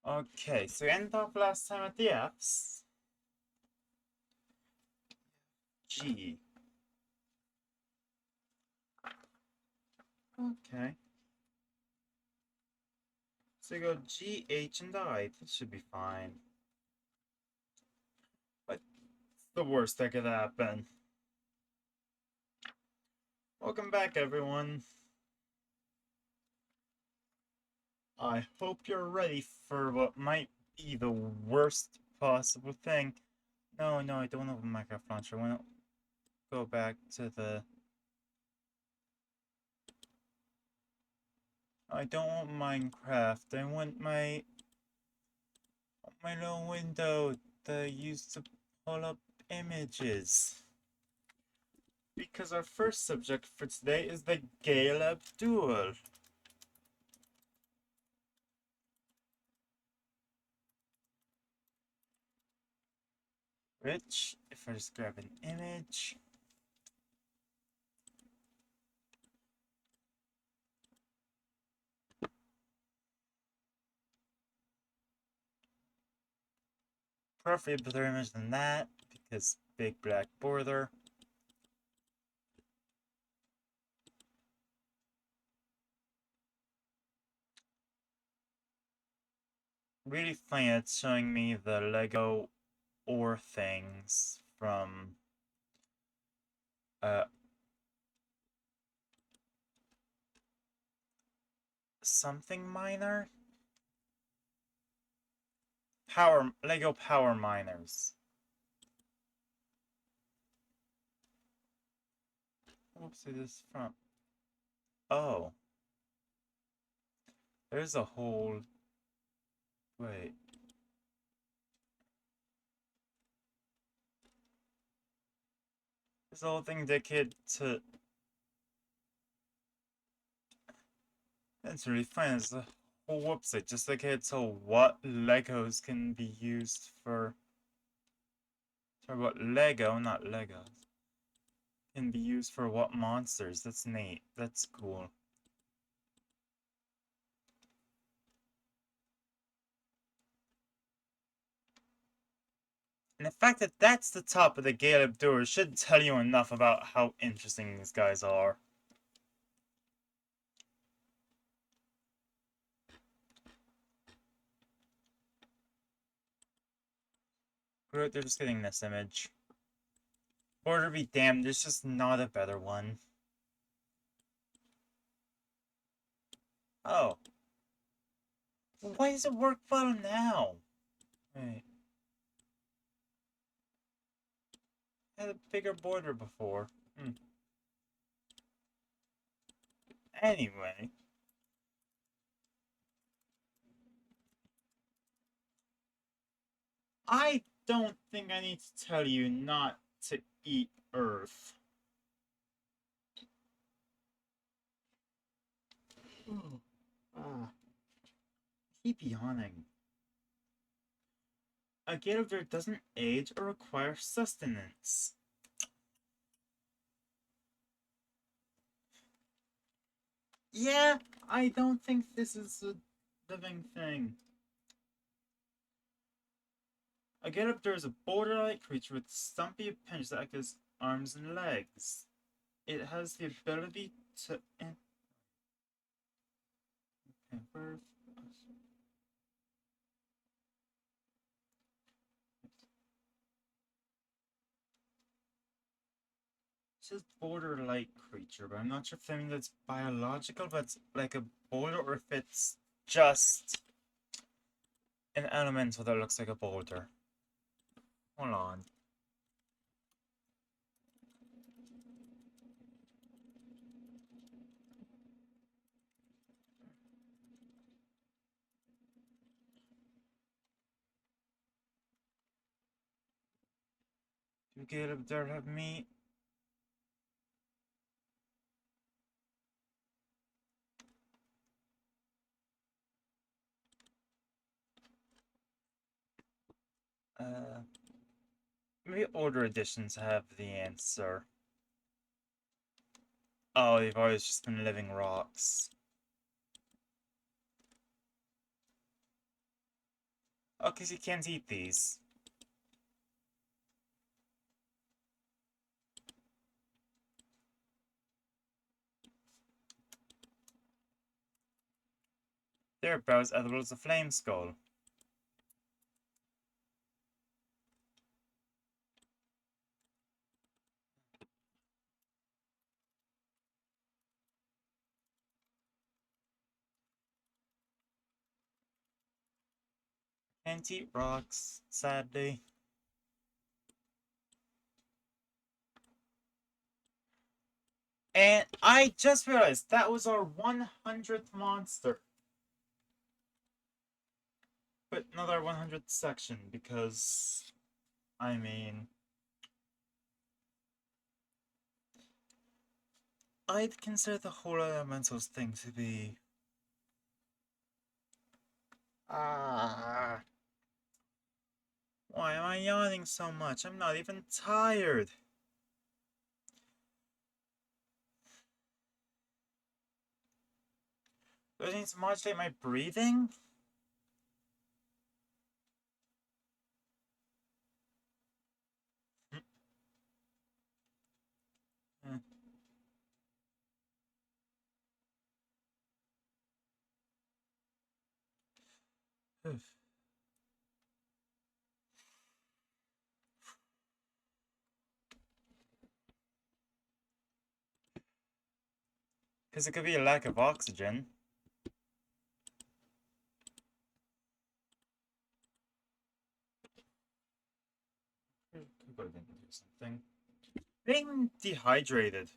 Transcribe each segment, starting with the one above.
Okay, so we ended off last time at the F's. G. Okay. So we go G, H, and I. This should be fine. What's the worst that could happen? Welcome back, everyone. I hope you're ready for what might be the worst possible thing. No, I don't have a Minecraft launcher. I want to go back to the... I don't want Minecraft. I want my little window that I used to pull up images. Because our first subject for today is the Caleb duel. Which, if I just grab an image... Preferably a better image than that, because big black border. Really funny it's showing me the Lego ore things from something miner? Lego power miners. What's this from? Oh. There's a whole... Wait. This whole thing dedicated to... That's really fun. There's a whole website just dedicated to what Legos can be used for... Sorry, what Lego, not Legos. Can be used for what monsters. That's neat. That's cool. And the fact that that's the top of the Caleb Door should tell you enough about how interesting these guys are. They're just getting this image. Border be damned, there's just not a better one. Oh. Why does it work well now? Wait. I had a bigger border before. Anyway. I don't think I need to tell you not to eat Earth. Keep yawning. A gator doesn't age or require sustenance. Yeah, I don't think this is a living thing. A Galaptor is a border-like creature with stumpy appendages that act as arms and legs. It has the ability to... Okay, birth... It says border-like creature, but I'm not sure if that means it's biological, but it's like a boulder, or if it's just an elemental that looks like a boulder. Hold on. Do Galaptor have meat? Maybe older editions have the answer. Oh, they've always just been living rocks. Oh, because you can't eat these. They're about as edible as a flame skull. Can't eat rocks, sadly. And I just realized that was our 100th monster. But not our 100th section, because, I mean, I'd consider the whole elementals thing to be... Why am I yawning so much? I'm not even tired. Do I need to modulate my breathing? Because it could be a lack of oxygen. Could have been something. Being dehydrated.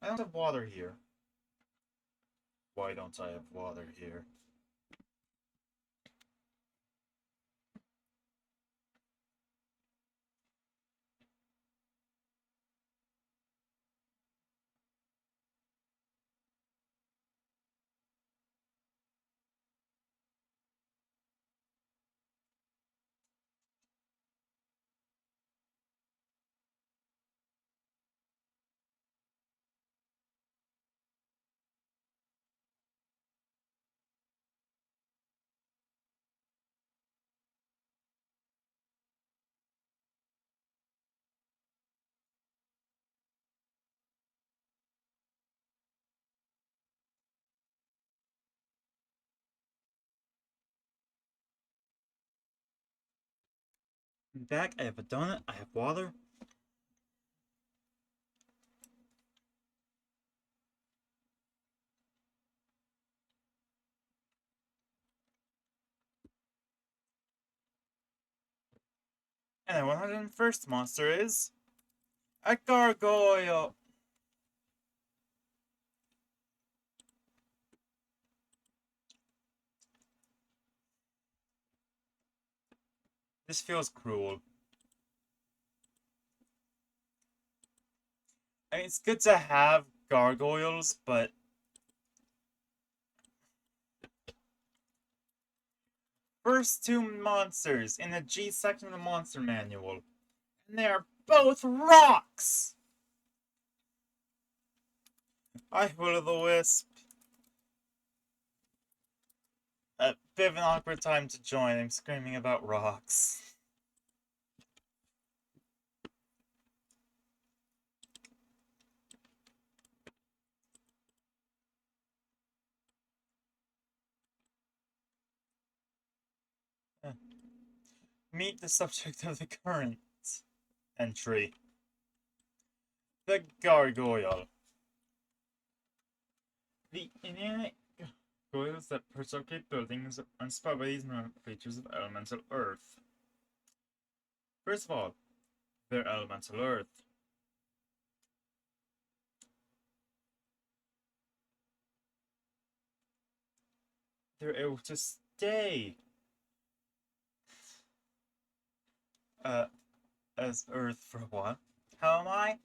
I don't have water here. Why don't I have water here? I'm back, I have a donut, I have water. And the 101st monster is... a gargoyle! This feels cruel. I mean, it's good to have gargoyles, but... First two monsters in the G section of the monster manual. And they are both rocks! I will-o'-the-wisp. A bit of an awkward time to join. I'm screaming about rocks. Meet the subject of the current entry. The gargoyle. The inanimate gargoyles that percocate buildings are inspired by these features of elemental earth. First of all, they're elemental earth. They're able to stay as earth for a while. How am I?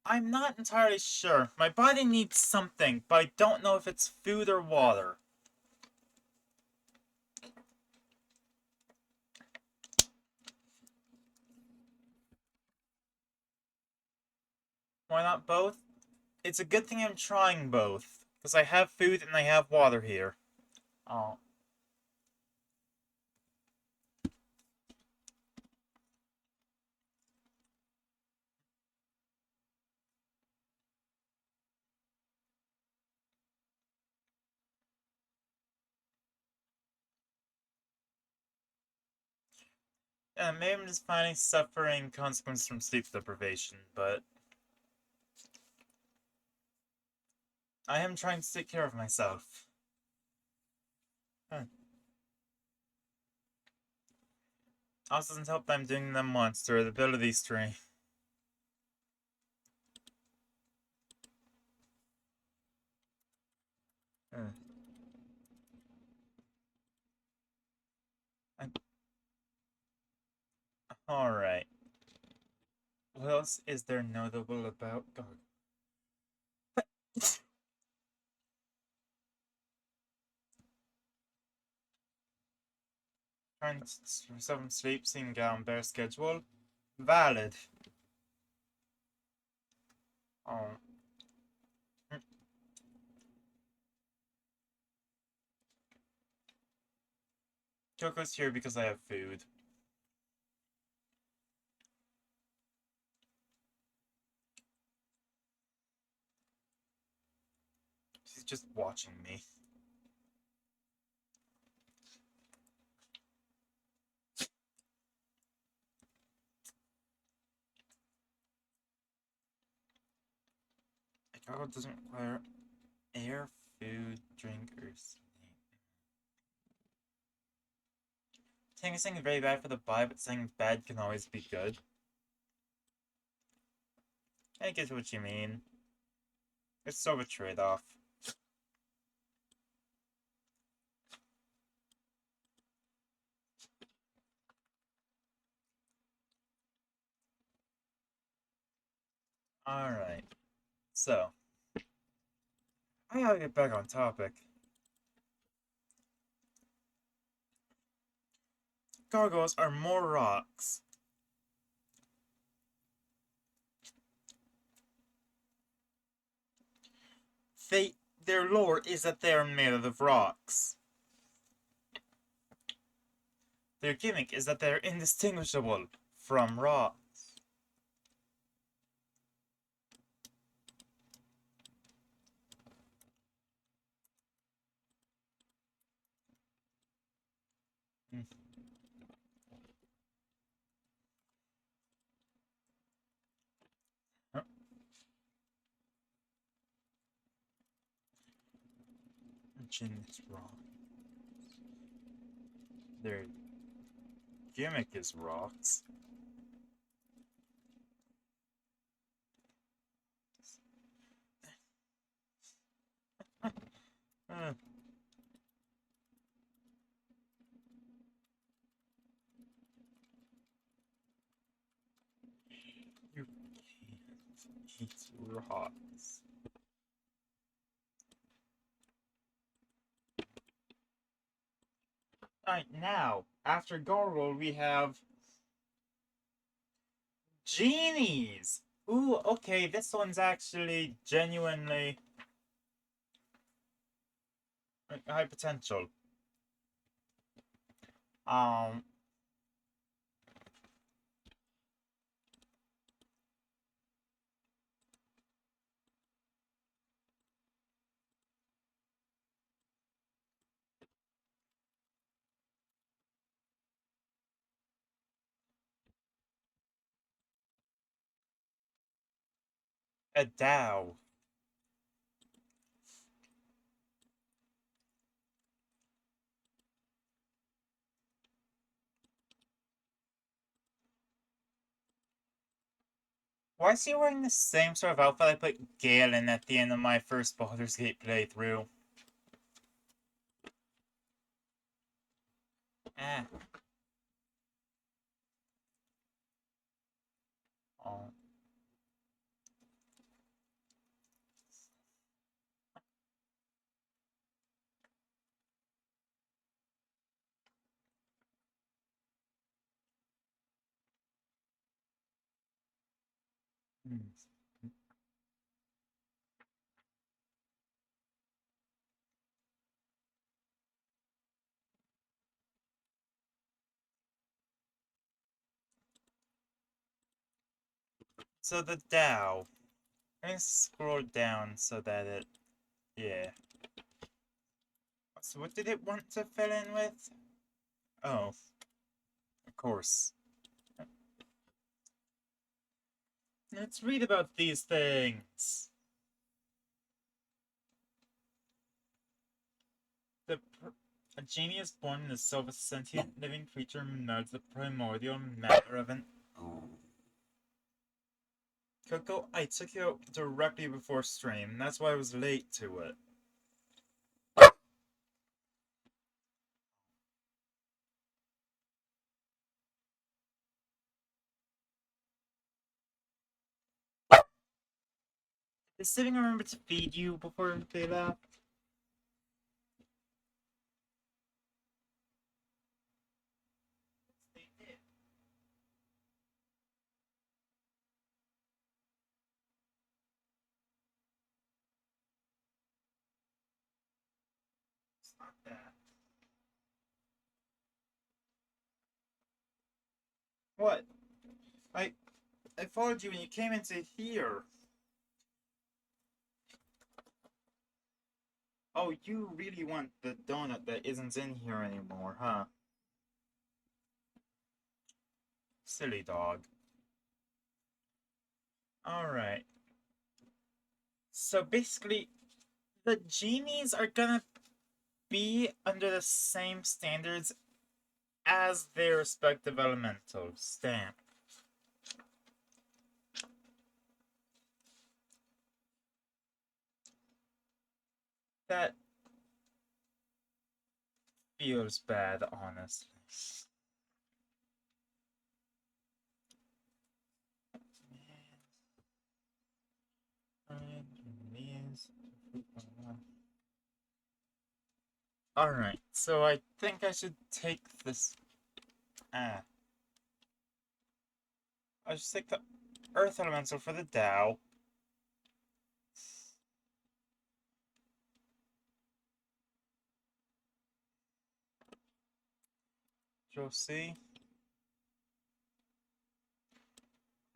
I'm not entirely sure. My body needs something, but I don't know if it's food or water. Why not both? It's a good thing I'm trying both, because I have food and I have water here. Oh. Maybe I'm just finally suffering consequences from sleep deprivation, but I am trying to take care of myself. Huh. Also doesn't help that I'm doing the monster edibility stream. Uh, Alright. What else is there notable about God? Trying to some sleep, seeing down bare schedule. Valid. Oh. Coco's here because I have food. She's just watching me. Coco doesn't require air, food, drink, or sleep. Saying something very bad for the body, but saying bad can always be good. I get what you mean. It's sort of a trade-off. Alright. So, I gotta get back on topic. Gargoyles are more rocks. Their lore is that they are made out of rocks. Their gimmick is that they are indistinguishable from rocks. Hmm. Oh, Jin is wrong. Their gimmick is rocks. Uh, you can't eat rocks. Alright, now, after Gargoyle, we have genies! Ooh, okay, this one's actually genuinely high potential. Um, a Dow. Why is he wearing the same sort of outfit I put Gale in at the end of my first Baldur's Gate playthrough? Eh. Oh. Hmm. So the Dow. I'm gonna scroll down so that it... Yeah. So what did it want to fill in with? Oh, of course. Let's read about these things. A genie is born in the soul of a sentient living creature and melts the primordial matter of an. Coco, I took you out directly before stream. That's why I was late to it. Did Sitting remember to feed you before they left? They did. It's not that. What? I I followed you when you came into here. Oh, you really want the donut that isn't in here anymore, huh? Silly dog. Alright. So basically, the genies are gonna be under the same standards as their respective elemental stamp. That feels bad, honestly. Alright, so I think I should take this. I should take the Earth Elemental for the Tao. Josie.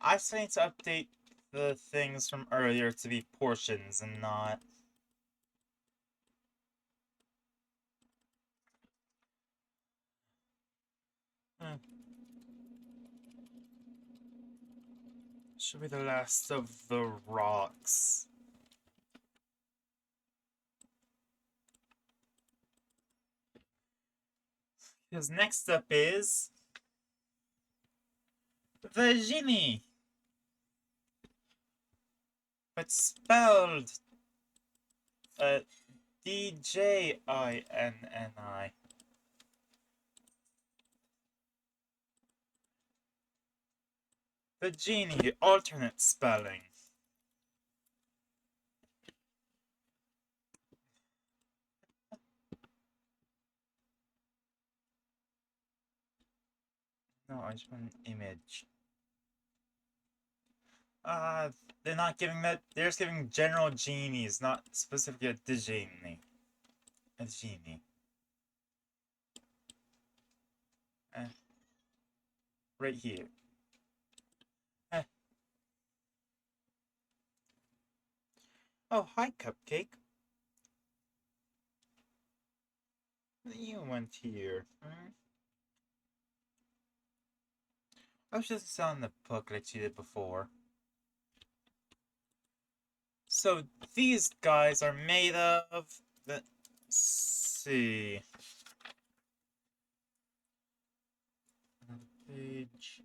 I still need to update the things from earlier to be portions and not. Should be the last of the rocks. Because next up is the genie, but spelled D-J-I-N-N-I. The genie, alternate spelling. No, I just want an image. They're not giving that. They're just giving general genies, not specifically a genie. A genie. Eh, right here. Eh. Oh, hi, Cupcake. You went here. I was just on the book like you did before. So these guys are made of. Let's see. Page.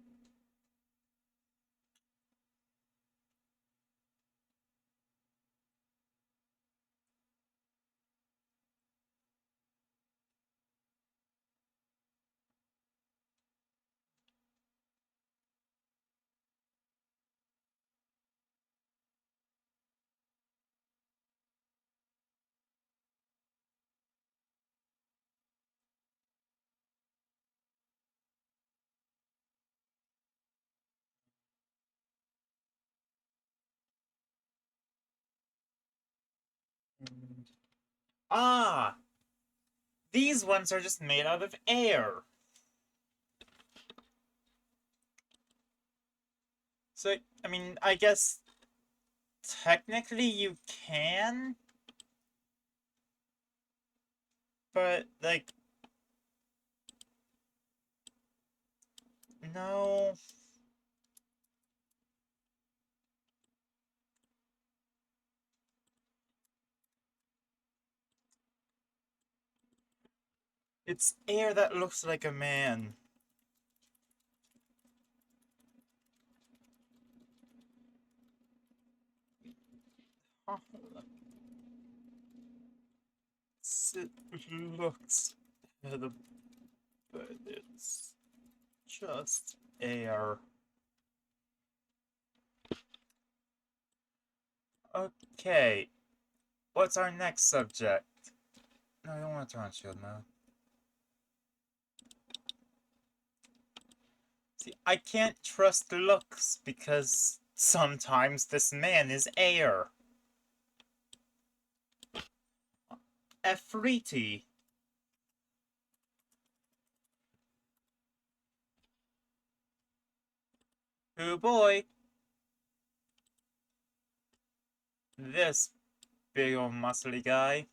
Ah! These ones are just made out of air. So, I mean, I guess technically you can, but, like, no. It's air that looks like a man. Oh, it looks edible, but it's just air. Okay, what's our next subject? No, I don't want to turn on shield now. See, I can't trust looks because sometimes this man is air. Efriti. Oh boy. This big old muscly guy.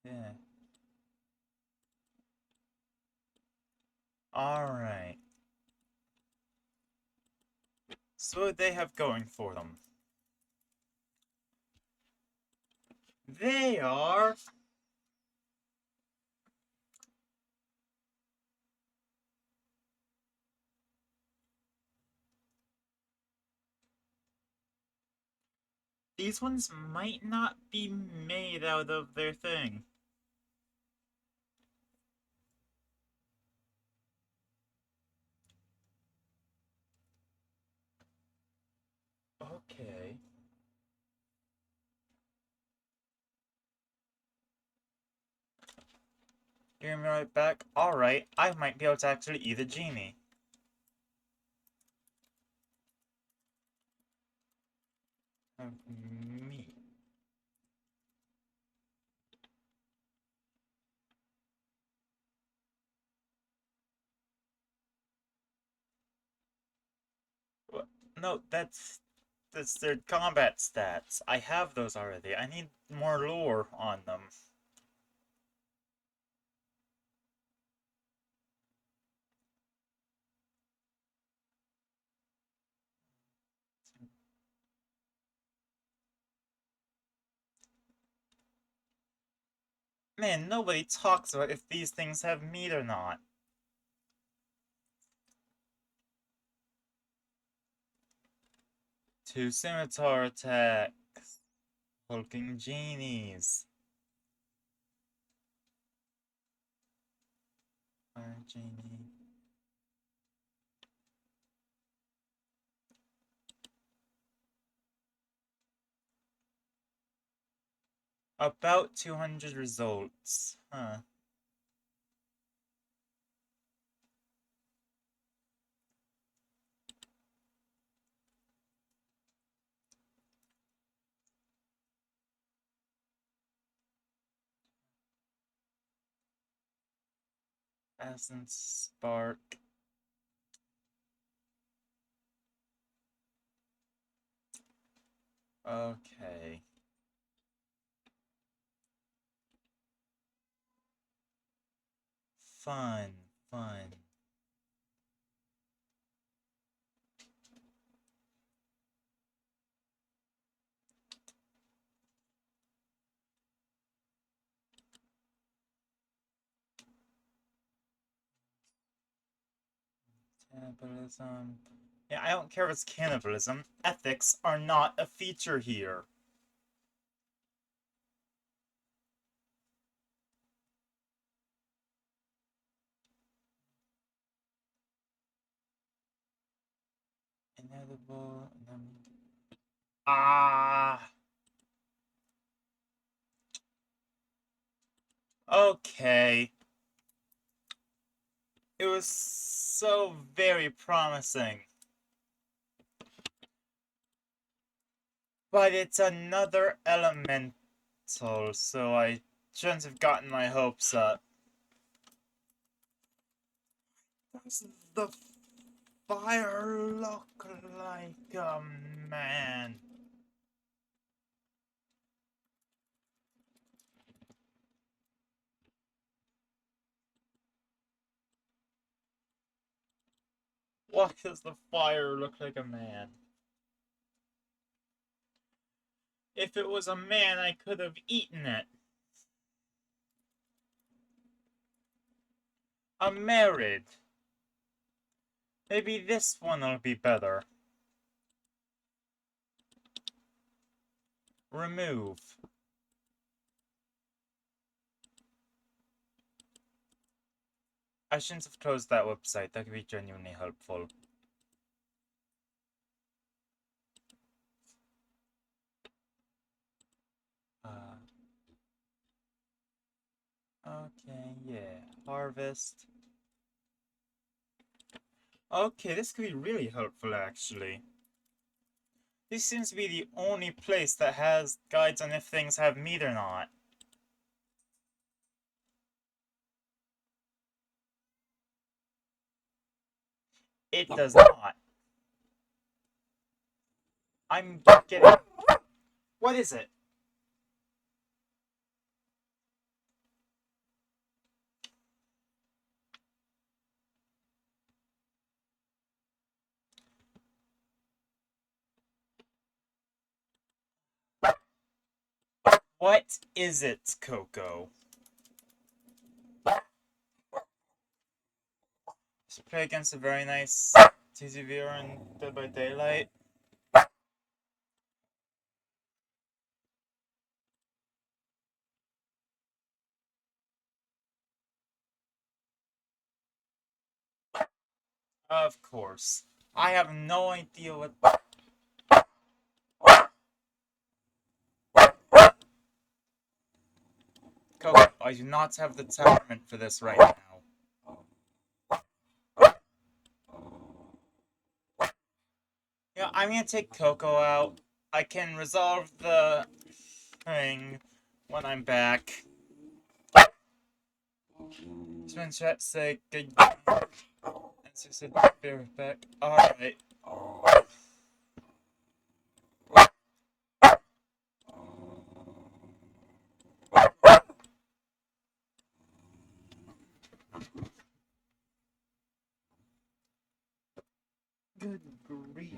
Yeah. Alright. So what they have going for them? They are... These ones might not be made out of their thing. Okay. Give me right back. Alright, I might be able to actually eat a genie. Me. What? No, that's their combat stats. I have those already. I need more lore on them. Man, nobody talks about if these things have meat or not. Two scimitar attacks. Hulking genies. Fire genie. About 200 results. Huh. Essence Spark. Okay. Fun, fun. Cannibalism. Yeah, I don't care if it's cannibalism. Ethics are not a feature here. Inedible. Ah. Okay. It was so very promising. But it's another elemental, so I shouldn't have gotten my hopes up. Does the fire look like a man? Why does the fire look like a man? If it was a man, I could have eaten it. I'm married. Maybe this one will be better. Remove. I shouldn't have closed that website. That could be genuinely helpful. Okay, yeah. Harvest. Okay, this could be really helpful, actually. This seems to be the only place that has guides on if things have meat or not. It does not. I'm getting... What is it? What is it, Coco? Let's play against a very nice TCVR in Dead by Daylight. Of course. I have no idea what... Coco, I do not have the temperament for this right now. Yeah, I'm gonna take Coco out. I can resolve the thing when I'm back. Spin chat say good. And so said be right back. Alright. Good grief.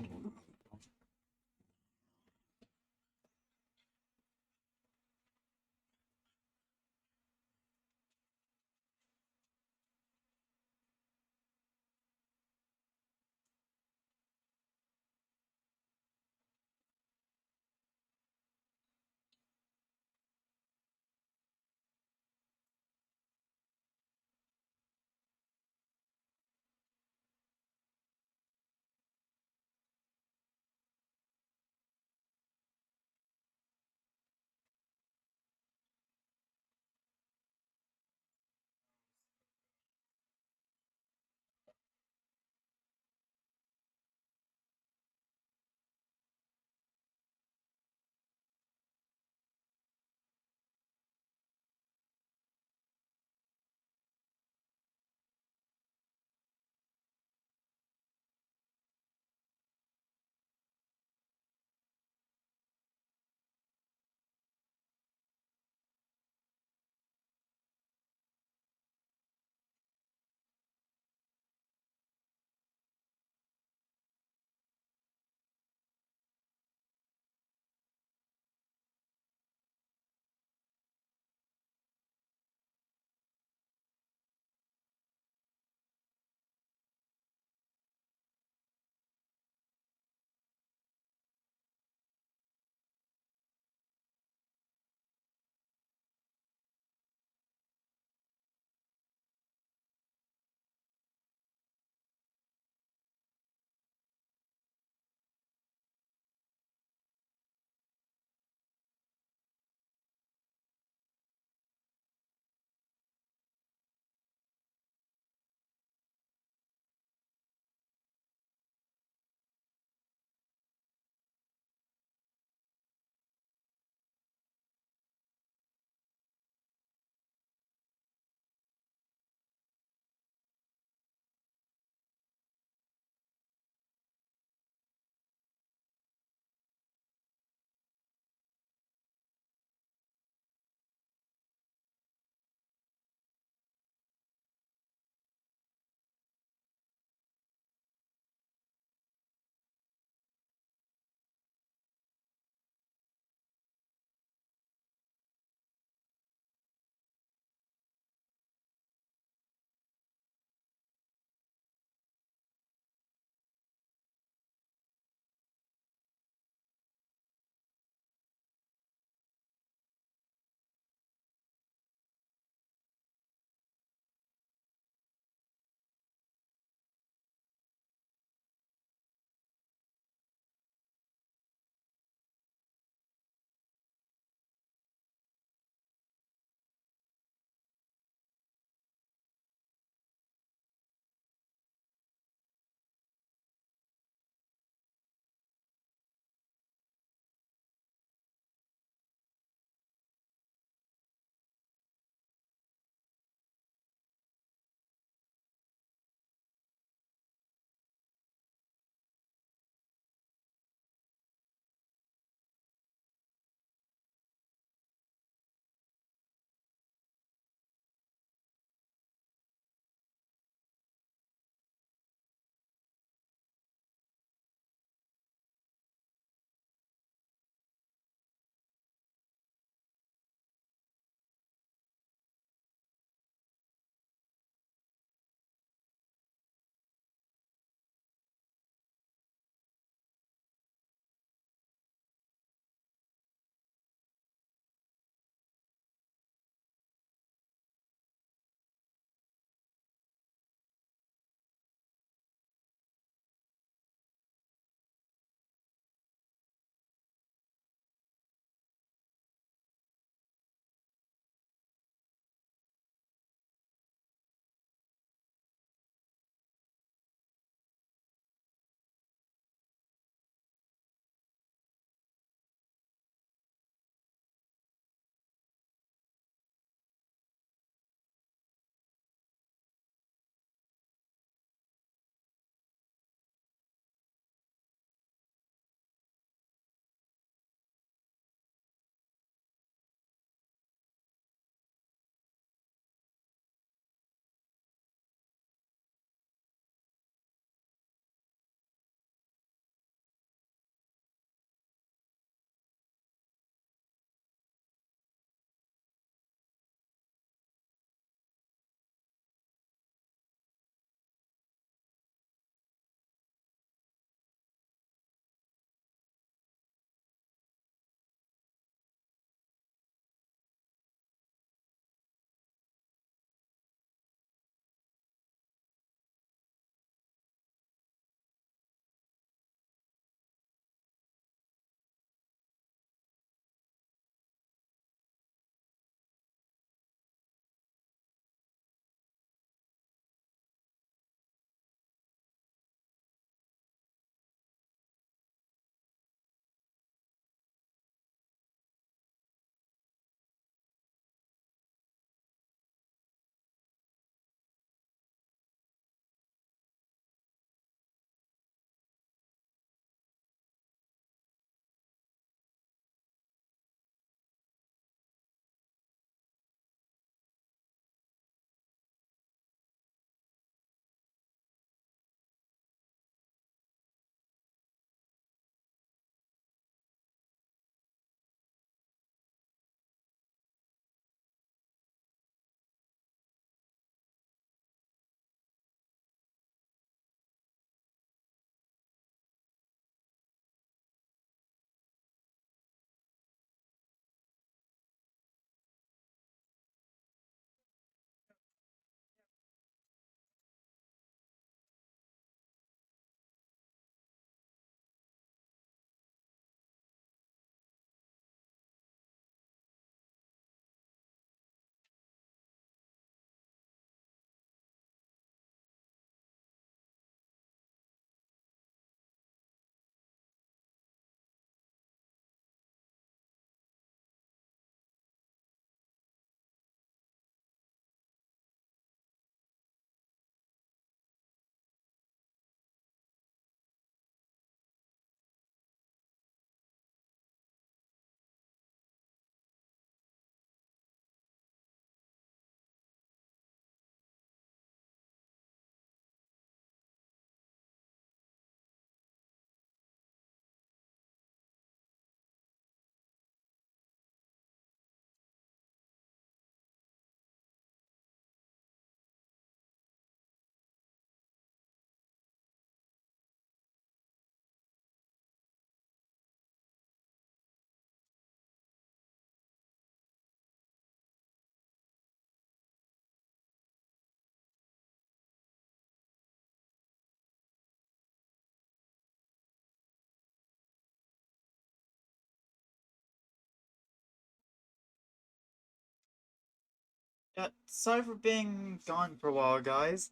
Sorry for being gone for a while, guys.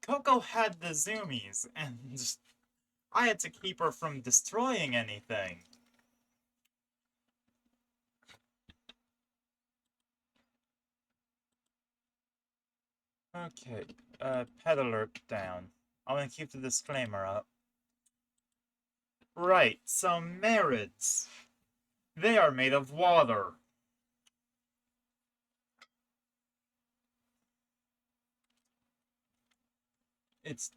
Coco had the zoomies, and I had to keep her from destroying anything. Okay, pet alert down. I'm gonna keep the disclaimer up. Right, so Marids. They are made of water. It's...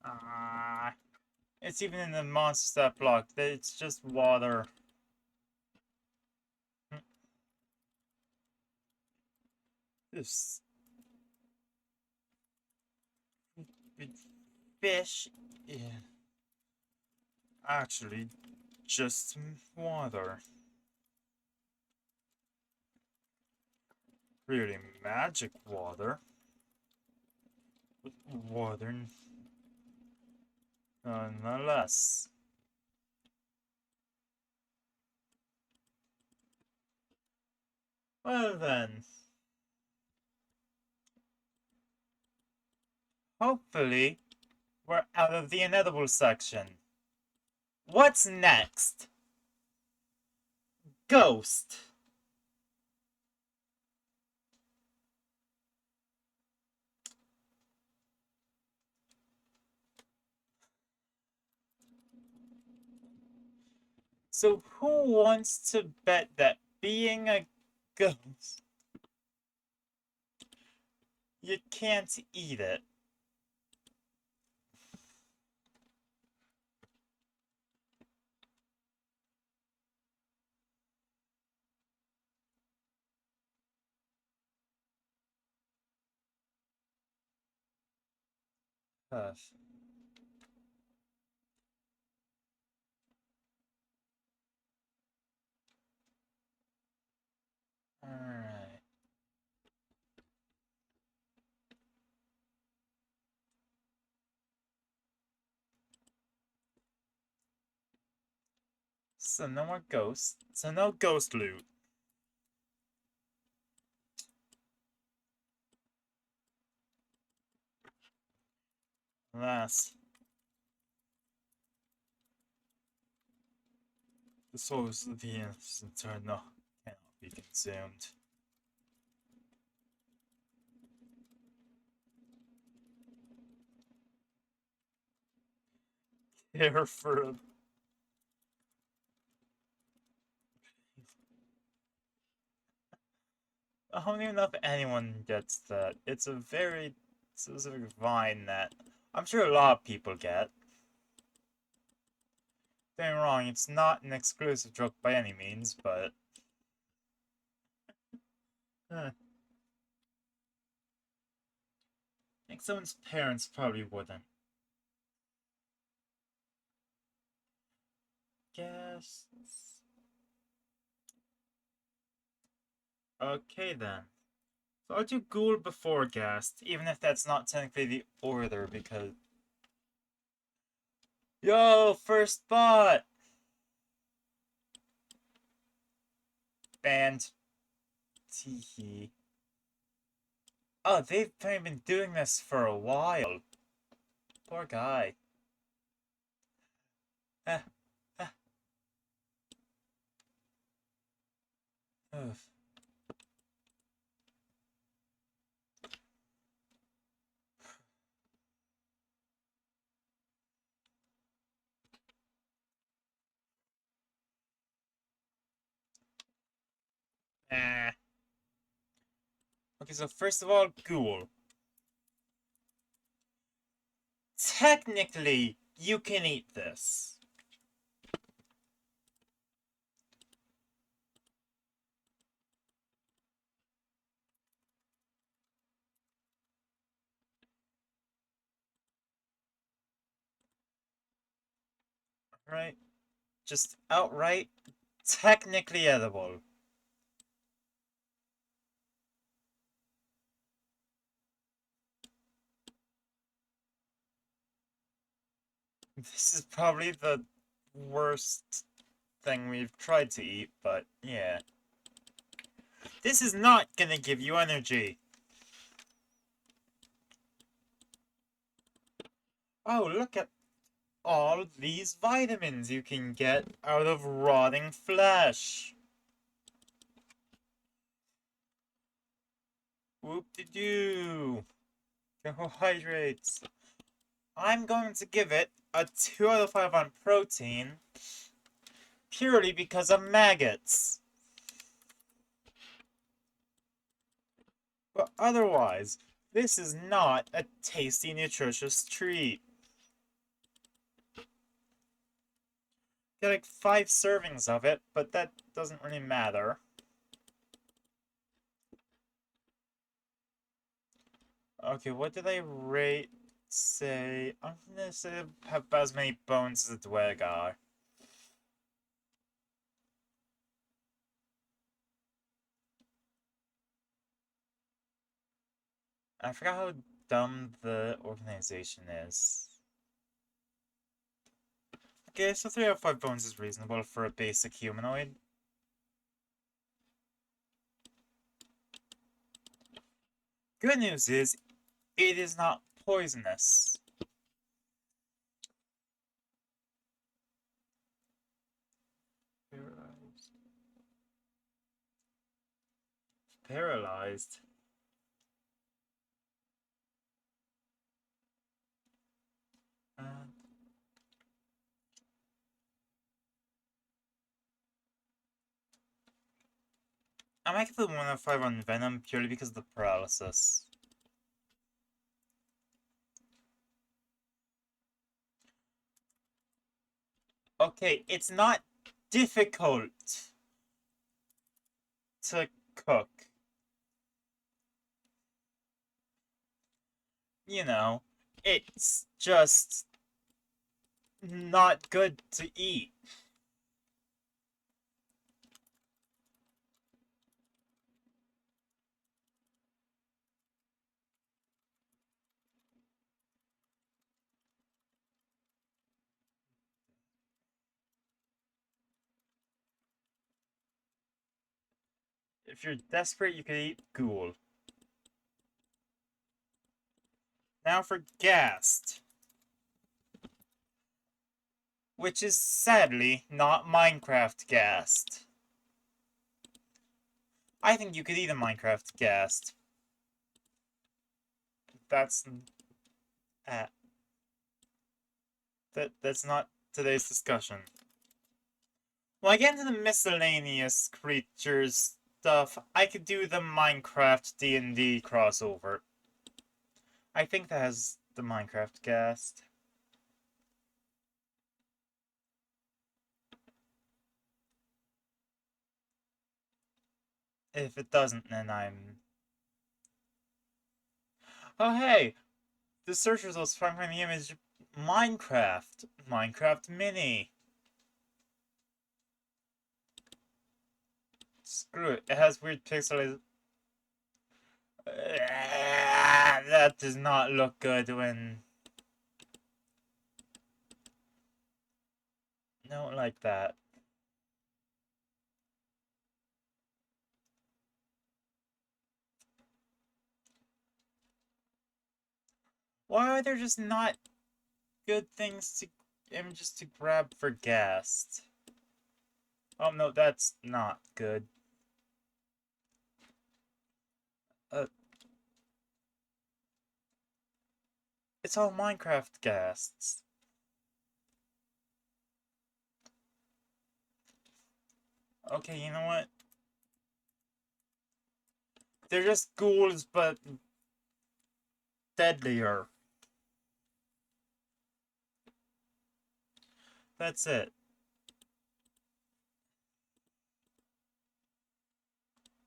Ah... It's even in the monster stat block. It's just water. This... Fish... Yeah. Actually, just water. Really magic water. Water nonetheless. Well then. Hopefully, we're out of the inedible section. What's next? Ghost. So who wants to bet that being a ghost, you can't eat it? Hush. Alright. So no more ghosts. So no ghost loot. Alas. The souls of the innocent are not cannot be consumed. Care for I don't even know if anyone gets that. It's a very specific vine that I'm sure a lot of people get. Don't get me wrong, it's not an exclusive joke by any means, but... I think someone's parents probably wouldn't. Guess... Okay then. So I'll do Ghoul before Ghast, even if that's not technically the order, because... Yo, first spot! Band. Teehee. Oh, they've probably been doing this for a while. Poor guy. Ah, ah. Oof. Ah. Okay, so first of all, Ghoul. Technically, you can eat this. Right? Just outright, technically edible. This is probably the worst thing we've tried to eat, but yeah. This is not gonna give you energy. Oh, look at all these vitamins you can get out of rotting flesh. Whoop-de-doo. Carbohydrates. I'm going to give it a 2 out of 5 on protein, purely because of maggots. But otherwise, this is not a tasty, nutritious treat. Get like 5 servings of it, but that doesn't really matter. Okay, what did I rate? Say, I'm gonna say have about as many bones as a dwegar. I forgot how dumb the organization is. Okay, so 3 out of 5 bones is reasonable for a basic humanoid. Good news is, it is not poisonous. Paralyzed. Paralyzed? Uh, I might give it 1 out of 5 on Venom purely because of the paralysis. Okay, it's not difficult to cook. You know, it's just not good to eat. If you're desperate, you could eat ghoul. Now for Ghast. Which is sadly not Minecraft Ghast. I think you could eat a Minecraft Ghast. That's uh, that's not today's discussion. When I get into the miscellaneous creatures stuff, I could do the Minecraft D&D crossover. I think that has the Minecraft Ghast. If it doesn't, then I'm... Oh hey! The search results find the image Minecraft. Minecraft Mini. Screw it. It has weird pixels. That does not look good when... Don't like that. Why are there just not good things to... images to grab for Ghast? Oh no, that's not good. Uh, it's all Minecraft Ghasts. Okay, you know what? They're just ghouls, but deadlier. That's it.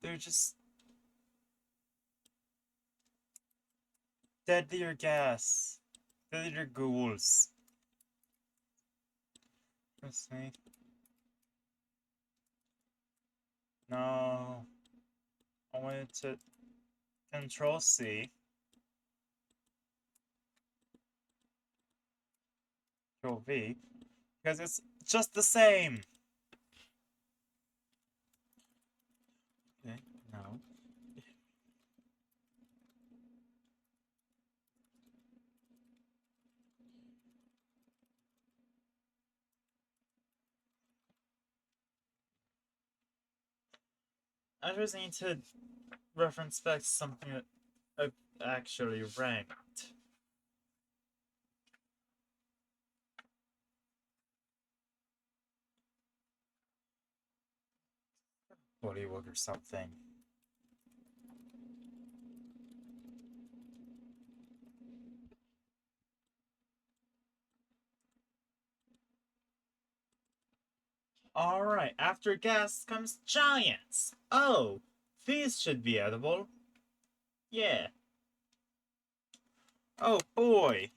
They're just deadlier gas. Deadlier ghouls. Let's see. No. I wanted to Control C. Control V. Because it's just the same. I just need to reference back to something that I've actually ranked. Bollywood or something. Alright, after gas comes giants. Oh, these should be edible. Yeah. Oh boy.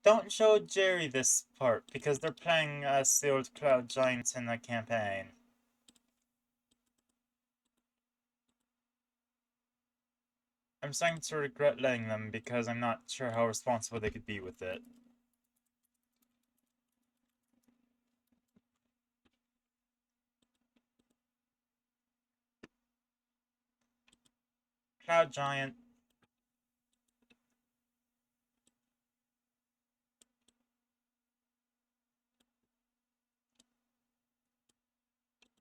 Don't show Jerry this part, because they're playing as the old Cloud Giants in the campaign. I'm starting to regret letting them, because I'm not sure how responsible they could be with it. Cloud Giant.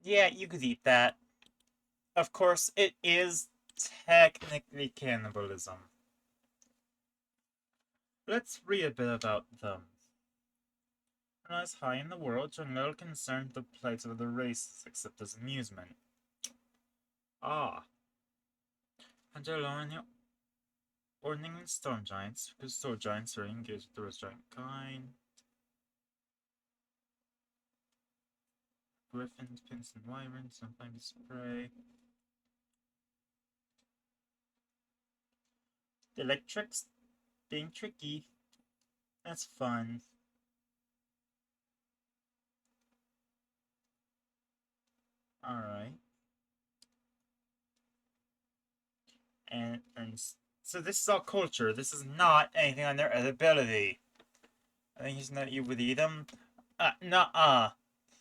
Yeah, you could eat that. Of course, it is technically cannibalism. Let's read a bit about them. As high in the world, showing little concern with the plight of other races, except as amusement. Ah. Angelone ordning in storm giants, because storm giants are engaged with the rest giant kind. Griffins, pins, and wyverns, sometimes spray. The electrics being tricky. That's fun. Alright. And so this is all culture. This is not anything on their edibility. I think he's not you would eat him. Nuh-uh.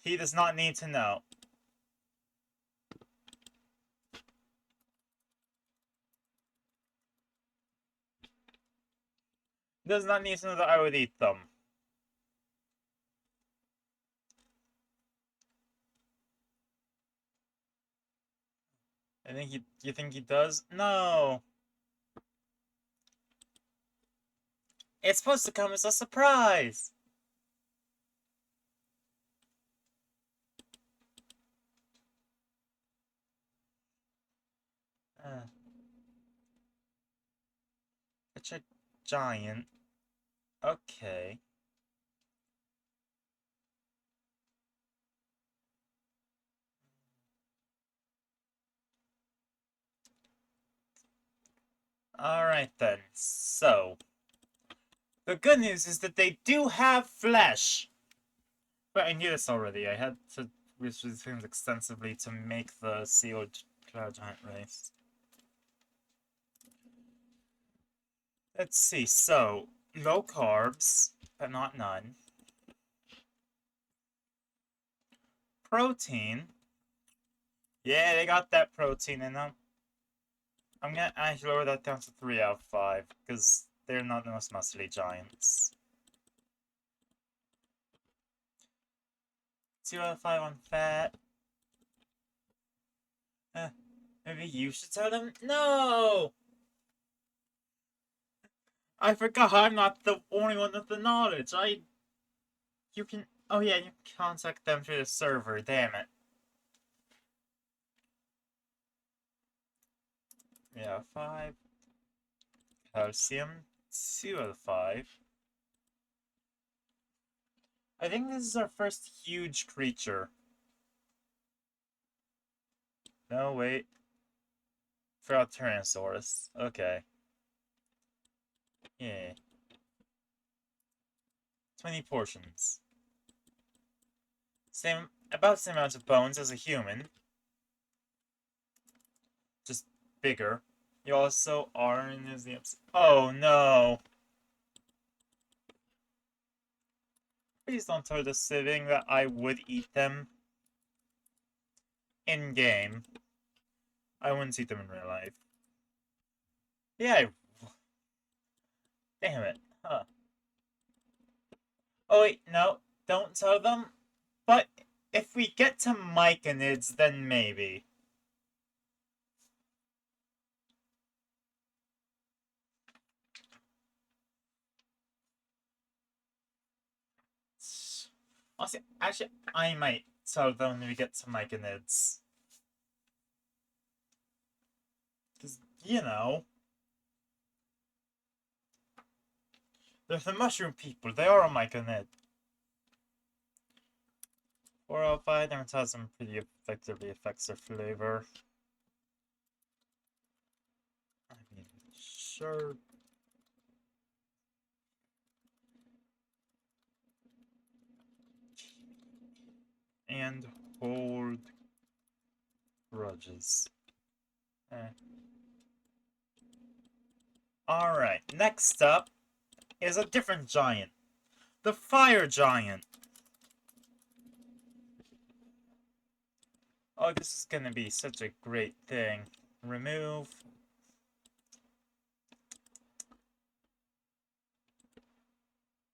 He does not need to know. He does not need to know that I would eat them. You think he does? No. It's supposed to come as a surprise. It's a giant. Okay. Alright then. So, the good news is that they do have flesh. But I knew this already. I had to research these things extensively to make the sealed cloud giant race. Let's see. So, low carbs, but not none. Protein. Yeah, they got that protein in them. I'm gonna actually lower that down to 3 out of 5, because they're not the most muscly giants. 2 out of 5 on fat. Maybe you should tell them? No! I forgot I'm not the only one with the knowledge. You can... Oh yeah, you can contact them through the server, damn it. Yeah, 5. Calcium, 2 out of 5. I think this is our first huge creature. No, wait. Forgot Tyrannosaurus. Okay. Yeah. 20 portions. About the same amount of bones as a human. Just bigger. You also are in museums. Oh no! Please don't tell the sibling that I would eat them. In game. I wouldn't eat them in real life. Yeah, damn it. Huh. Oh wait, no. don't tell them. But if we get to myconids, then maybe. Honestly, actually, I might tell them when we get to myconids. Because, you know, they're the mushroom people. They are a myconid. 4 out of 5 dermatasm pretty effectively affects their flavor. I mean, sure. And hold grudges. Alright, next up is a different giant. The fire giant. Oh, this is gonna be such a great thing. Remove.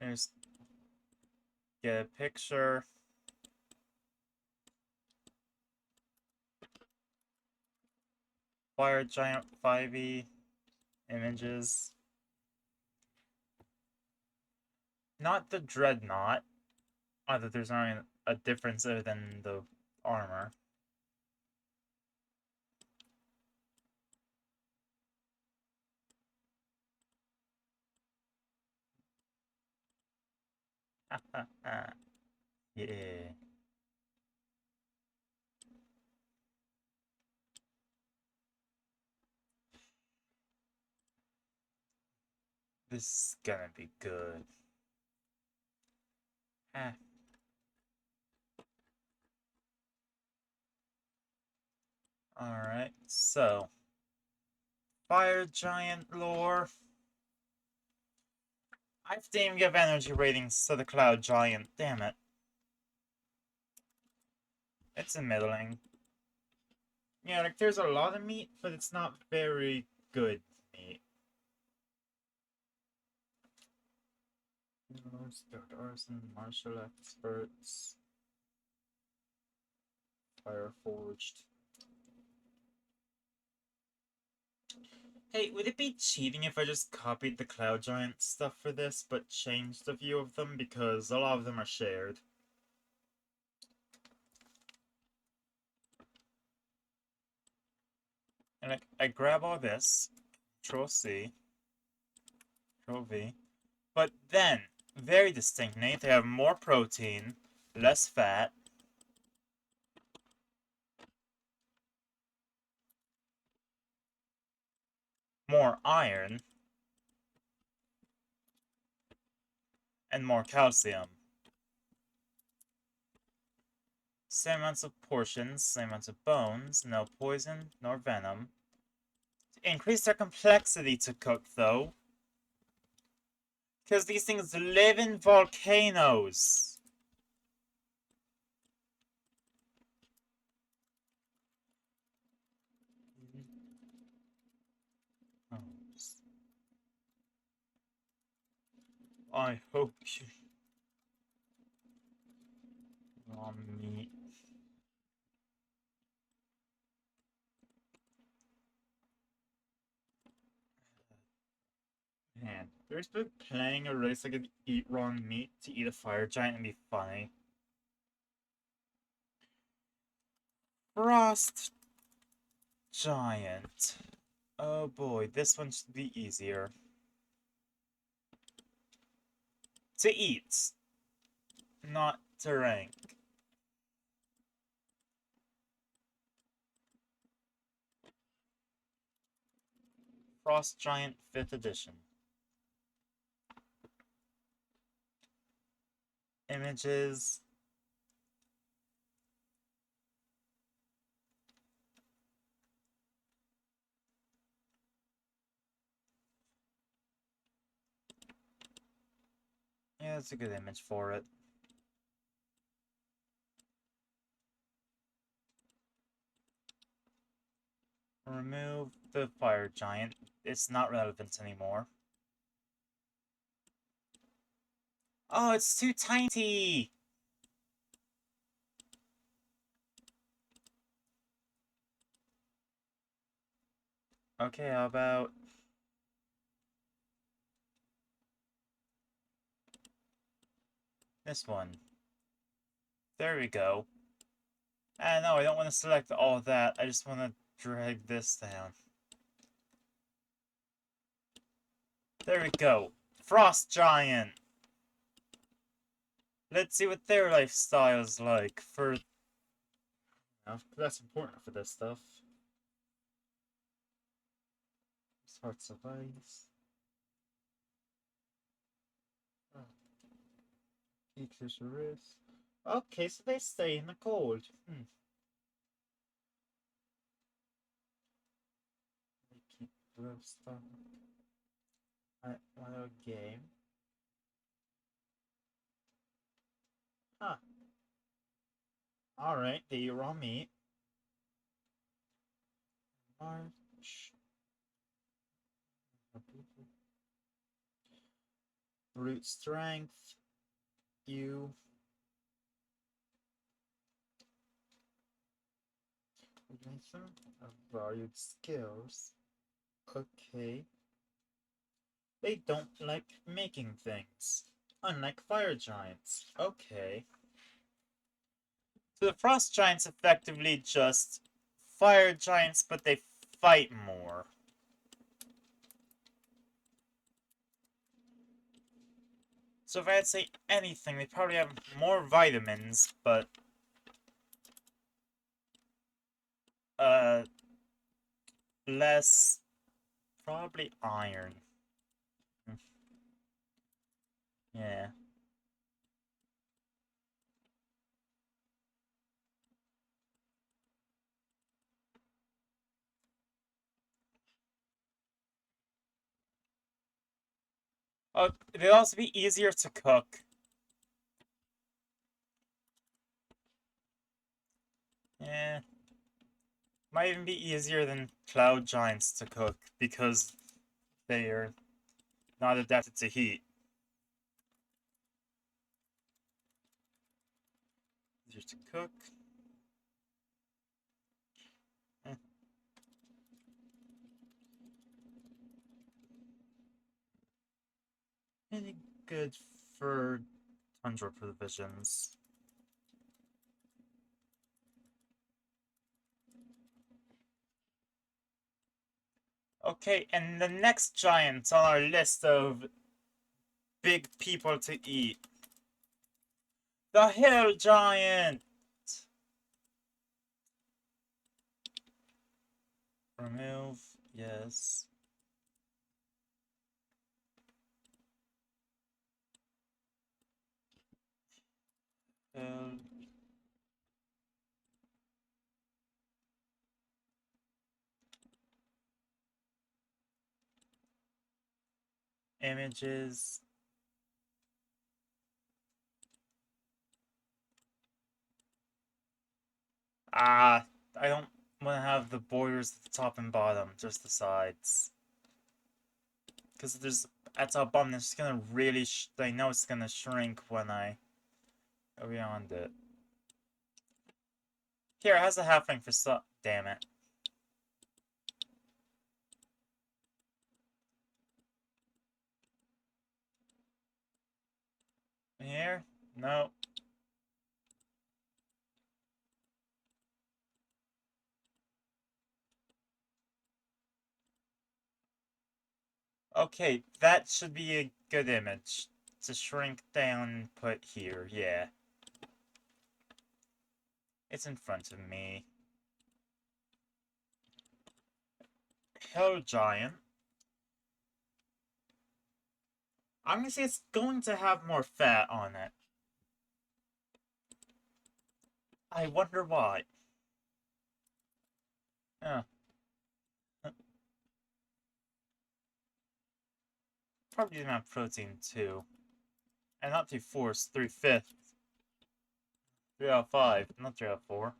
There's get a picture. Fire giant 5e images. Not the dreadnought. Either there's not a difference other than the armor. Yeah. This is gonna be good. Alright, so. Fire giant lore. I have to even give energy ratings to the cloud giant. Damn it. It's a middling. Yeah, like there's a lot of meat, but it's not very good meat. Spirit artisan, martial experts, fire forged. Hey, would it be cheating if I just copied the cloud giant stuff for this, but changed a few of them because a lot of them are shared? And like, I grab all this, Control C, Control V, but then, very distinctly, they have more protein, less fat, more iron, and more calcium. Same amounts of portions, same amounts of bones, no poison, nor venom. Increase their complexity to cook, though. Because these things live in volcanoes. Oh, I hope you... raw meat. Man, there's been playing a race I could eat raw meat to eat a fire giant and be funny. Frost giant. Oh boy, this one should be easier. To eat, not to rank. Frost Giant 5th edition. Images. Yeah, it's a good image for it. Remove the fire giant. It's not relevant anymore. Oh, it's too tiny! Okay, how about this one? There we go. Ah, no, I don't want to select all that. I just want to drag this down. There we go. Frost Giant! Let's see what their lifestyle is like for... that's important for this stuff. Hearts of Ice. Oh. Keeps your wrist. Okay, so they stay in the cold. They keep blue stuff. Another game. Huh. Alright, they are on me. March. Brute strength. You. Valued skills. Okay. They don't like making things. Unlike fire giants. Okay. So the frost giants effectively just fire giants, but they fight more. So if I had to say anything, they probably have more vitamins, but less probably iron. Yeah. Oh, they'd also be easier to cook. Yeah. Might even be easier than cloud giants to cook because they are not adapted to heat. Easier to cook. Eh. Any good for tundra provisions. Okay, and the next giant on our list of big people to eat. The hill giant! Remove, yes. Hill. Images. I don't want to have the borders at the top and bottom, just the sides. Because there's at the bottom, it's gonna really. I know it's gonna shrink when I go beyond it. Here, it has a halfling for so. Damn it. Here? No. Okay, that should be a good image. To shrink down and put here, yeah. It's in front of me. Hill Giant. I'm gonna say it's going to have more fat on it. I wonder why. Huh. Probably didn't have protein too. And not 3/4, 3/5. 3 out of 5, not 3 out of 4.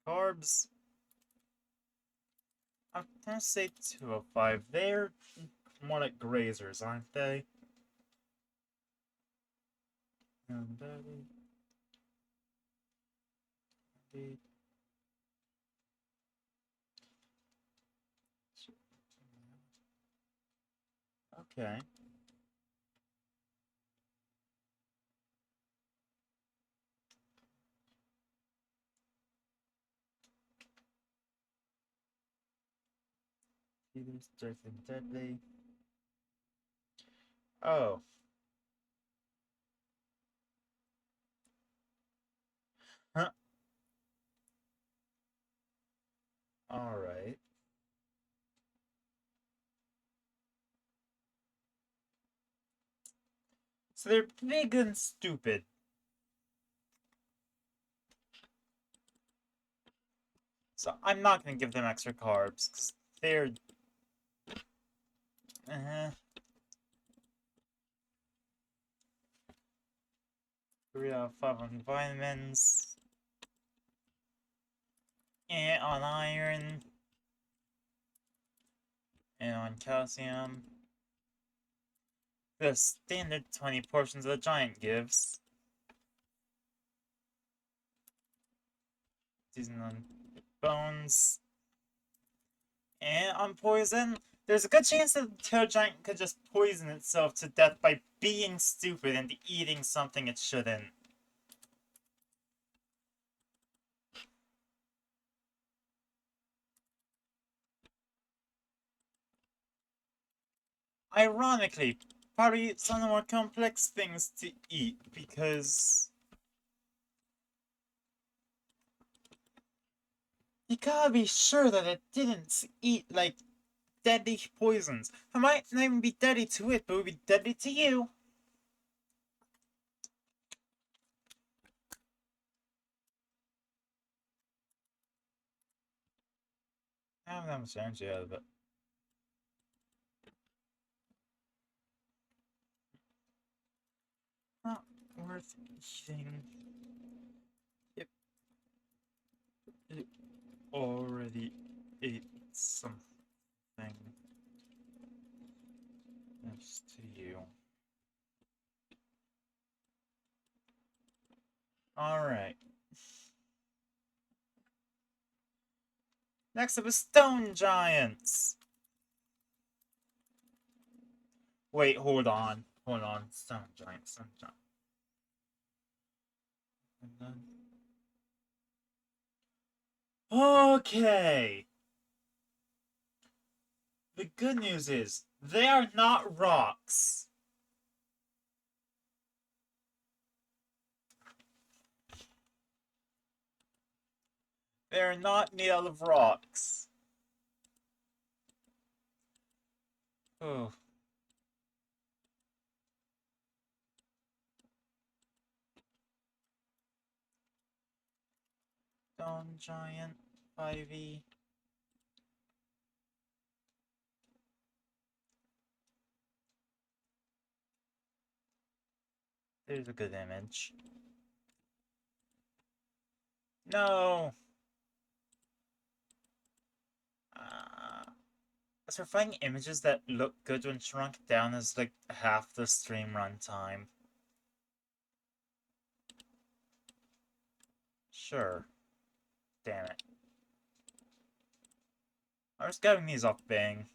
Carbs. I'm gonna say 2 out of 5. They're more like grazers, aren't they? Okay. There's Dark and Deadly. Oh. Huh. Alright. So they're big and stupid. So I'm not gonna give them extra carbs, because they're... 3 out of 5 on vitamins. And on iron. And on calcium. The standard 20 portions the giant gives. Using on bones. And on poison, there's a good chance that the tail giant could just poison itself to death by being stupid and eating something it shouldn't. Ironically, probably some of the more complex things to eat, because you gotta be sure that it didn't eat, like, deadly poisons. It might not even be deadly to it, but it would be deadly to you. I don't have that much energy out of it. Not worth eating. Yep. It already ate something. Next to you. Alright. Next up is Stone Giants. Wait, hold on. Hold on. Stone Giant, Stone Giant. And then... Okay. The good news is, they are not rocks. They are not made out of rocks. Oh. Stone Giant, 5e. There's a good image. No! So finding images that look good when shrunk down is like half the stream runtime. Sure. Damn it. I was getting these off Bing.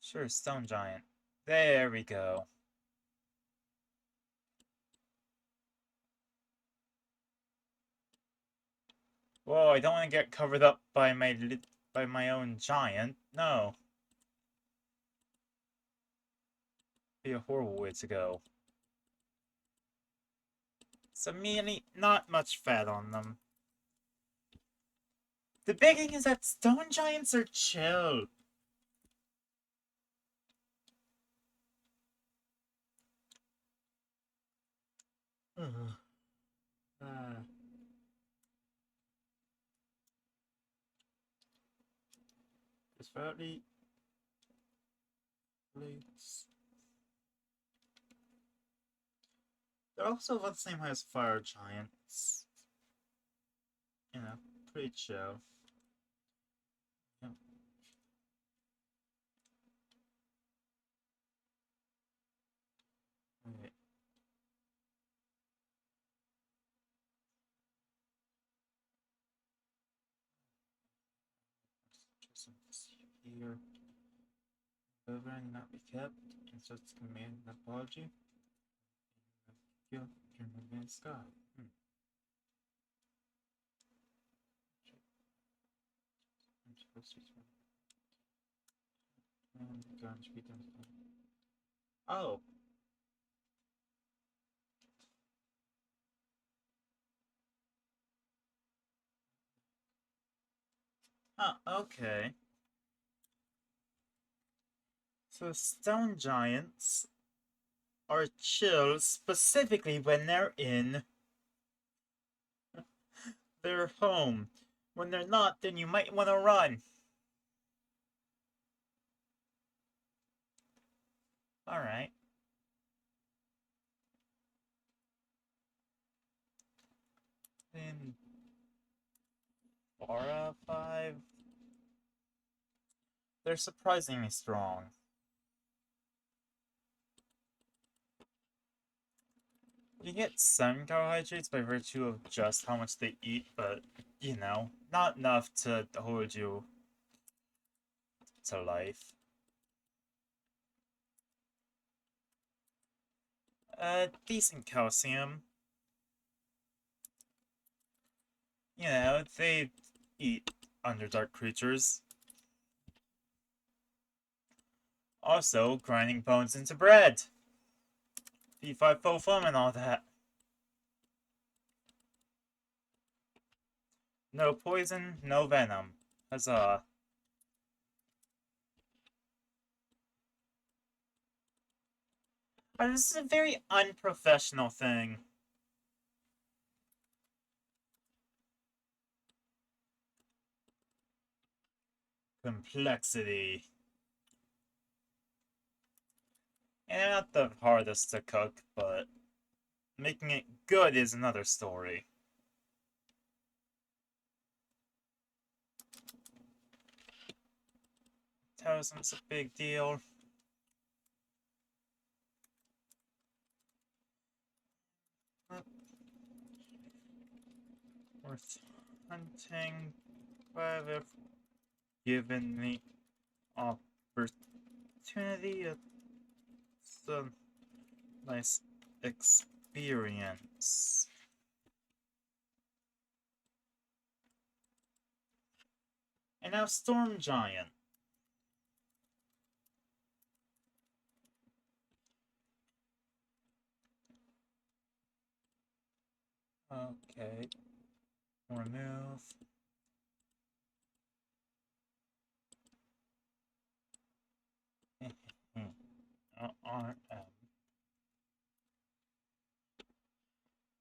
Sure, Stone Giant. There we go. Whoa, I don't want to get covered up by my own giant. No. Be a horrible way to go. So mainly, not much fat on them. The big thing is that stone giants are chill. It's fairly blades. They're also about the same height as fire giants. You know, pretty chill. Yep. Okay. here. However, and not be kept. Insert command and apology. Kill during the sky. I'm supposed to oh. Huh, okay. So stone giants are chill specifically when they're in their home. When they're not, then you might want to run. Alright. Then 4 out of 5. They're surprisingly strong. You get some carbohydrates by virtue of just how much they eat, but, you know, not enough to hold you to life. Decent calcium. You know, they eat underdark creatures. Also, grinding bones into bread. P5 full foam and all that. No poison, no venom. Huzzah. But this is a very unprofessional thing. Complexity. And they're not the hardest to cook, but making it good is another story. Terrorism's a big deal. Worth hunting, but if given the opportunity, it's a nice experience. And now Storm Giant. Okay. Remove.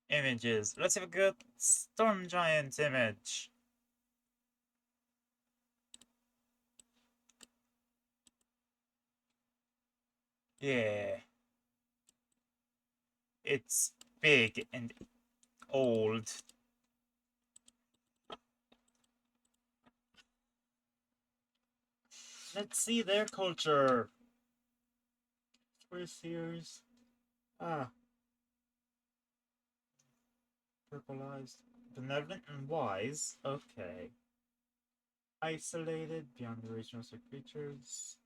Images. Let's have a good Storm Giant image. Yeah. It's big and old. Let's see their culture. Where's yours? Ah. Purple-eyes. Benevolent and wise. Okay. Isolated beyond the regional creatures.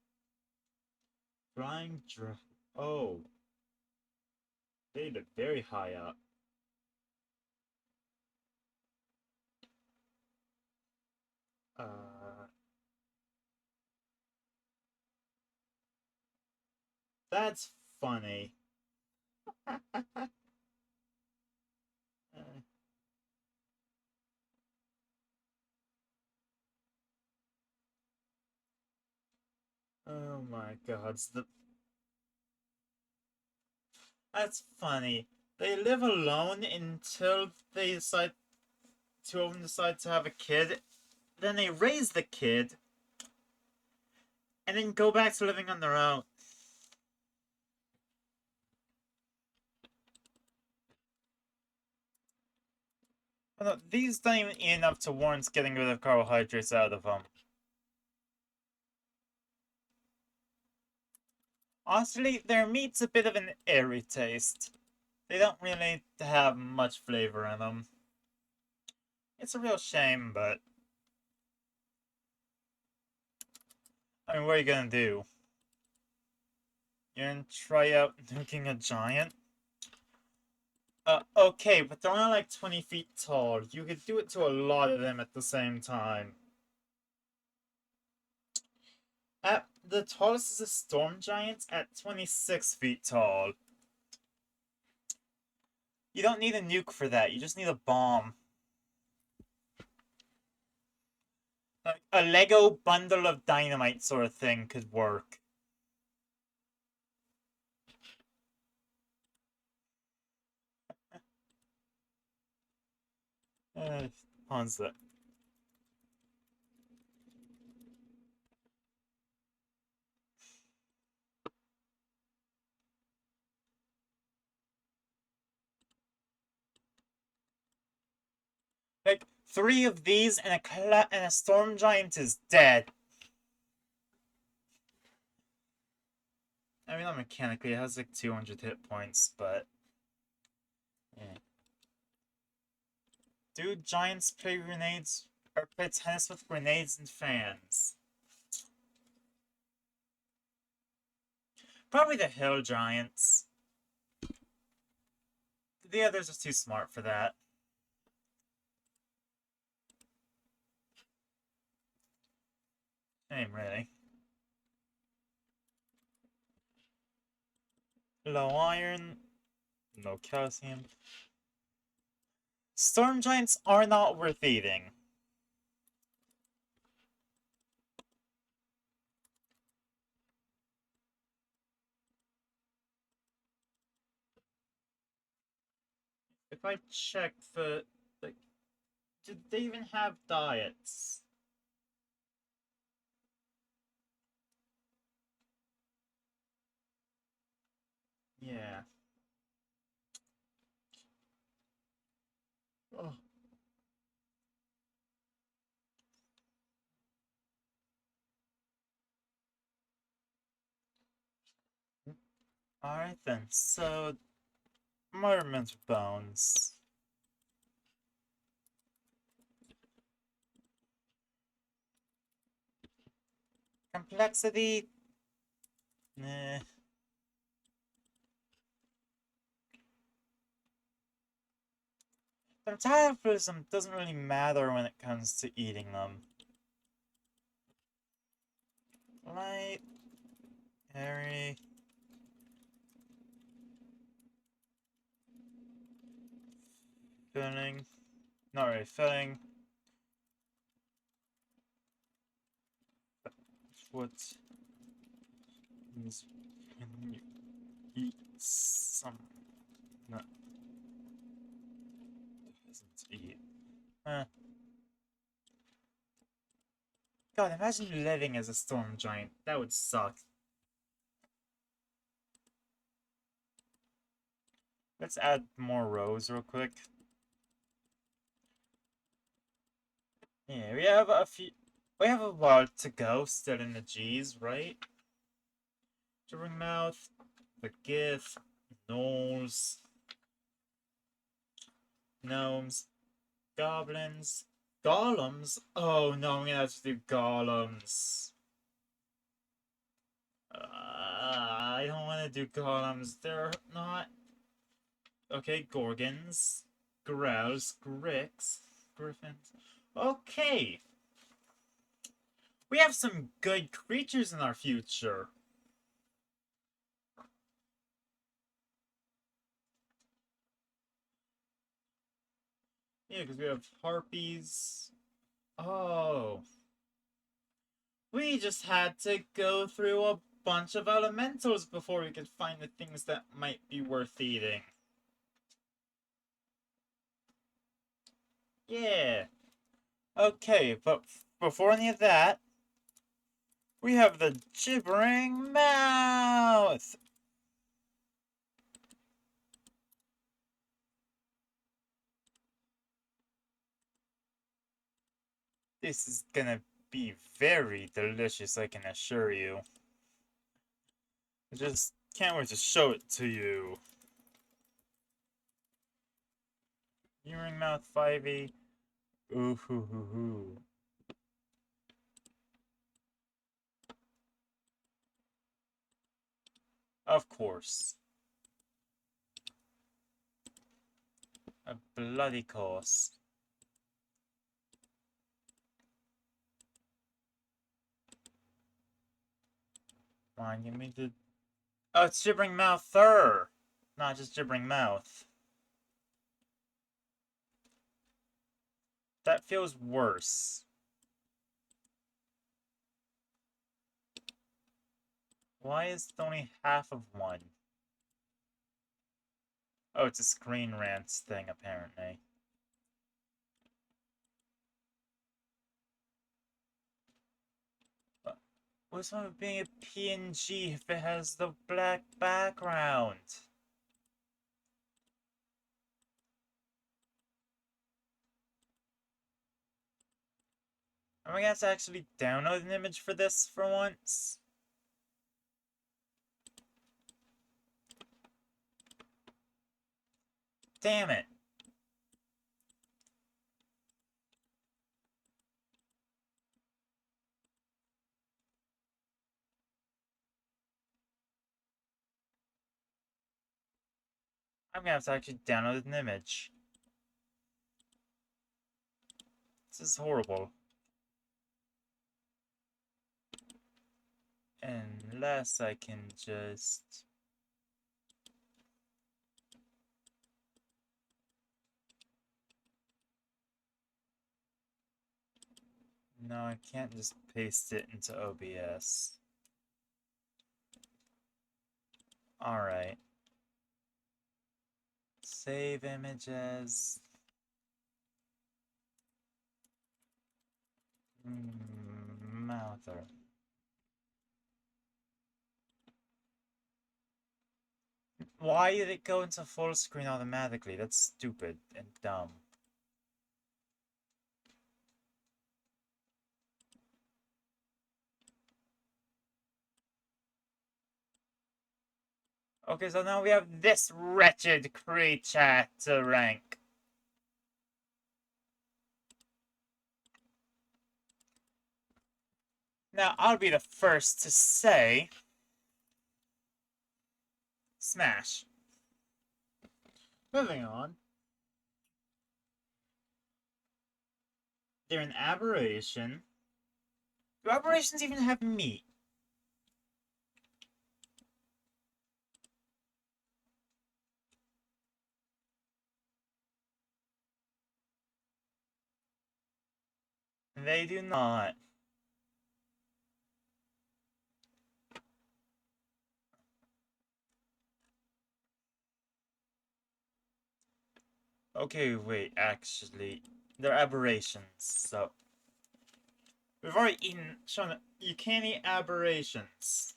Flying dra. Oh. They look very high up. That's funny. Oh my god, that's funny. They live alone until they decide two of them decide to have a kid. Then they raise the kid, and then go back to living on their own. But no, these don't even eat enough to warrant getting rid of carbohydrates out of them. Honestly, their meat's a bit of an airy taste. They don't really have much flavor in them. It's a real shame, but I mean, what are you gonna do? You're gonna try out nuking a giant? Okay, but they're only like 20 feet tall. You could do it to a lot of them at the same time. At the tallest is a storm giant at 26 feet tall. You don't need a nuke for that, you just need a bomb. Like, a Lego bundle of dynamite sort of thing could work. Pawns that. Like, 3 of these and a storm giant is dead. I mean, not mechanically, it has like 200 hit points, but... yeah. Do giants play grenades or play tennis with grenades and fans? Probably the hill giants. The others are too smart for that. Same, really. Low iron, no calcium. Storm giants are not worth eating. If I check the, like, did they even have diets? Yeah. Oh. Alright then, so Murderman's Bones. Complexity? Nah. The metabolism doesn't really matter when it comes to eating them. Light, airy, filling, not really filling. What is when you eat some nut doesn't eat? God, imagine living as a storm giant. That would suck. Let's add more rows real quick. Yeah, we have a few. We have a while to go still in the G's, right? During mouth, the gith, gnolls, gnomes, goblins, golems. Oh no, I'm gonna have to do golems. I don't want to do golems. They're not. Okay, gorgons, growls, gricks, griffins. Okay. We have some good creatures in our future. Yeah, because we have harpies. Oh. We just had to go through a bunch of elementals before we could find the things that might be worth eating. Yeah. Okay, but before any of that, we have the gibbering mouth. This is gonna be very delicious, I can assure you. I just can't wait to show it to you. Gibbering mouth 5e. Ooh hoo hoo hoo. Of course. A bloody course. Come on, give me the... Oh, it's Gibbering Mouther! Not just Gibbering Mouth. That feels worse. Why is it only half of one? Oh, it's a Screen Rants thing, apparently. What's wrong with being a PNG if it has the black background? Am I gonna have to actually download an image for this for once? Damn it. I'm gonna have to actually download an image. This is horrible. Unless I can just... No, I can't just paste it into OBS. Alright. Save images. Mouther. Why did it go into full screen automatically? That's stupid and dumb. Okay, so now we have this wretched creature to rank. Now, I'll be the first to say... Smash. Moving on. They're an aberration. Do aberrations even have meat? They do not. Okay, wait, actually. They're aberrations, so... We've already shown that you can't eat aberrations.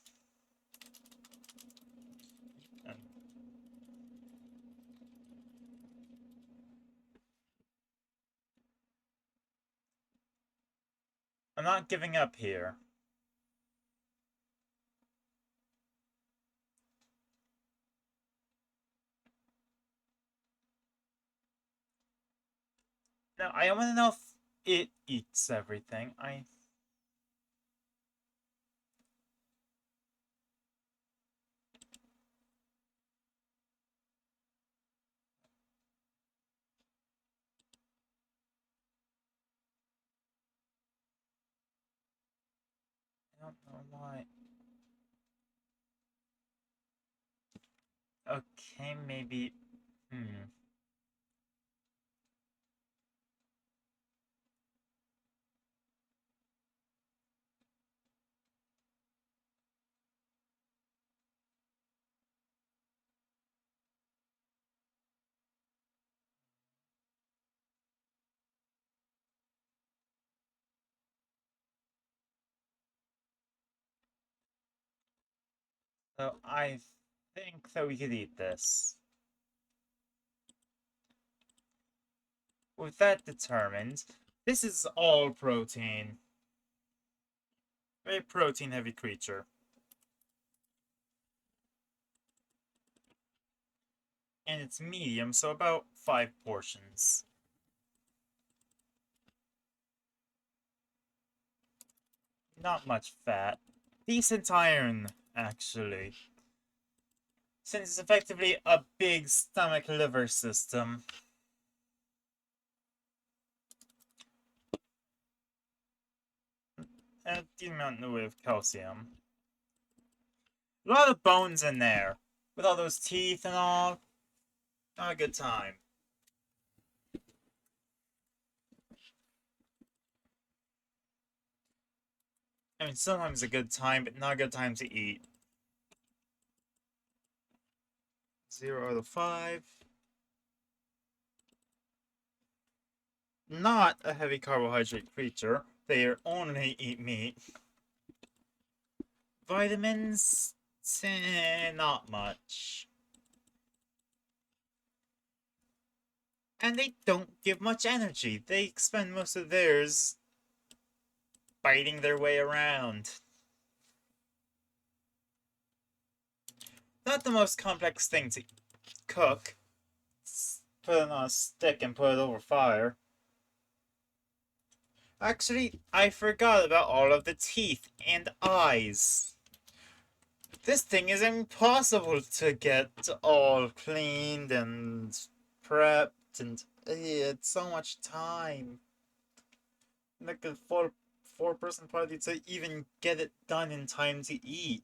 I'm not giving up here. Now, I want to know if it eats everything. I don't know why. Okay, maybe... So, I think that we could eat this. With that determined, this is all protein. Very protein-heavy creature. And it's medium, so about 5 portions. Not much fat. Decent iron, actually. since it's effectively a big stomach-liver system. And the amount in the way of calcium. A lot of bones in there. With all those teeth and all. Not a good time. I mean, sometimes a good time, but not a good time to eat. 0 out of 5. Not a heavy carbohydrate creature. They only eat meat. Vitamins? Not much. And they don't give much energy. They expend most of theirs fighting their way around. Not the most complex thing to cook. Put it on a stick and put it over fire. Actually, I forgot about all of the teeth and eyes. This thing is impossible to get all cleaned and prepped, and it's so much time. Like a four-person party to even get it done in time to eat.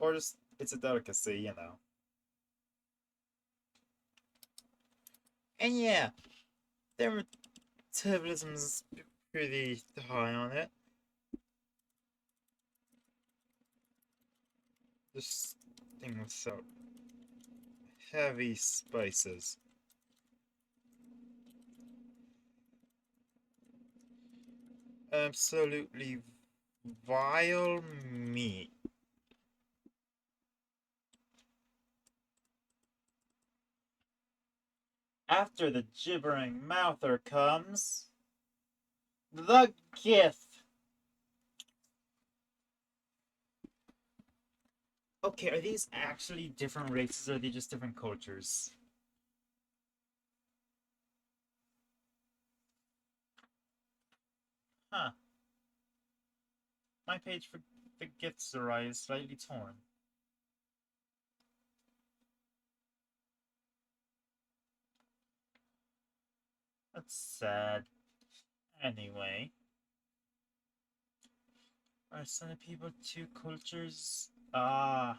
Or just, it's a delicacy, you know. And yeah, their metabolism's pretty high on it. This thing with so heavy spices. Absolutely vile meat. After the gibbering mouther comes the Gith. Okay, are these actually different races or are they just different cultures? Huh. My page for the Githzerai is slightly torn. That's sad. Anyway. Are some people two cultures? Ah.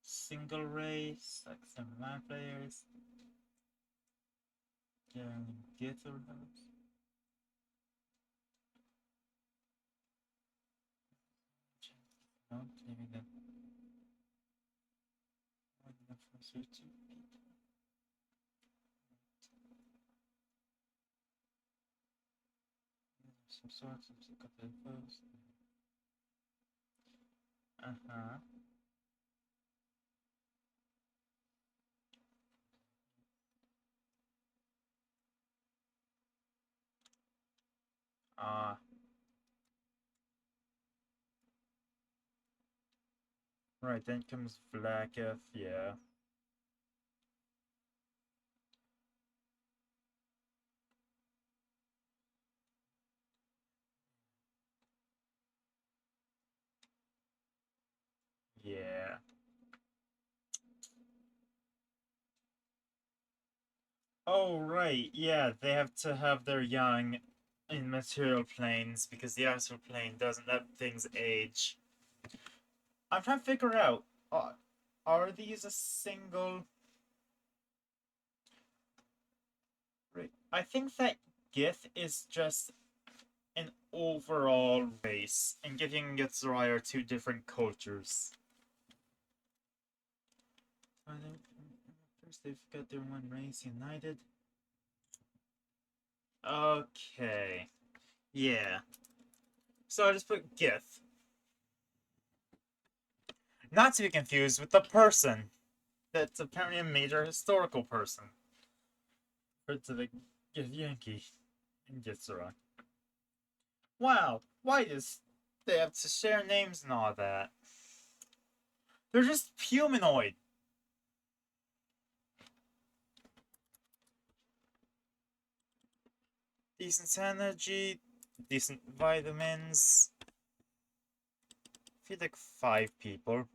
Single race, like some land players. Gith no, maybe then. Some sort, some couple of posts. Uh-huh. Ah. Right, then comes Vlaakith, yeah. Yeah. Oh, right, yeah, they have to have their young in material planes because the astral plane doesn't let things age. I'm trying to figure out, are these a single... Right. I think that Gith is just an overall race, and Githyan and Githzerai are two different cultures. First they've got their one race united. Okay. Yeah. So I just put Gith. Not to be confused with the person. That's apparently a major historical person. Referred to the Githyanki and Githzerai. Wow, why does they have to share names and all that? They're just humanoid. Decent energy, decent vitamins. feel like 5 people.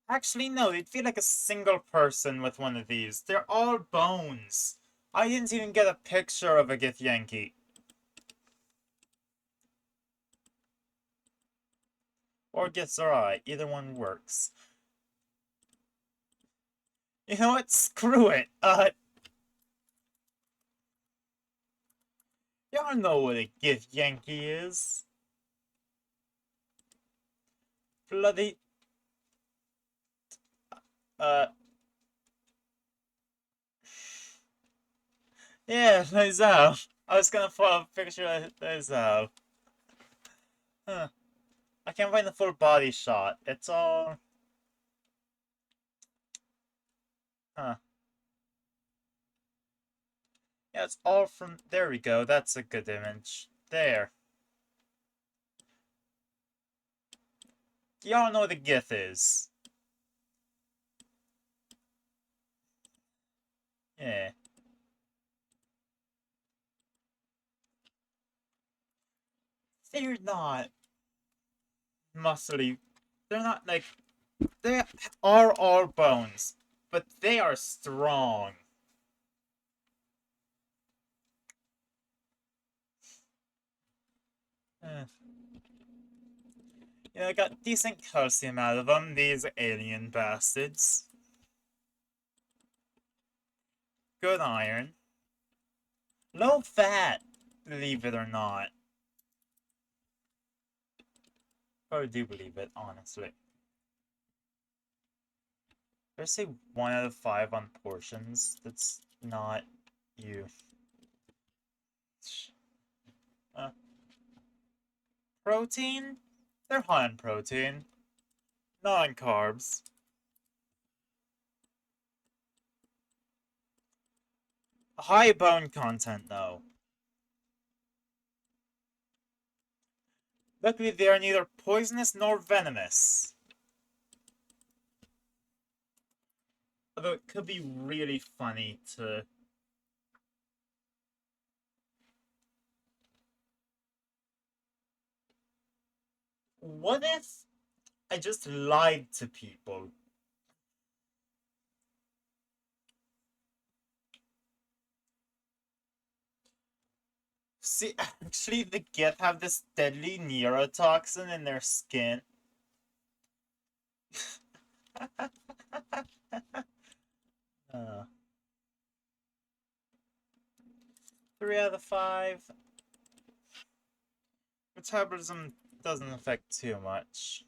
Actually, no, it'd feel like a single person with one of these. They're all bones. I didn't even get a picture of a Githyanki. Or Githzerai. Either one works. You know what? Screw it. Y'all know what a Githyanki is. Bloody... Yeah, Lizelle. I was gonna pull up a picture of Lizelle. Huh. I can't find the full body shot. It's all... Huh. Yeah, it's all from... There we go. That's a good image. There. Y'all know what a GIF is. Yeah. They're not muscly. They're not like... They are all bones. But they are strong. You know, I got decent calcium out of them, these alien bastards. Good iron. Low fat, believe it or not. I do believe it, honestly. There's say 1 out of 5 on portions. That's not you. Protein? They're high on protein. Not on carbs. High bone content, though. Luckily, they are neither poisonous nor venomous. Although it could be really funny to... What if I just lied to people? See, actually, the Gith have this deadly neurotoxin in their skin. uh, 3 out of 5. Metabolism doesn't affect too much.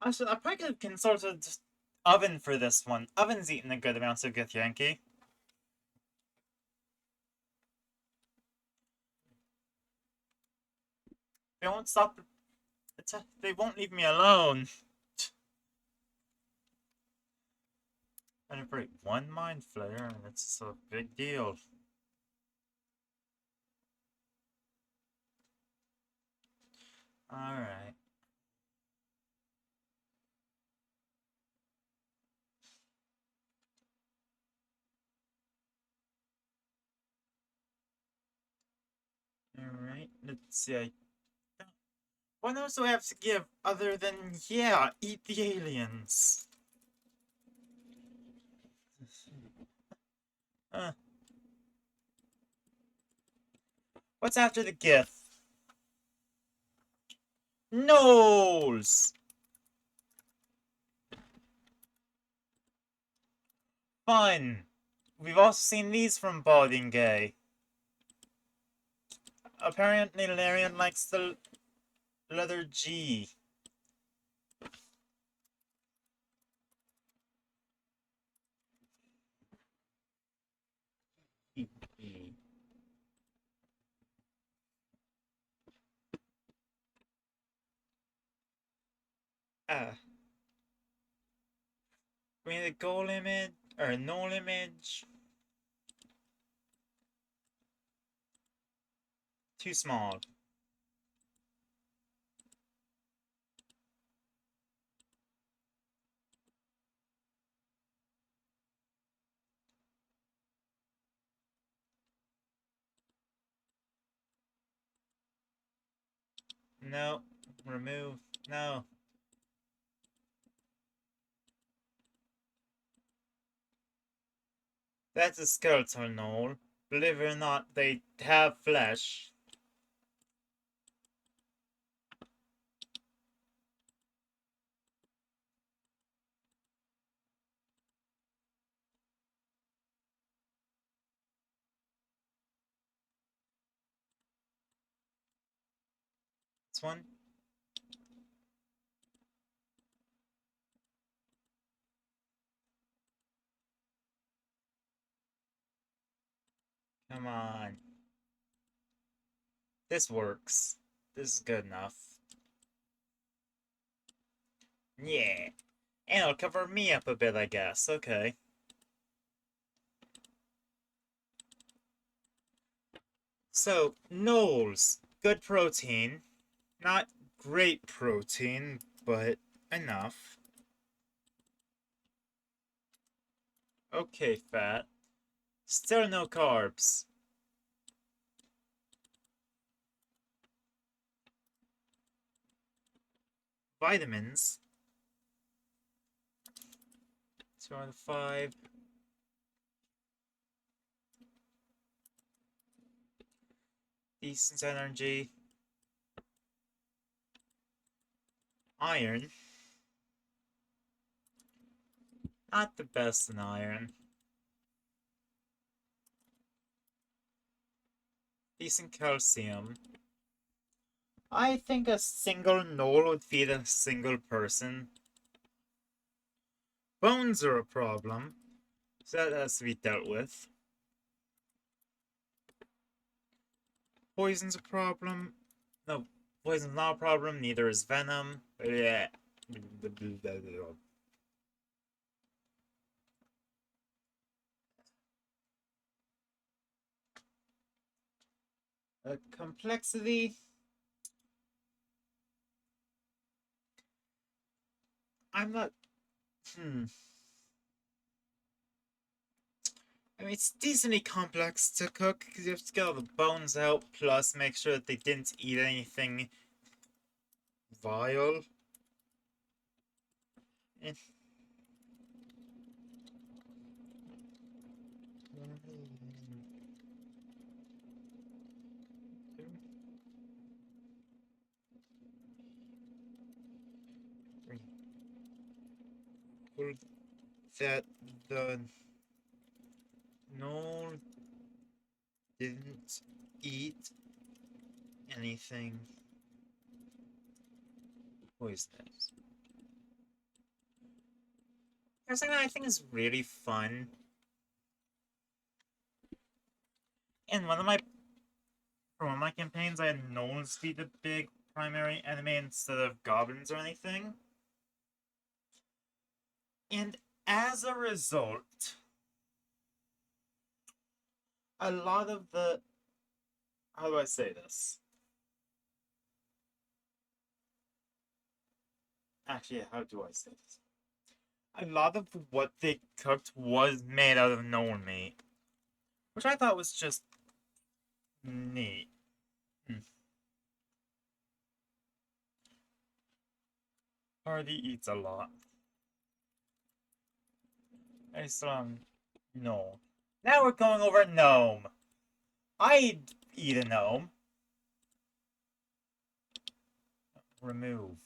Actually, I probably could consult a oven for this one. Oven's eating a good amount of Githyanki. They won't stop. They won't leave me alone. And break 1 mind flayer, and it's a big deal. Alright. Alright, let's see. What else do I have to give other than, yeah, eat the aliens? What's after the gift? Nose! Fun! We've also seen these from Balding Gay. Apparently Larian likes the letter G. We need a goal image, or a null image. Too small. No. Remove. No. That's a skeletal knoll. Believe it or not, they have flesh. This one? Come on. This works. This is good enough. Yeah. And it'll cover me up a bit, I guess. Okay. So, knolls. Good protein. Not great protein, but enough. Okay, fat. Still no carbs. Vitamins. 2 out of 5. Decent energy. Iron. Not the best in iron. Decent calcium. I think a single knoll would feed a single person. Bones are a problem, so that has to be dealt with. Poison's a problem. No, poison's not a problem, neither is venom. Yeah. Complexity. I'm not. I mean, it's decently complex to cook because you have to get all the bones out, plus make sure that they didn't eat anything vile. Eh. That the no didn't eat anything poisonous. There's something I think is really fun. In one of my campaigns, I had gnomes be the big primary enemy instead of goblins or anything. And as a result, a lot of the how do I say this? Actually, how do I say this? A lot of what they cooked was made out of gnome meat, which I thought was just neat. Hardy eats a lot. I saw no. Now we're going over gnome. I'd eat a gnome. Remove.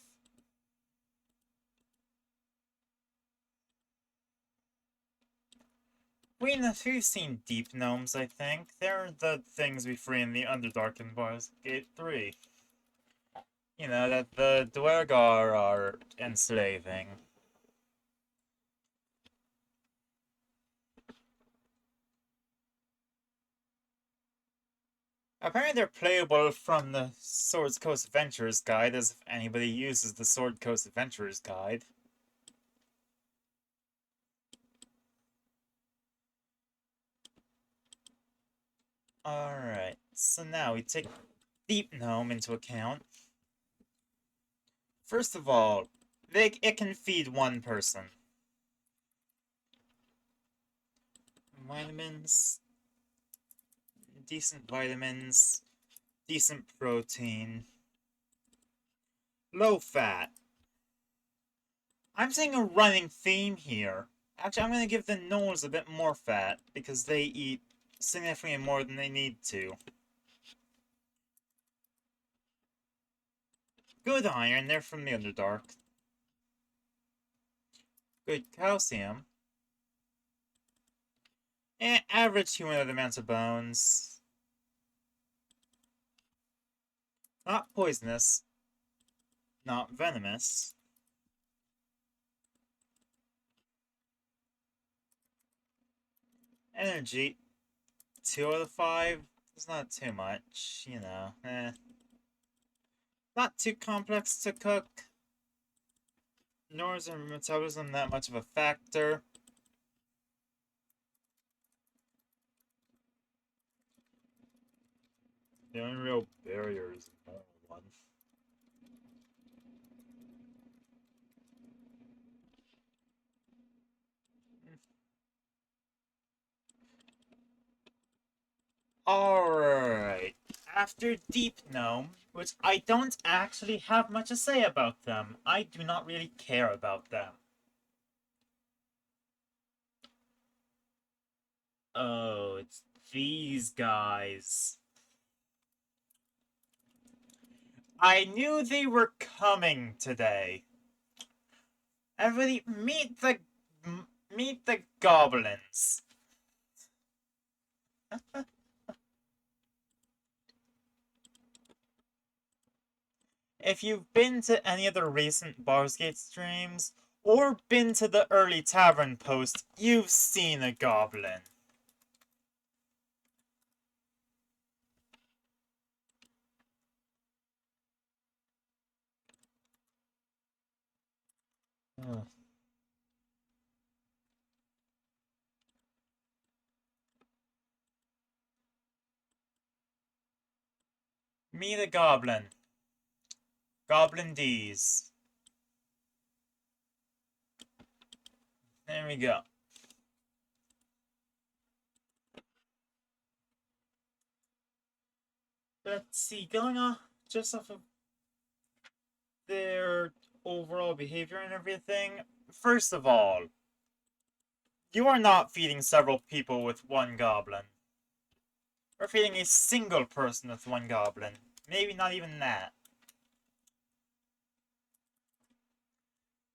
We've seen deep gnomes, I think. They're the things we free in the Underdark in Bars Gate 3. You know, that the Dwergar are enslaving. Apparently they're playable from the Sword Coast Adventurers Guide, as if anybody uses the Sword Coast Adventurers Guide. Alright, so now we take Deep Gnome into account. First of all, it can feed one person. Vitamins. Decent vitamins. Decent protein. Low fat. I'm seeing a running theme here. Actually, I'm gonna give the gnolls a bit more fat because they eat significantly more than they need to. Good iron, they're from the Underdark. Good calcium. Average humanoid amounts of bones. Not poisonous. Not venomous. Energy. 2 out of 5. It's not too much, you know. Not too complex to cook. Nor is metabolism that much of a factor. The only real barrier is the normal one. Alright. After Deep Gnome, which I don't actually have much to say about them. I do not really care about them. Oh, it's these guys. I knew they were coming today. Everybody, meet the goblins. If you've been to any of the recent Baldur's Gate streams, or been to the early tavern post, you've seen a goblin. Ugh. Meet a goblin. Goblin D's. There we go. Let's see, going on just off of their overall behavior and everything. First of all, you are not feeding several people with one goblin. We're feeding a single person with one goblin. Maybe not even that.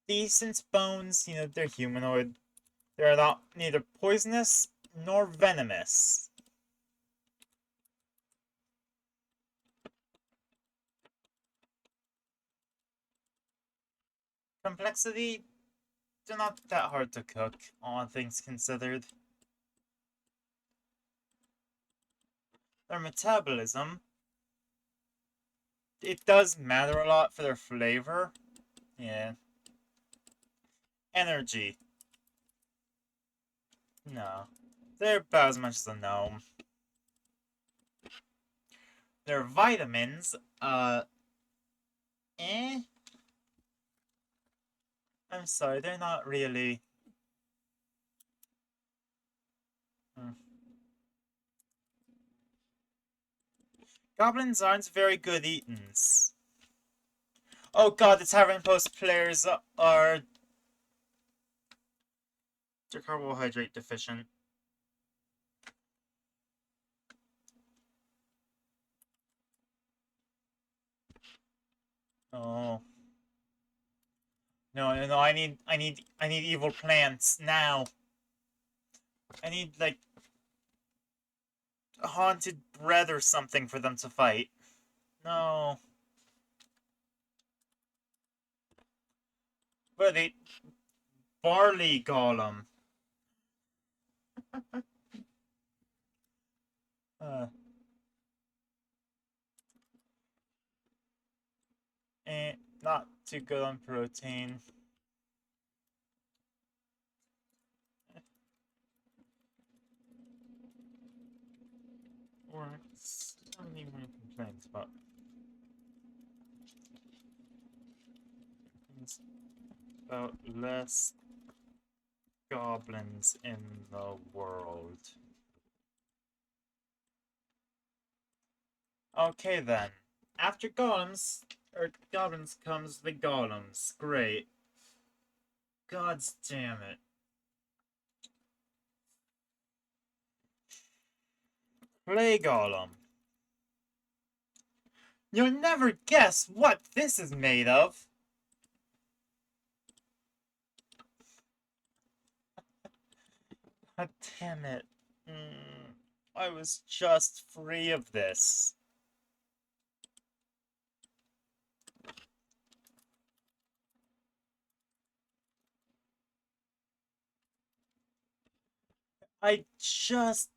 Decent bones, you know, they're humanoid. They're not neither poisonous nor venomous. Complexity, they're not that hard to cook, all things considered. Their metabolism, it does matter a lot for their flavor. Yeah. Energy. No. They're about as much as a gnome. Their vitamins, eh? I'm sorry, they're not really. Hmm. Goblins aren't very good eatins. Oh god, the Tavern Post players are. They're carbohydrate deficient. Oh. No, no, no, I need evil plants now. I need, like, haunted bread or something for them to fight. No. What are they? Barley golem. Uh, not too good on protein. Or, I don't even want to complain about. It's about less goblins in the world. Okay then. After golems, goblins comes the golems. Great. God damn it. Play golem. You'll never guess what this is made of. God damn it. I was just free of this. I just...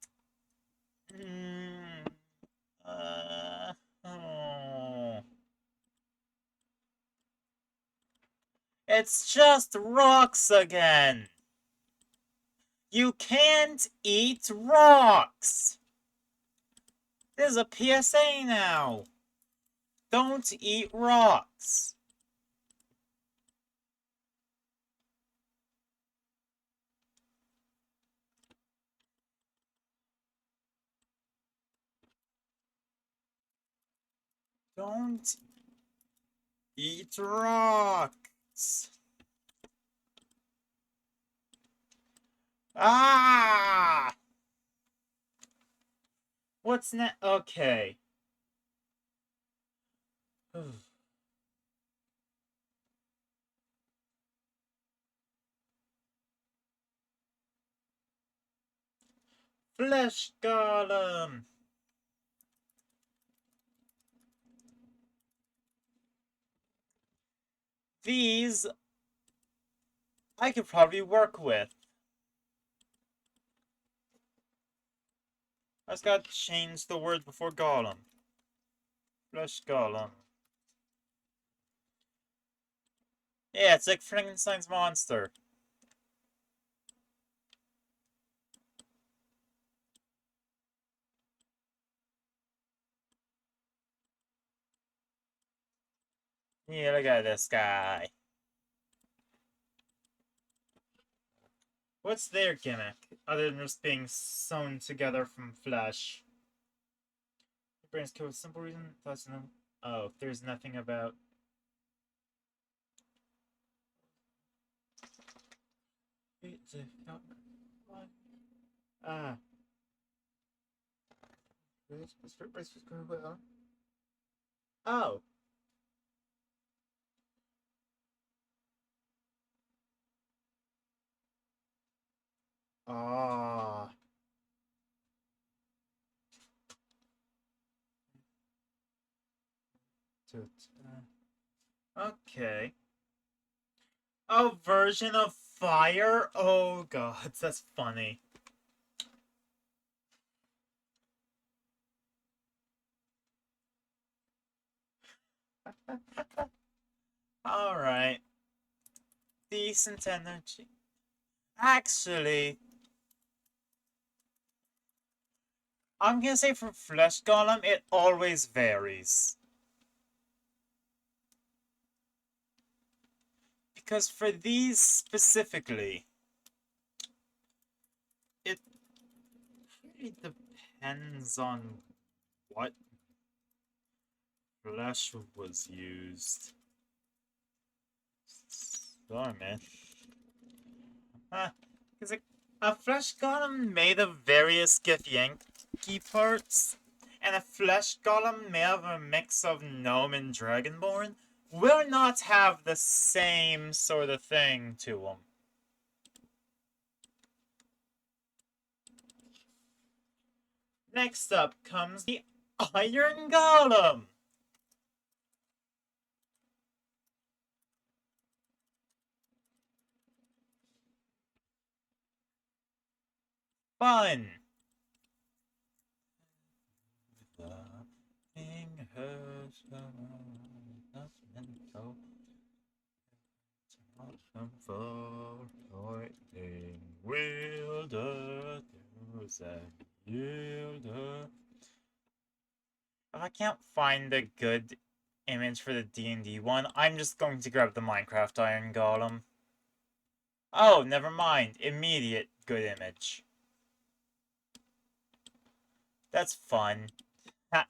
oh. It's just rocks again. You can't eat rocks. There's a PSA now. Don't eat rocks. Don't eat rocks. Ah! What's next? Okay. Flesh Golem. These I could probably work with. I just gotta change the word before golem. Flesh Golem. Yeah, it's like Frankenstein's monster. Yeah, look at this guy. What's their gimmick, other than just being sewn together from flesh? Your brain's killed with simple reason, thoughts in them. Oh, there's nothing about... Ah. Oh. Ah. Okay. A version of fire? Oh god, that's funny. Alright. Decent energy. Actually, I'm gonna say for Flesh Golem, it always varies. Because for these specifically, it really depends on what flesh was used. Sorry, man. Because a flesh golem made of various Githyanki parts, and a flesh golem made of a mix of gnome and dragonborn will not have the same sort of thing to them. Next up comes the Iron Golem. Fun. If I can't find a good image for the D&D one, I'm just going to grab the Minecraft Iron Golem. Oh, never mind. Immediate good image. That's fun. Ha.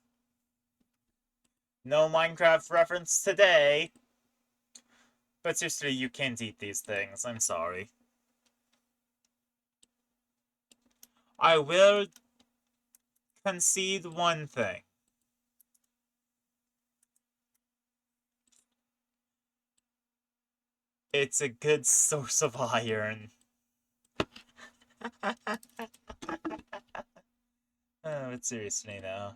No Minecraft reference today. But seriously, you can't eat these things. I'm sorry. I will concede one thing. It's a good source of iron. But seriously now.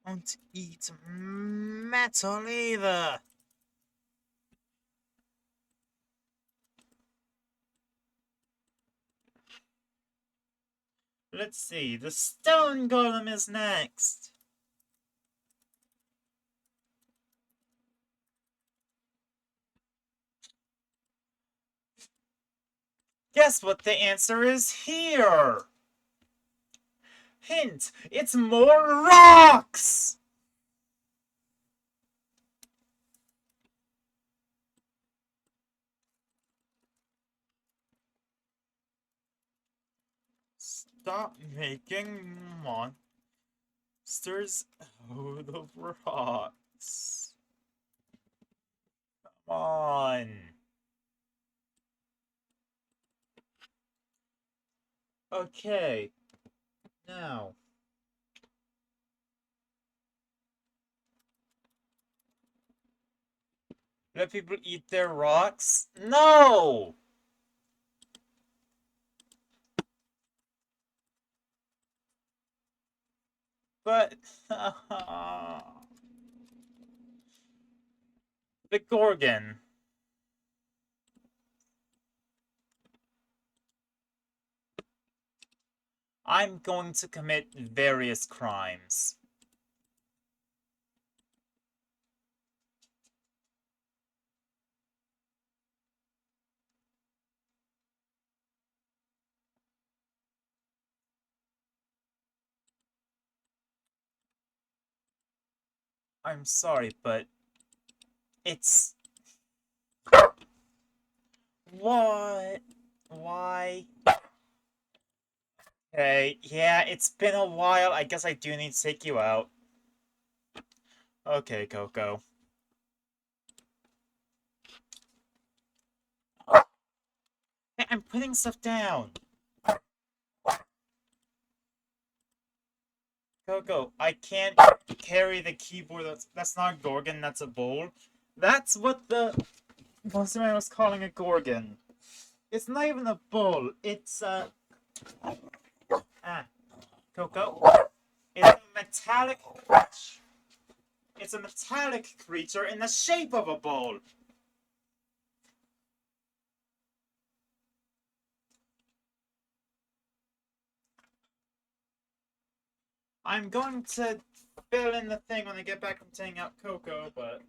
Don't eat metal either. Let's see, the stone golem is next. Guess what the answer is here? Hint, it's more rocks! Stop making monsters out of rocks. Come on. Okay, now. Let people eat their rocks? No! But... the Gorgon. I'm going to commit various crimes. I'm sorry, but it's... What? Why? Okay, yeah, it's been a while. I guess I do need to take you out. Okay, Coco. Hey, I'm putting stuff down. Coco, I can't carry the keyboard. That's not a Gorgon, that's a bowl. That's what the Monster was calling a Gorgon. It's not even a bull. It's a... Coco. It's a metallic... It's a metallic creature in the shape of a bull. I'm going to fill in the thing when I get back from taking out Coco, but...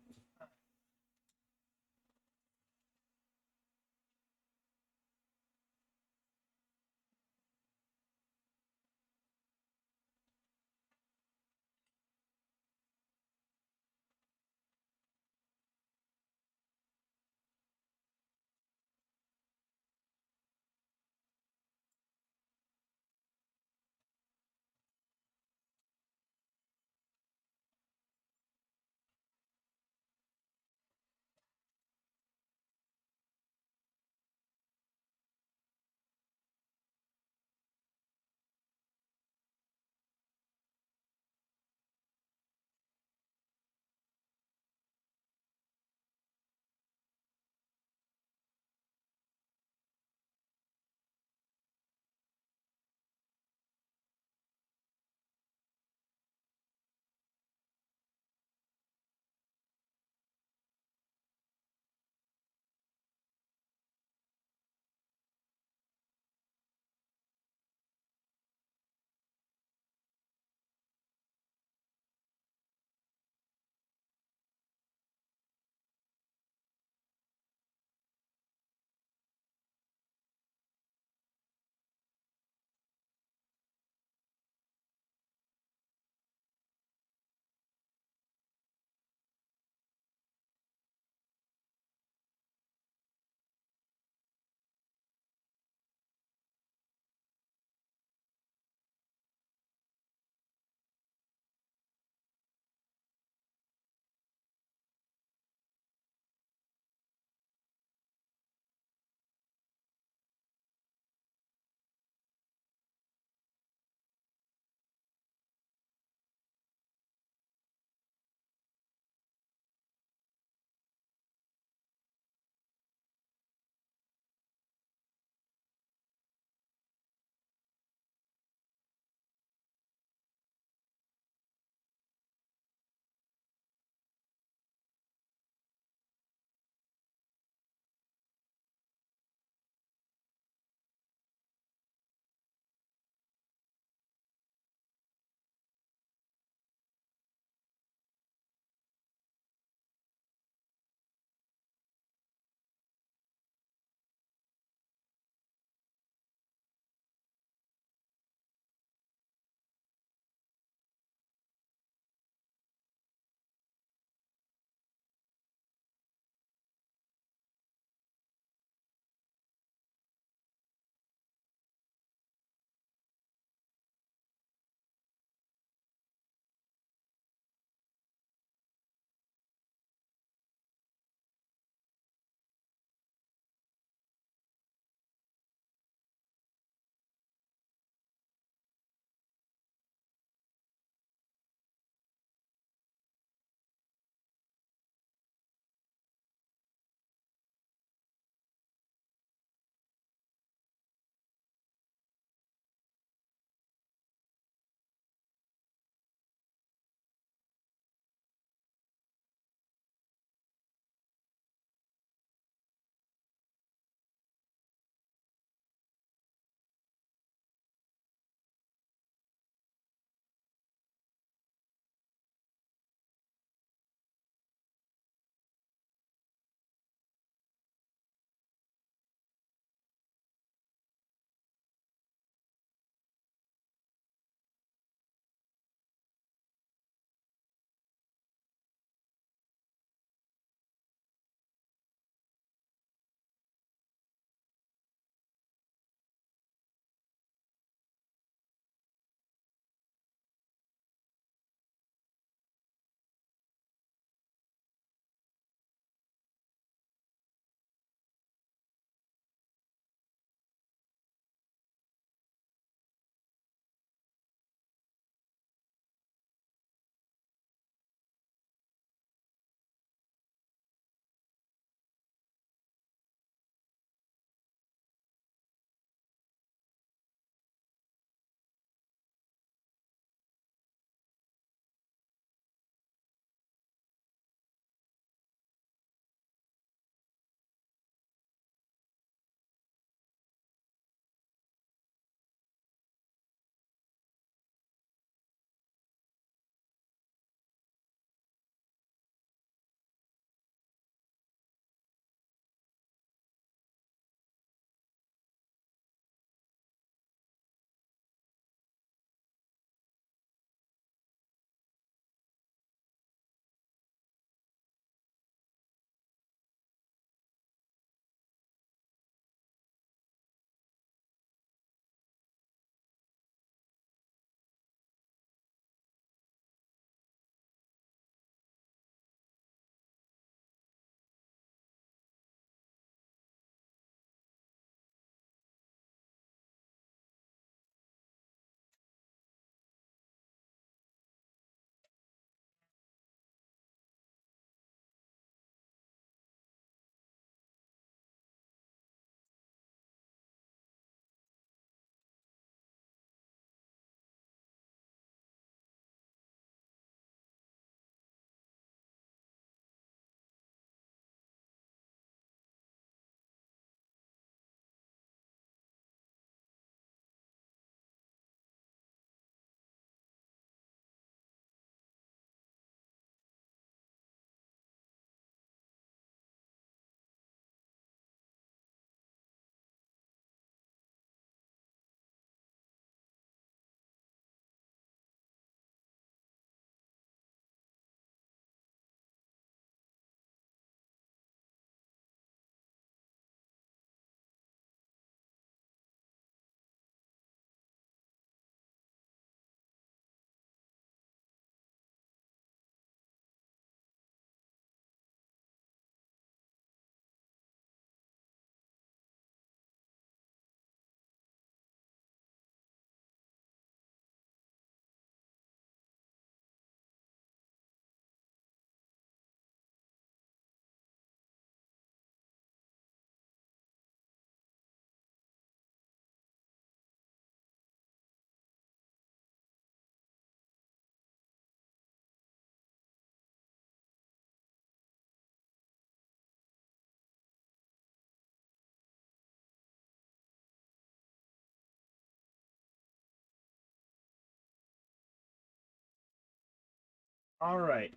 Alright.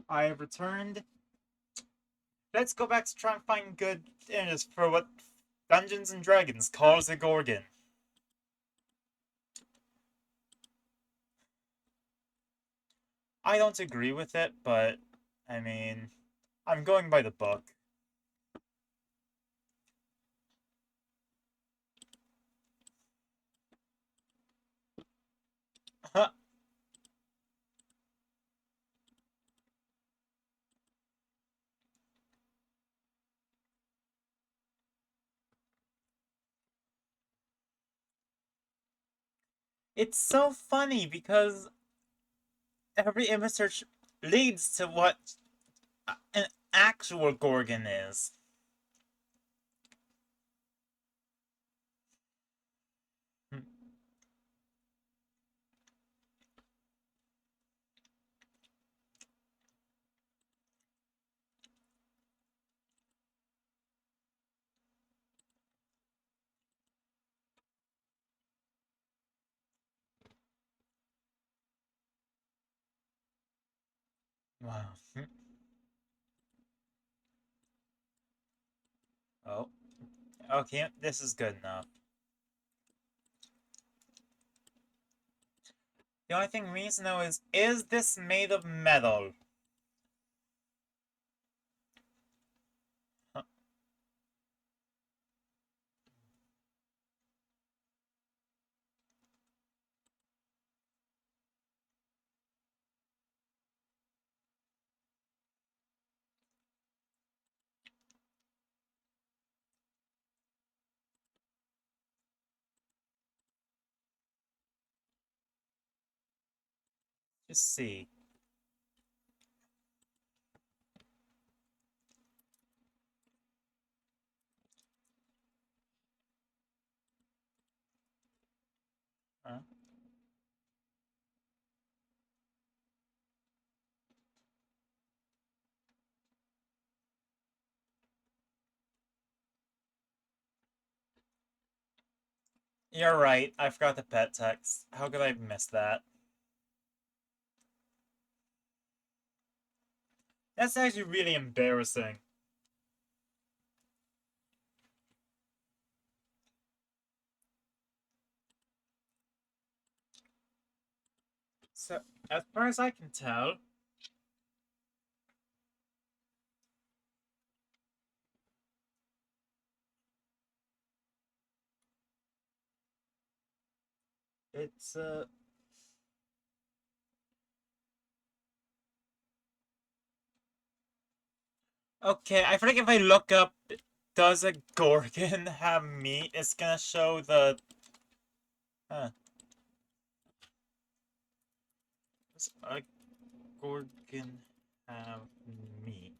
I have returned. Let's go back to try and find good images for what Dungeons and Dragons calls a Gorgon. I don't agree with it, but I mean, I'm going by the book. It's so funny because every image search leads to what an actual Gorgon is. Wow. Oh. Okay, this is good enough. The only thing we need to know is this made of metal? Huh. Just see. Huh? You're right, I forgot the pet text. How could I have missed that? That's actually really embarrassing. So, as far as I can tell, it's okay, I think if I look up does a Gorgon have meat, it's gonna show the huh. Does a Gorgon have meat?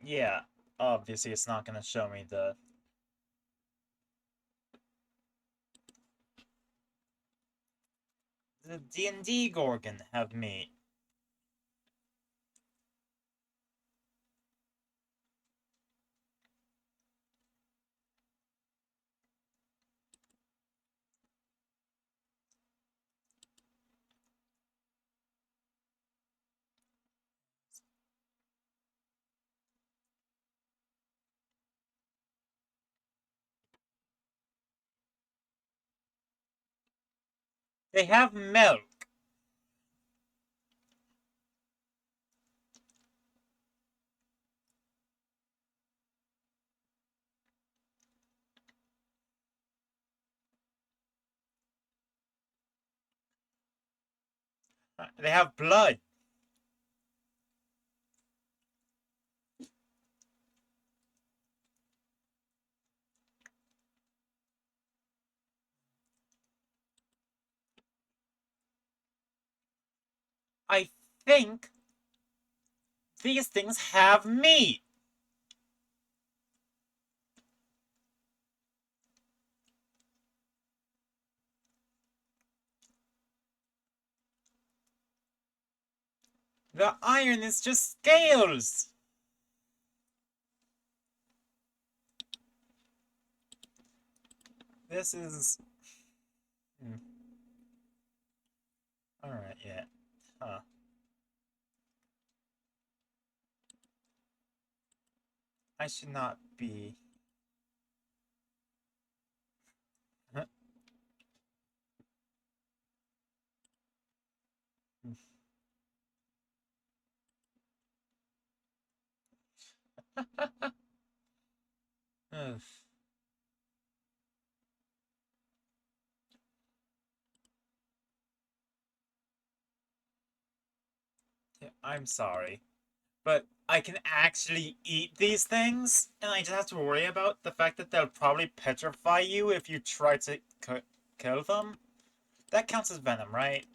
Yeah, obviously it's not gonna show me the D&D Gorgon have meat. They have milk. They have blood. I think these things have meat. The iron is just scales. This is that yet. Huh. I should not be. Ugh. Yeah, I'm sorry. But I can actually eat these things, and I just have to worry about the fact that they'll probably petrify you if you try to kill them. That counts as venom, right?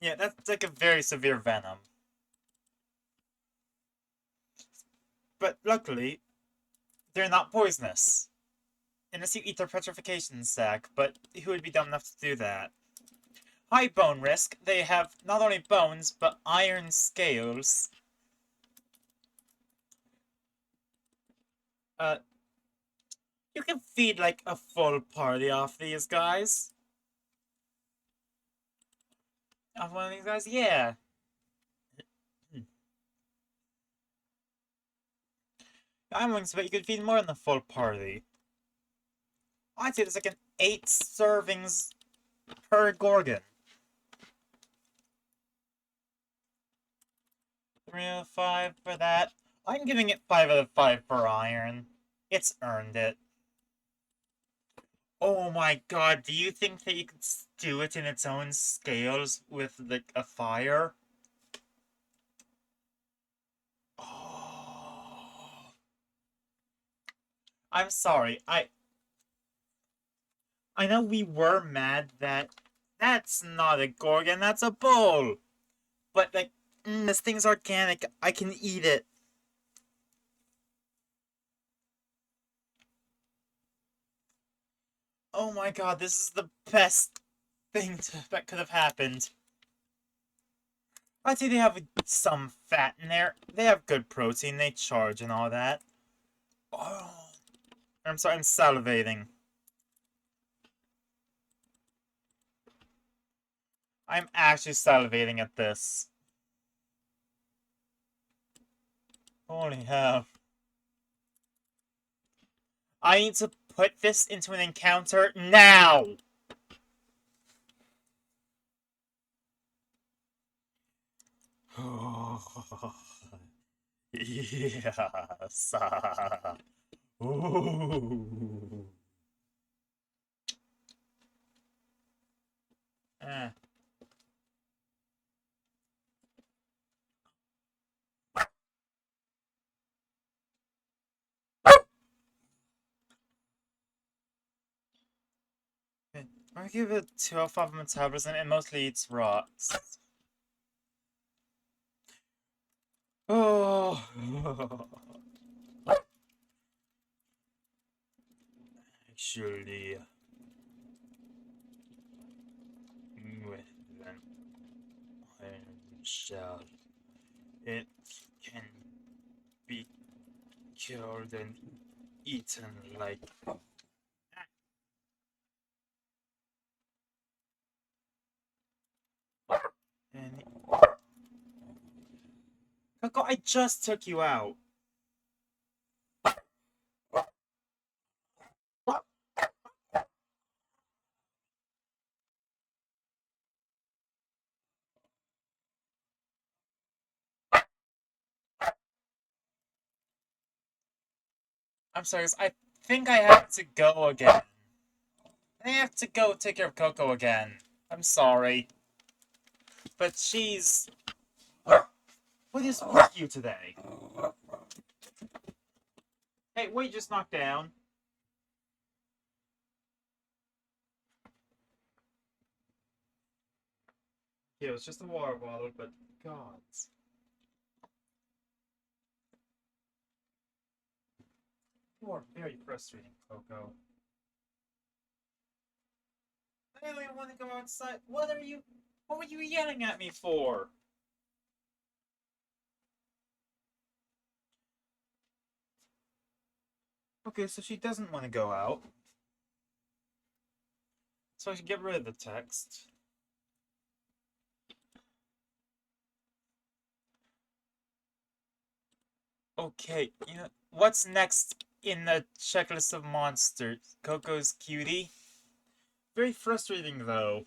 Yeah, that's like a very severe venom. But luckily, they're not poisonous. Unless you eat their petrification sac, but who would be dumb enough to do that? High bone risk. They have not only bones, but iron scales. Uh, you can feed like a full party off these guys. Off one of these guys? Yeah. I'm willing to bet you could feed more than a full party. I'd say there's like an 8 servings per Gorgon. 3 out of 5 for that. I'm giving it 5 out of 5 for iron. It's earned it. Oh my god, do you think that you could stew it in its own scales with like a fire? Oh. I'm sorry. I know we were mad that that's not a Gorgon, that's a bull. But like, this thing's organic. I can eat it. Oh my god, this is the best thing that could have happened. I'd say they have some fat in there. They have good protein. They charge and all that. Oh, I'm sorry. I'm salivating. I'm actually salivating at this. Holy hell. I need to put this into an encounter now! Yes. Ooh. Eh. I give it 2 out of 5 metabolism. It mostly eats rocks. Oh. Actually, with an iron shell, it can be killed and eaten like. And Coco, I just took you out. I'm sorry, I think I have to go again. I have to go take care of Coco again. I'm sorry. But she's. What is with you today? Hey, what you just knocked down? Yeah, it was just a water bottle, but gods. You are very frustrating, Coco. I don't even want to go outside. What were you yelling at me for? Okay, so she doesn't want to go out. So I should get rid of the text. Okay, what's next in the checklist of monsters? Coco's cutie? Very frustrating, though.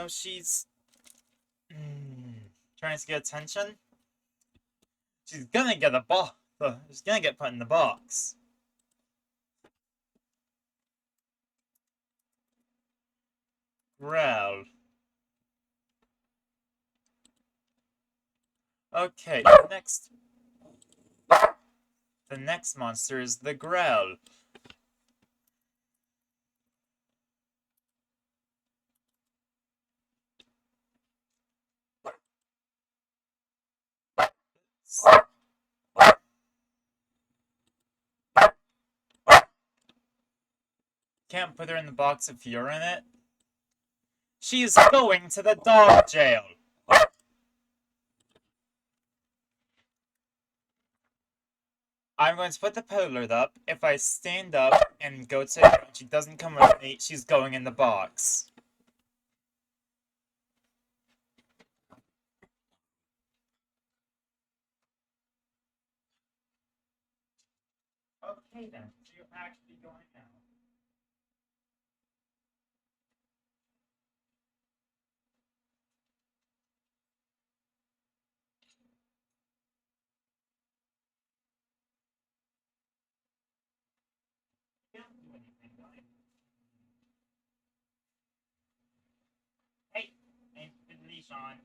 She's trying to get attention. She's gonna get a box. She's gonna get put in the box. Growl. Okay, the next monster is the Growl. Can't put her in the box if you're in it. She is going to the dog jail. I'm going to put the pillar up. If I stand up and go to her and she doesn't come with me, she's going in the box. Okay then, so you're actually going now. You don't do anything, do you? Hey, put the leash on.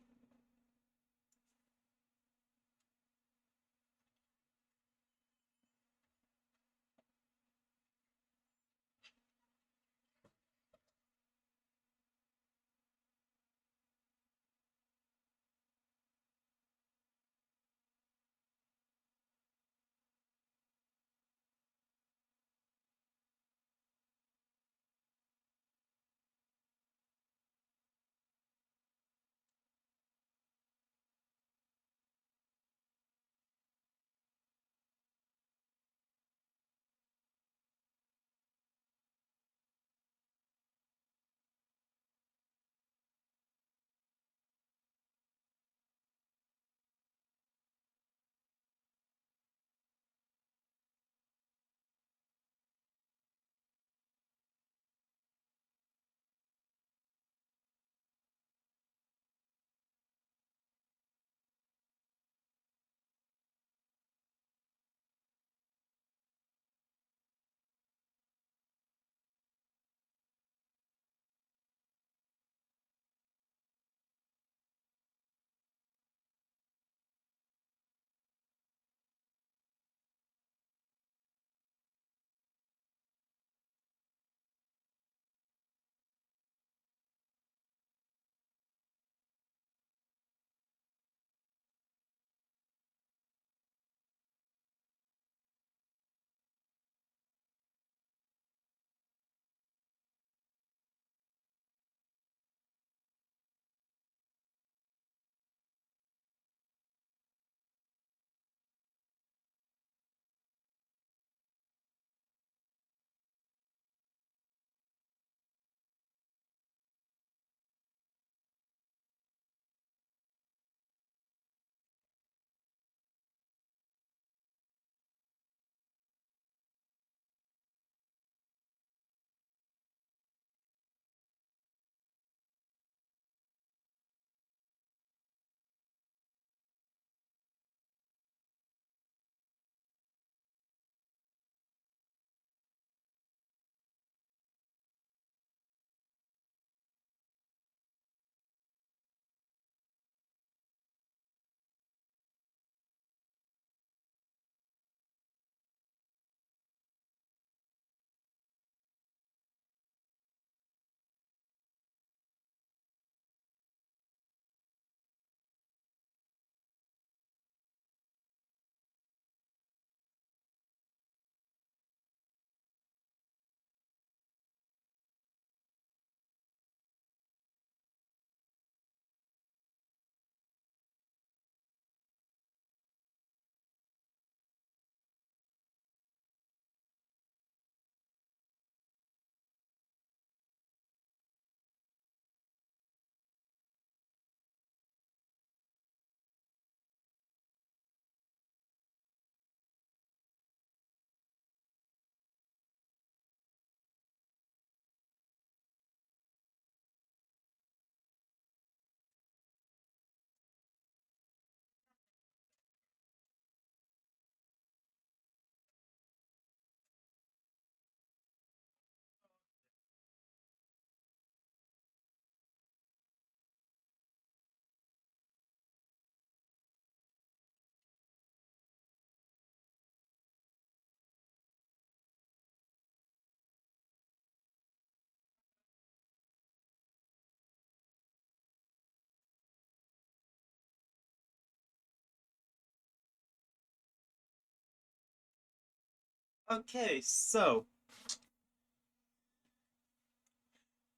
Okay, so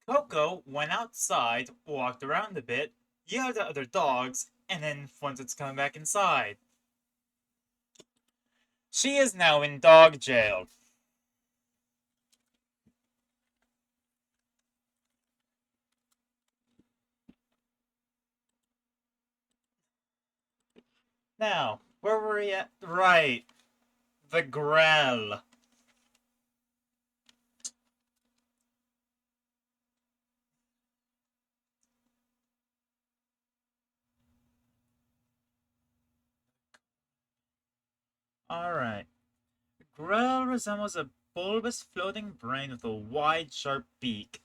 Coco went outside, walked around a bit, yelled at other dogs, and then wanted to come back inside. She is now in dog jail. Now, where were we at? Right, the Grell. Alright. Grell resembles a bulbous floating brain with a wide, sharp beak.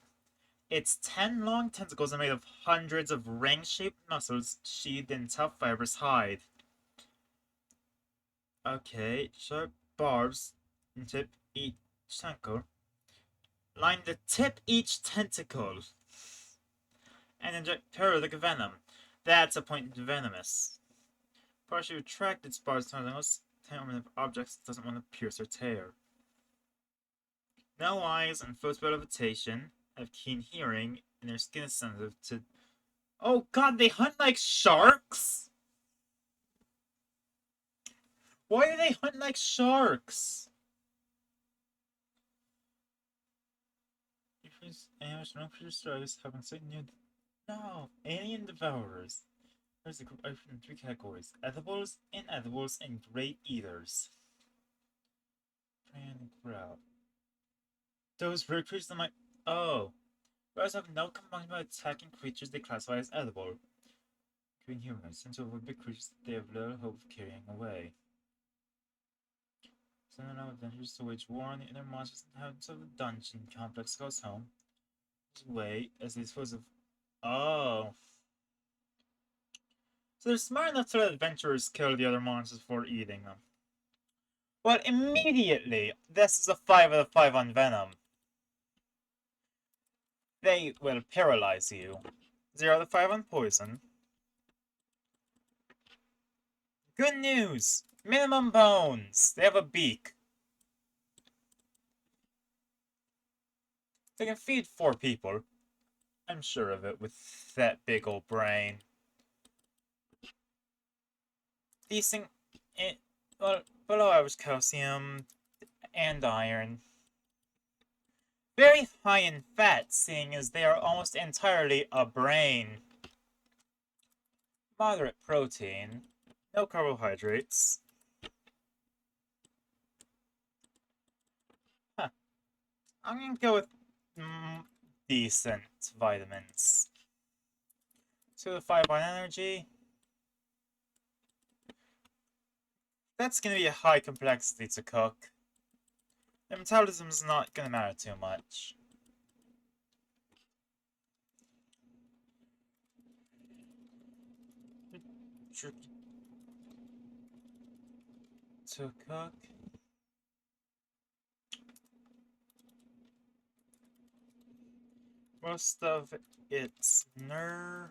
Its 10 long tentacles are made of hundreds of ring-shaped muscles sheathed in tough fibrous hide. Okay, sharp barbs tip each tentacle. Line the tip each tentacle and inject paralytic venom. That's a point venomous. Partially retract its barbs to most of objects doesn't want to pierce or tear. No eyes and football levitation, have keen hearing, and their skin is sensitive to. Oh god, they hunt like sharks? Why do they hunt like sharks? Animals, no creatures, strikers have been certain new. No, alien devourers. There's a group in three categories: edibles, inedibles, and great eaters. Prey and growl. Those rare creatures that might. Oh. Birds have no compunction about attacking creatures they classify as edible. Including humans, since over big creatures they have little hope of carrying away. Send them adventures to wage war on the inner monsters and inhabitants of the dungeon complex goes home. His way as they dispose of. Oh. So they're smart enough to let adventurers kill the other monsters before eating them. Well, immediately, this is a 5 out of 5 on Venom. They will paralyze you. 0 out of 5 on Poison. Good news! Minimum bones! They have a beak. They can feed 4 people. I'm sure of it with that big old brain. Decent. Well, below average calcium and iron. Very high in fat, seeing as they are almost entirely a brain. Moderate protein. No carbohydrates. Huh. I'm gonna go with decent vitamins. 2 to 5 on energy. That's gonna be a high complexity to cook. The metabolism's not gonna matter too much. Tricky to cook. Most of it's nerve.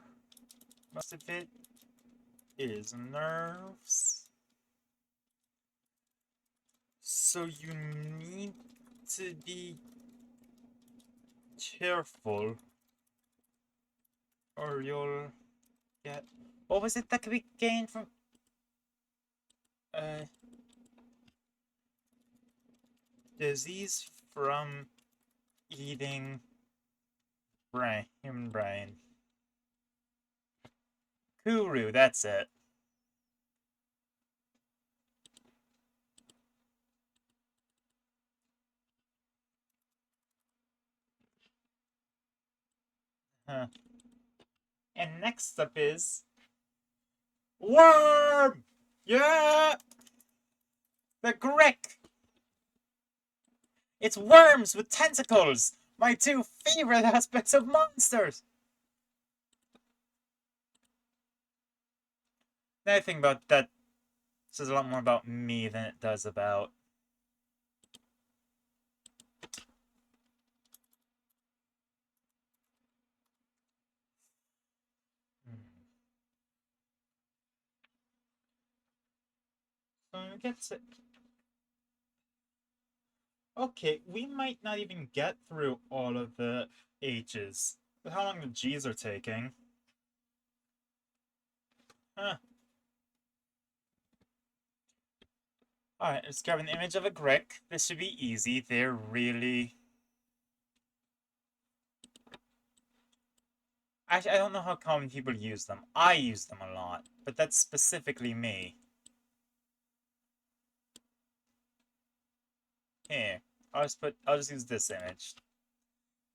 Most of it is nerves. So you need to be careful or you'll get. What was it that could be gained from? Disease from eating human brain. Kuru, that's it. Huh. And next up is Worm! Yeah! The Grick! It's worms with tentacles! My 2 favorite aspects of monsters! The thing about that says a lot more about me than it does about. So it gets it. Okay, we might not even get through all of the H's. But how long the G's are taking? Huh. Alright, let's grab an image of a Grick. This should be easy. They're really... Actually, I don't know how common people use them. I use them a lot, but that's specifically me. Here, I'll just use this image.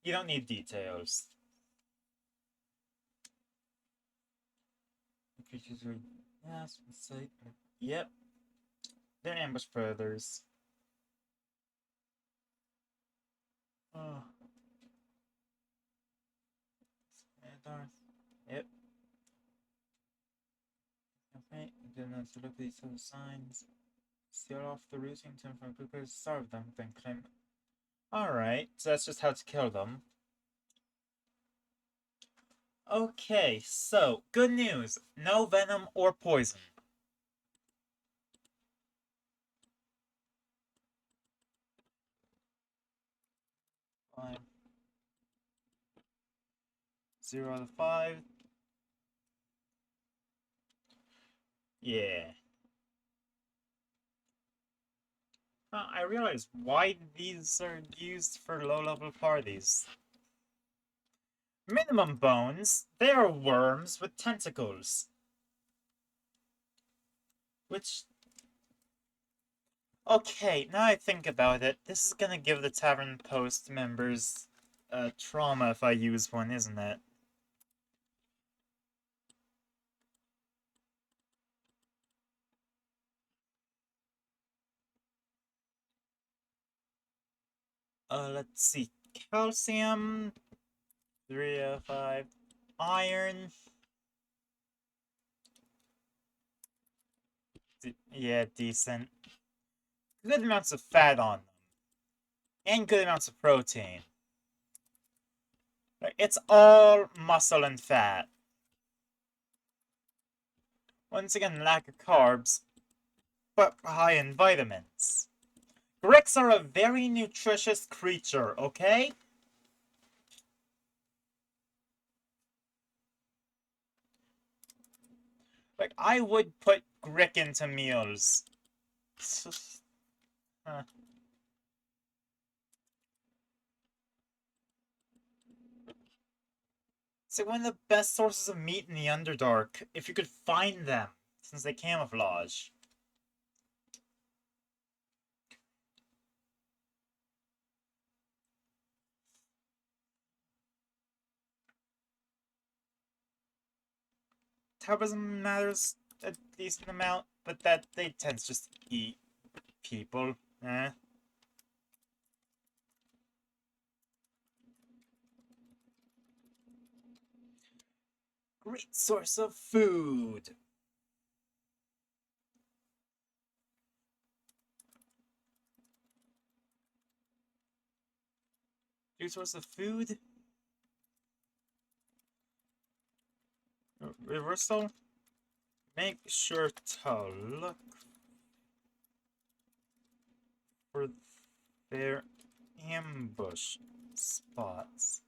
You don't need details. Creatures are... Yes, yep. They're ambush predators. Oh. Yep. Okay, then let's look at these other signs. Seal off the rooting to from glucose, starve them, then claim. Alright, so that's just how to kill them. Okay, so, good news. No venom or poison. Fine. 0 out of 5. Yeah. I realize why these are used for low-level parties. Minimum bones, they are worms with tentacles. Which... Okay, now I think about it, this is gonna give the Tavern Post members trauma if I use one, isn't it? Let's see. Calcium, 3 out of 5. Iron. Yeah, decent. Good amounts of fat on them. And good amounts of protein. It's all muscle and fat. Once again, lack of carbs, but high in vitamins. Gricks are a very nutritious creature, okay? Like, I would put Grick into meals. Huh. It's like one of the best sources of meat in the Underdark, if you could find them, since they camouflage. Metabolism matters a decent amount, but that they tend to just eat people. Eh? Great source of food. Great source of food. Reversal. Make sure to look for their ambush spots.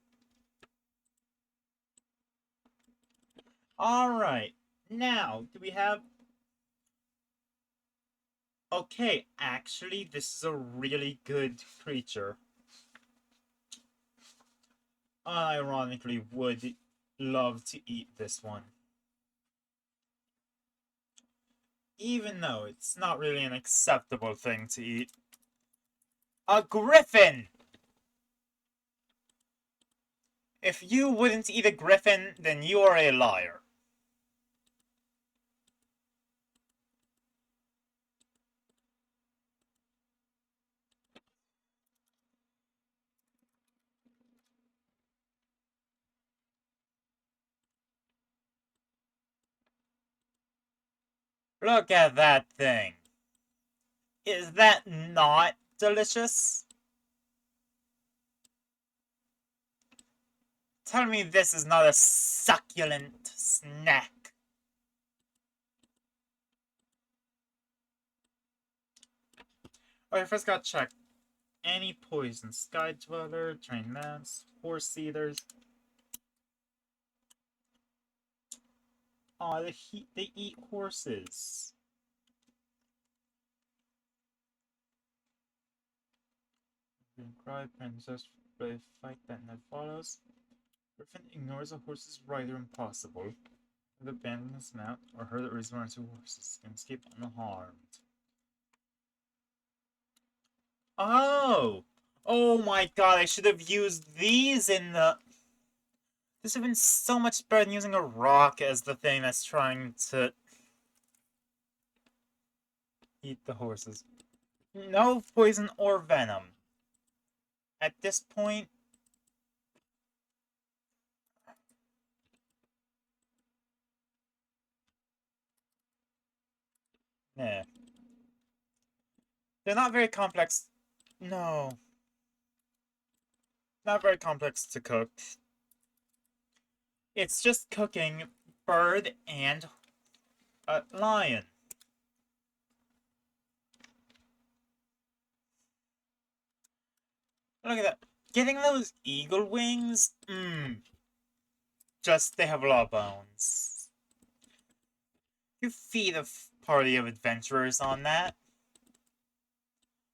Alright, now, do we have... Okay, actually, this is a really good creature. I ironically would love to eat this one. Even though it's not really an acceptable thing to eat. A griffin! If you wouldn't eat a griffin, then you are a liar. Look at that thing. Is that not delicious? Tell me this is not a succulent snack. Oh, I first gotta check. any poison. Sky Dweller, Trained Mans, Horse Eaters. Aw, they eat horses. Cry, Princess, brave fight that net follows. Griffin ignores a horse's rider impossible. With abandon his mount, or her that rides around two horses can escape unharmed. Oh! Oh my god, I should have used these in the... This would have been so much better than using a rock as the thing that's trying to eat the horses. No poison or venom. At this point... Nah. They're not very complex. No. Not very complex to cook. It's just cooking bird and lion. Look at that. Getting those eagle wings? Just, they have a lot of bones. You feed a party of adventurers on that.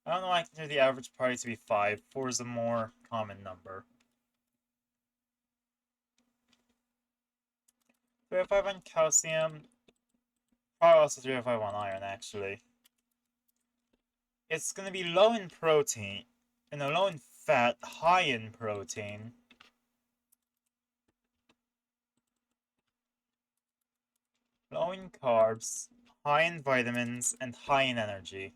I don't know why I consider the average party to be 5. 4 is a more common number. 305 on calcium. Probably also 305 on iron, actually. It's gonna be low in protein. No, low in fat, high in protein. Low in carbs, high in vitamins, and high in energy.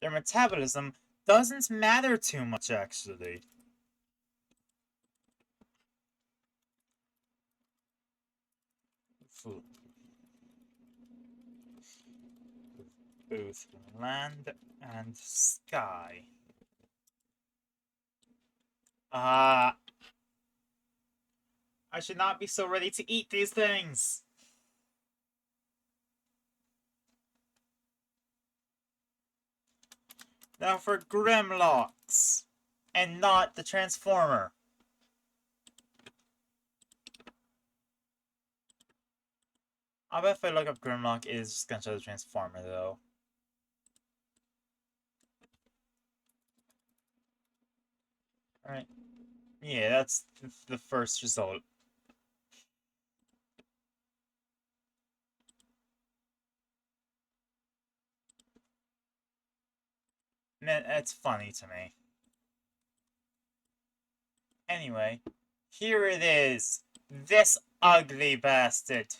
Their metabolism doesn't matter too much, actually. Food. Both land and sky. I should not be so ready to eat these things. Now for Grimlocks. And not the Transformer. I bet if I look up Grimlock, it is just gonna show the Transformer, though. Alright. Yeah, that's the first result. That's funny to me. Anyway, here it is. This ugly bastard.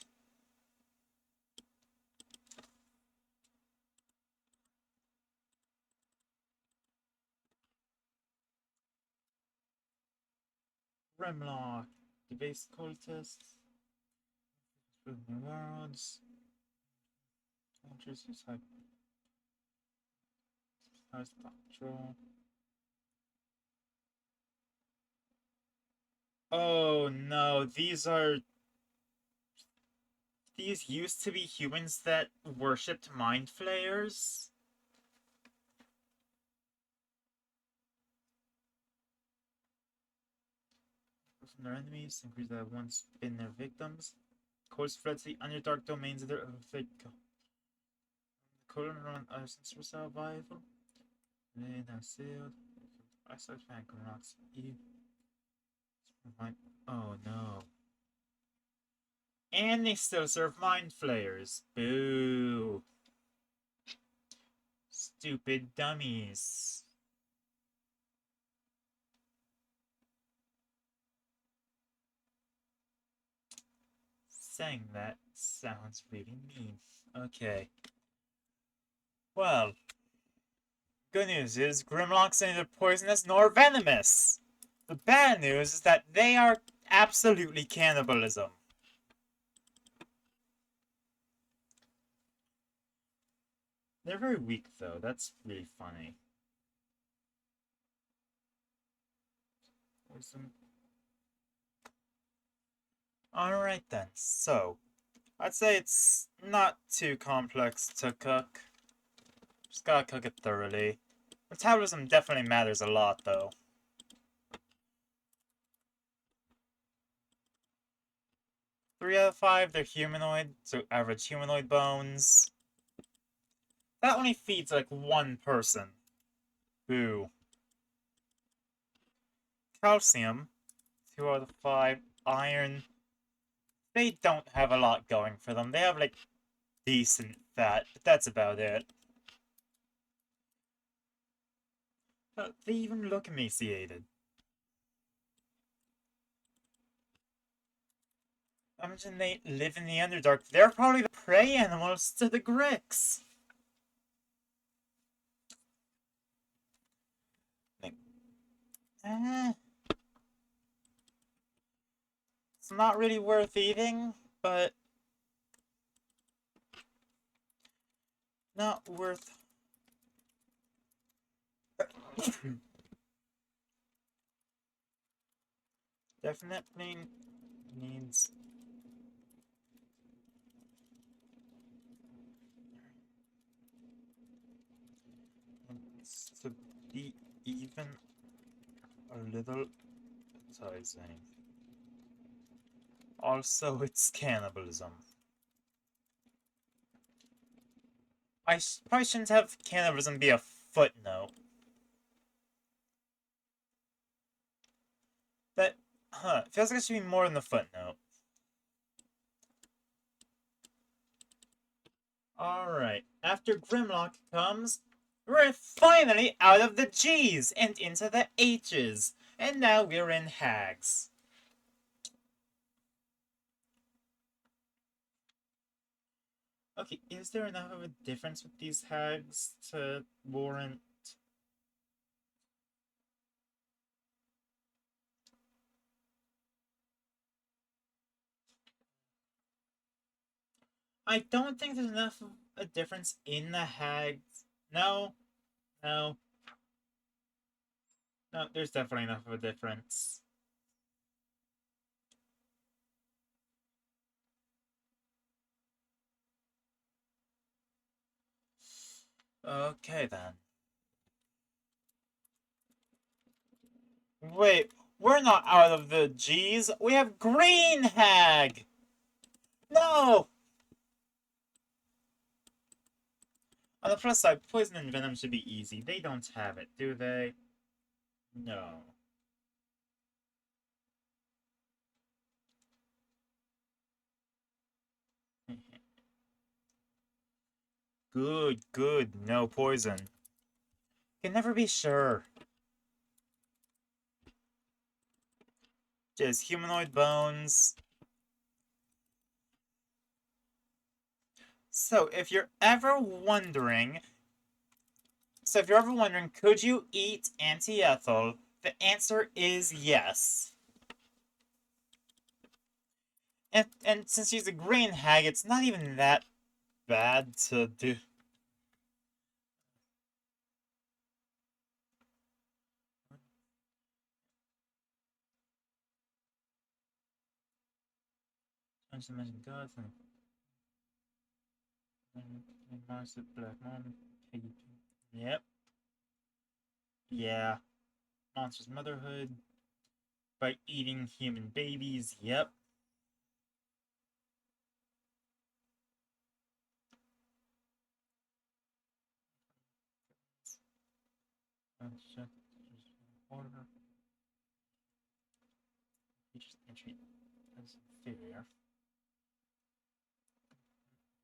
Grimlock. Debase cultists. New worlds. Oh no, these used to be humans that worshipped mind flayers? From their enemies, increase that have once been their victims. Course fled to the underdark domains of their fake. Colon run since for survival. They now sealed. I start fan rocks. Oh no. And they still serve mind flayers. Boo. Stupid dummies. Saying that sounds really mean. Okay. Well, good news is Grimlocks are neither poisonous nor venomous. The bad news is that they are absolutely cannibalism. They're very weak, though. That's really funny. Alright then, so I'd say it's not too complex to cook. Just gotta cook it thoroughly. Metabolism definitely matters a lot, though. Three out of five, they're humanoid, so average humanoid bones. That only feeds like one person. Boo. Calcium, 2 out of 5. Iron, they don't have a lot going for them. They have like decent fat, but that's about it. They even look emaciated. Imagine they live in the Underdark. They're probably the prey animals to the Gricks. Like, it's not really worth eating, but not worth. Definitely needs to be even a little appetizing. Also, it's cannibalism. I probably shouldn't have cannibalism be a footnote. But, feels like it should be more than the footnote. Alright, after Grimlock comes, we're finally out of the G's and into the H's. And now we're in Hags. Okay, is there enough of a difference with these Hags to warrant... I don't think there's enough of a difference in the Hags. No, no. No, there's definitely enough of a difference. Okay, then. Wait, we're not out of the G's. We have Green Hag! No! On the plus side, Poison and Venom should be easy. They don't have it, do they? No. Good, good. No poison. Can never be sure. Just humanoid bones. So, if you're ever wondering... could you eat Auntie Ethel? The answer is yes. And since she's a green hag, it's not even that bad to do. Gods and Black Mom. Yep. Yeah. Monsters Motherhood. By eating human babies. Yep. Order. Features entry as inferior.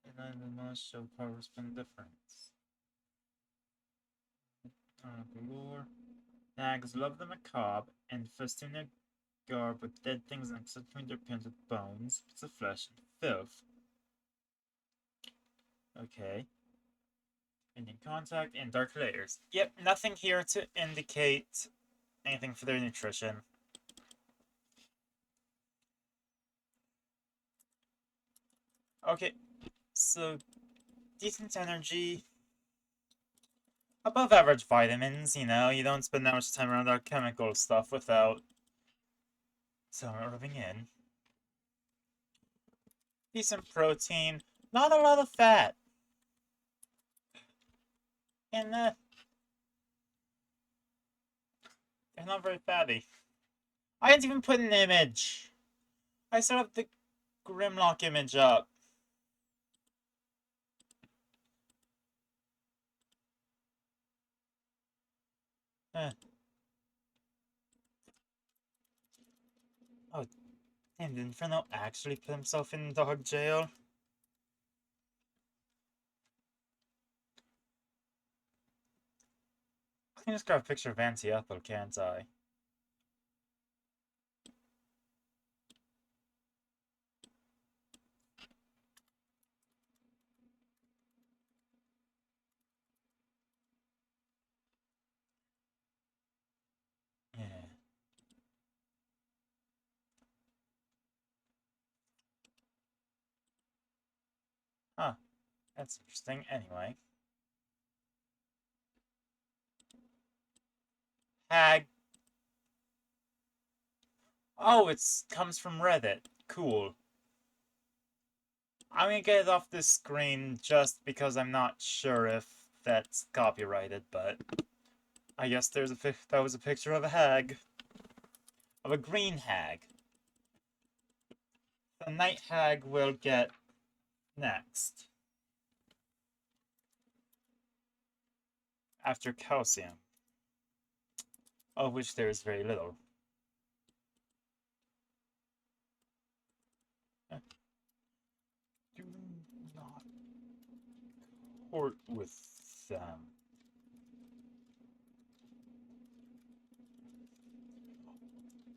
And then the most show power spin difference. Galore. Nags love the macabre and festoon their garb with dead things and accentuating their pins with bones, bits of flesh, and filth. Okay. Indian contact and dark layers. Yep, nothing here to indicate anything for their nutrition. Okay, so decent energy. Above average vitamins, you know, you don't spend that much time around our chemical stuff without someone rubbing in. decent protein, not a lot of fat. And they're not very fatty. I didn't even put an image. I set up the Grimlock image up. Eh. Oh, damn, did Inferno actually put himself in dog jail? I can just grab a picture of Auntie Ethel, can't I? Yeah. Huh. That's interesting. Anyway. Hag. Oh, it comes from Reddit. Cool. I'm gonna get it off this screen just because I'm not sure if that's copyrighted, but I guess that was a picture of a hag. Of a green hag. The night hag will get next. After calcium. Of which there is very little. Do not court with them.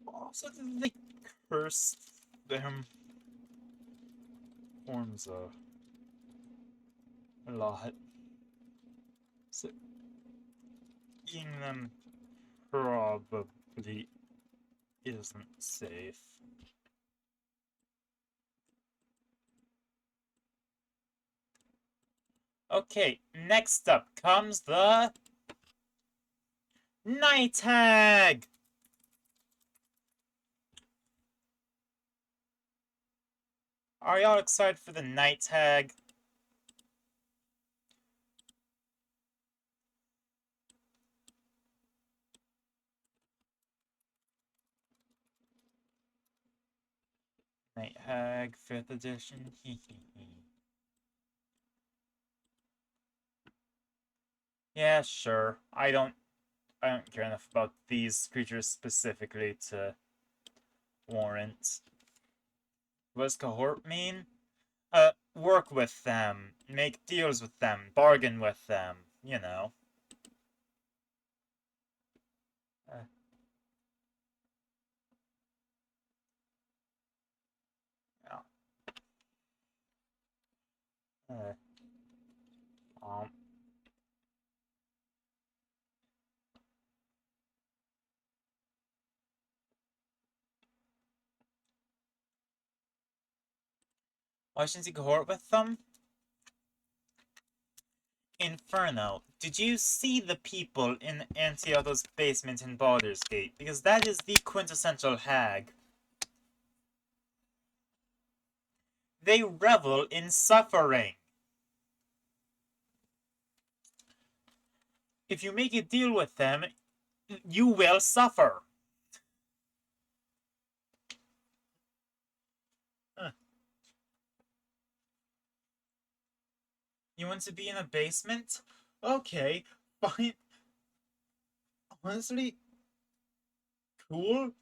Also, did they curse them? Forms a lot. So, eating them probably isn't safe. Okay, next up comes the night hag. Are y'all excited for the night hag? Night hag 5th edition. Yeah, sure. I don't care enough about these creatures specifically to warrant. What does cohort mean? Work with them, make deals with them, bargain with them, you know. Uh, yeah. Uh, um, why shouldn't he cohort with them? Inferno, did you see the people in Antioto's basement in Baldur's Gate? Because that is the quintessential hag. They revel in suffering. If you make a deal with them, you will suffer. Huh. You want to be in a basement? Okay, fine. Honestly, cool.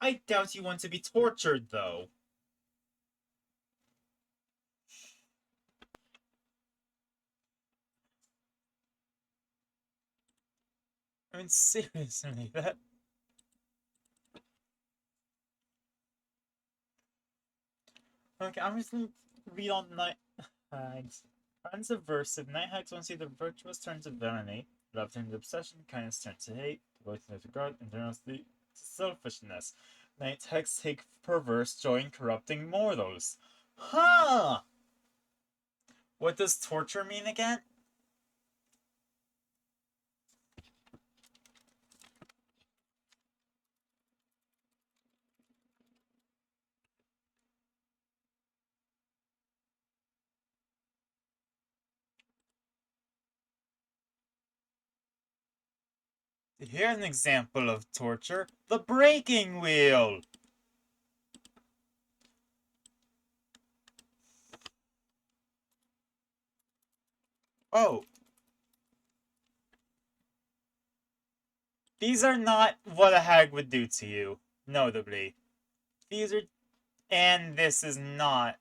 I doubt you want to be tortured, though. I mean, seriously, that... Okay, I'm just gonna read on night hags. Friends aversive. Night hags want to see the virtuous turn to villainy, love turn to obsession, kindness turn to hate, devotion to regard, and generosity to selfishness. Night hags take perverse joy in corrupting mortals. Huh! What does torture mean again? Here's an example of torture. The breaking wheel! Oh. These are not what a hag would do to you, notably. These are... And this is not.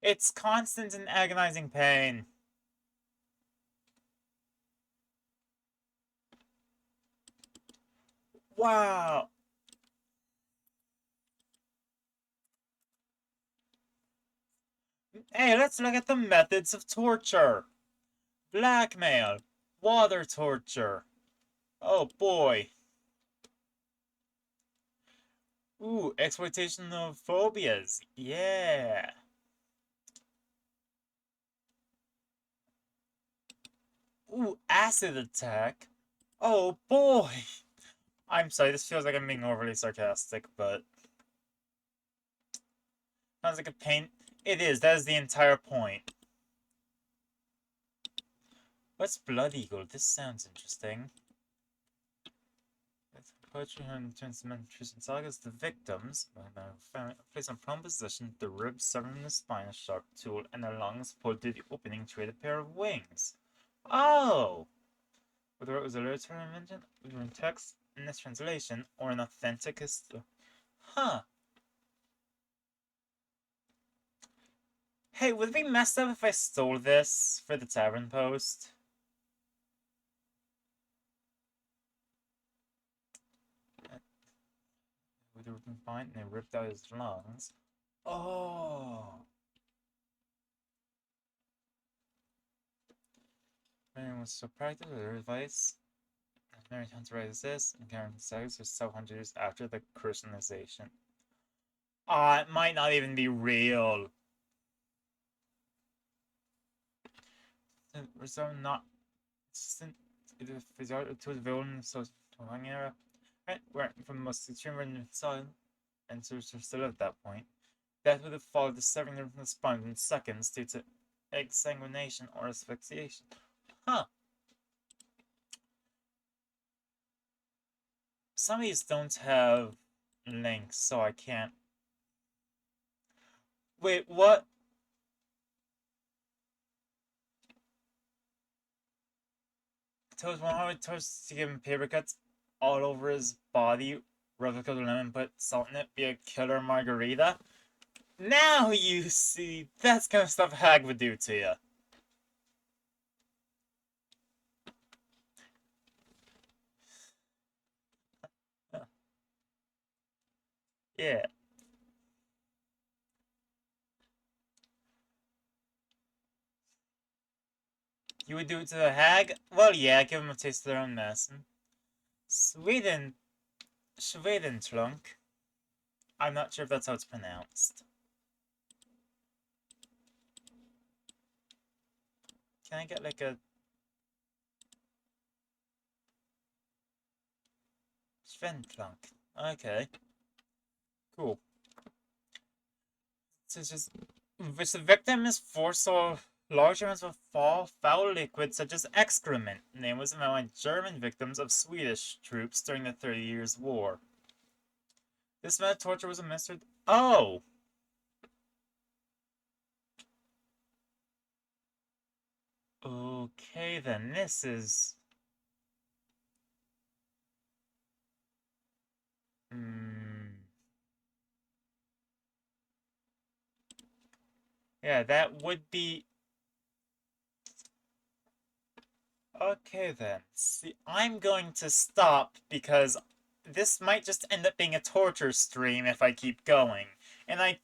It's constant and agonizing pain. Wow. Hey, let's look at the methods of torture. Blackmail. Water torture. Oh boy. Ooh, exploitation of phobias. Yeah. Ooh, acid attack. Oh boy. I'm sorry, this feels like I'm being overly sarcastic, but... Sounds like a pain. It is, that is the entire point. What's Blood Eagle? This sounds interesting. Poetry and transmentation sagas. The victims placed in prone position, the ribs severed from the spine, a sharp tool, and their lungs pulled through the opening to create a pair of wings. Oh! Whether it was a literary invention, in text, in this translation, or an authentic history. Huh. Hey, would it be messed up if I stole this for the Tavern Post? Would have been fine, and they ripped out his lungs. Oh! Man was so practical with their advice. Mary Hunter writes this, and Karen says it's 700 years after the Christianization. Ah, it might not even be real. The result not consistent to the villain so long era. Right, where from the most extreme style, and so still at that point. That would have followed the severing from the spine in seconds due to exsanguination or asphyxiation. Huh. Some of these don't have links, so I can't. Wait, what? Toast 100 toast to give him paper cuts all over his body, rub a coat of lemon, put salt in it, be a killer margarita. Now you see, that's kind of stuff Hag would do to you. Yeah. You would do it to the Hag? Well, yeah, give him a taste of their own medicine. Sweden. Sweden Trunk. I'm not sure if that's how it's pronounced. Can I get like a... Sven Trunk. Okay. Cool. So it's just... Which the victim is forced or large amounts of foul liquid such as excrement. Name was among German victims of Swedish troops during the 30 Years' War. This method of torture was administered... Oh! Okay then, this is... Yeah, that would be... Okay then. See, I'm going to stop because this might just end up being a torture stream if I keep going. And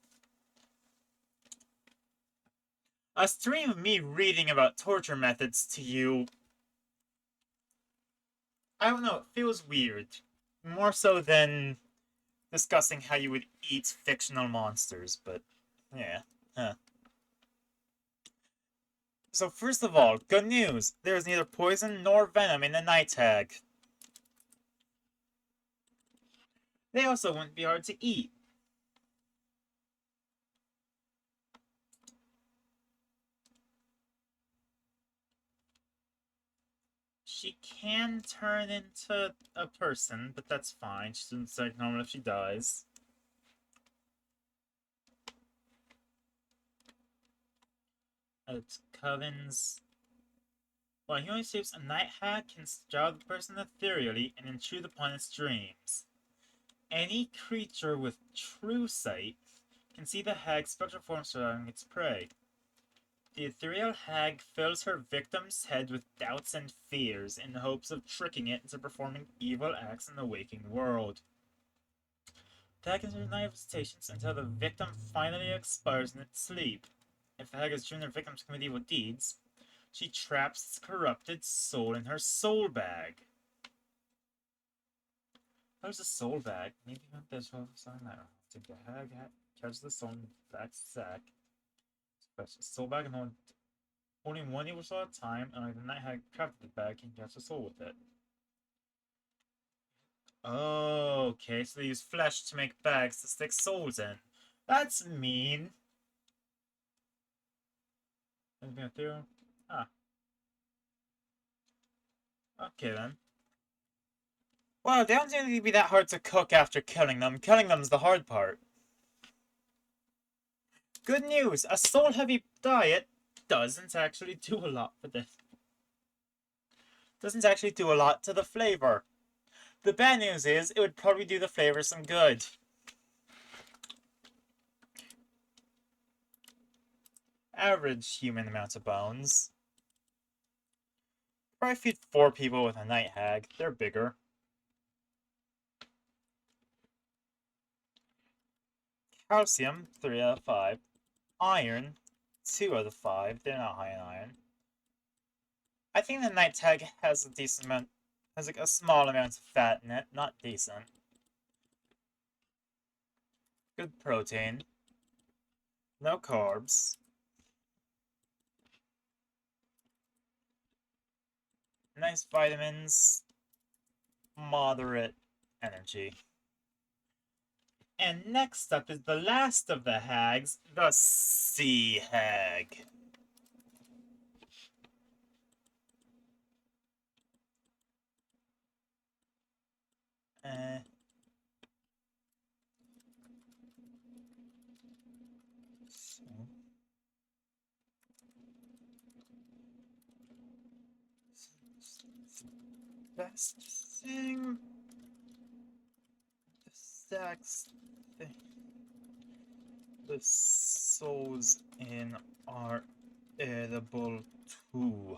a stream of me reading about torture methods to you... I don't know, it feels weird. More so than discussing how you would eat fictional monsters, but yeah. Huh. So first of all, good news. There is neither poison nor venom in the night hag. They also wouldn't be hard to eat. She can turn into a person, but that's fine. She doesn't start normal if she dies. It's Coven's. While he only shapes a night hag can straddle the person ethereally and intrude upon its dreams. Any creature with true sight can see the hag's spectral form surrounding its prey. The ethereal hag fills her victim's head with doubts and fears in the hopes of tricking it into performing evil acts in the waking world. The hag can deny visitations until the victim finally expires in its sleep. If the hag has driven her victim to commit evil deeds, she traps its corrupted soul in her soul bag. There's a soul bag. Maybe there's something I don't know. Take the hag hat, catch the soul in the back sack. Special soul bag and only one evil soul at a time, and only the night hag crafted the bag can catch the soul with it. Oh, okay, so they use flesh to make bags to stick souls in. That's mean. Anything through? Ah, okay then. Well, they don't seem to be that hard to cook after killing them. Killing them's the hard part. Good news! A soul-heavy diet doesn't actually do a lot for this. Doesn't actually do a lot to the flavor. The bad news is, it would probably do the flavor some good. Average human amount of bones. Probably feed 4 people with a night hag. They're bigger. Calcium, 3 out of 5. Iron, 2 out of 5. They're not high in iron. I think the night hag has a decent amount, has like a small amount of fat in it. Not decent. Good protein. No carbs. Nice vitamins. Moderate energy. And next up is the last of the hags, the sea hag. Uh, so. Best thing. The sex thing. The souls in are edible too.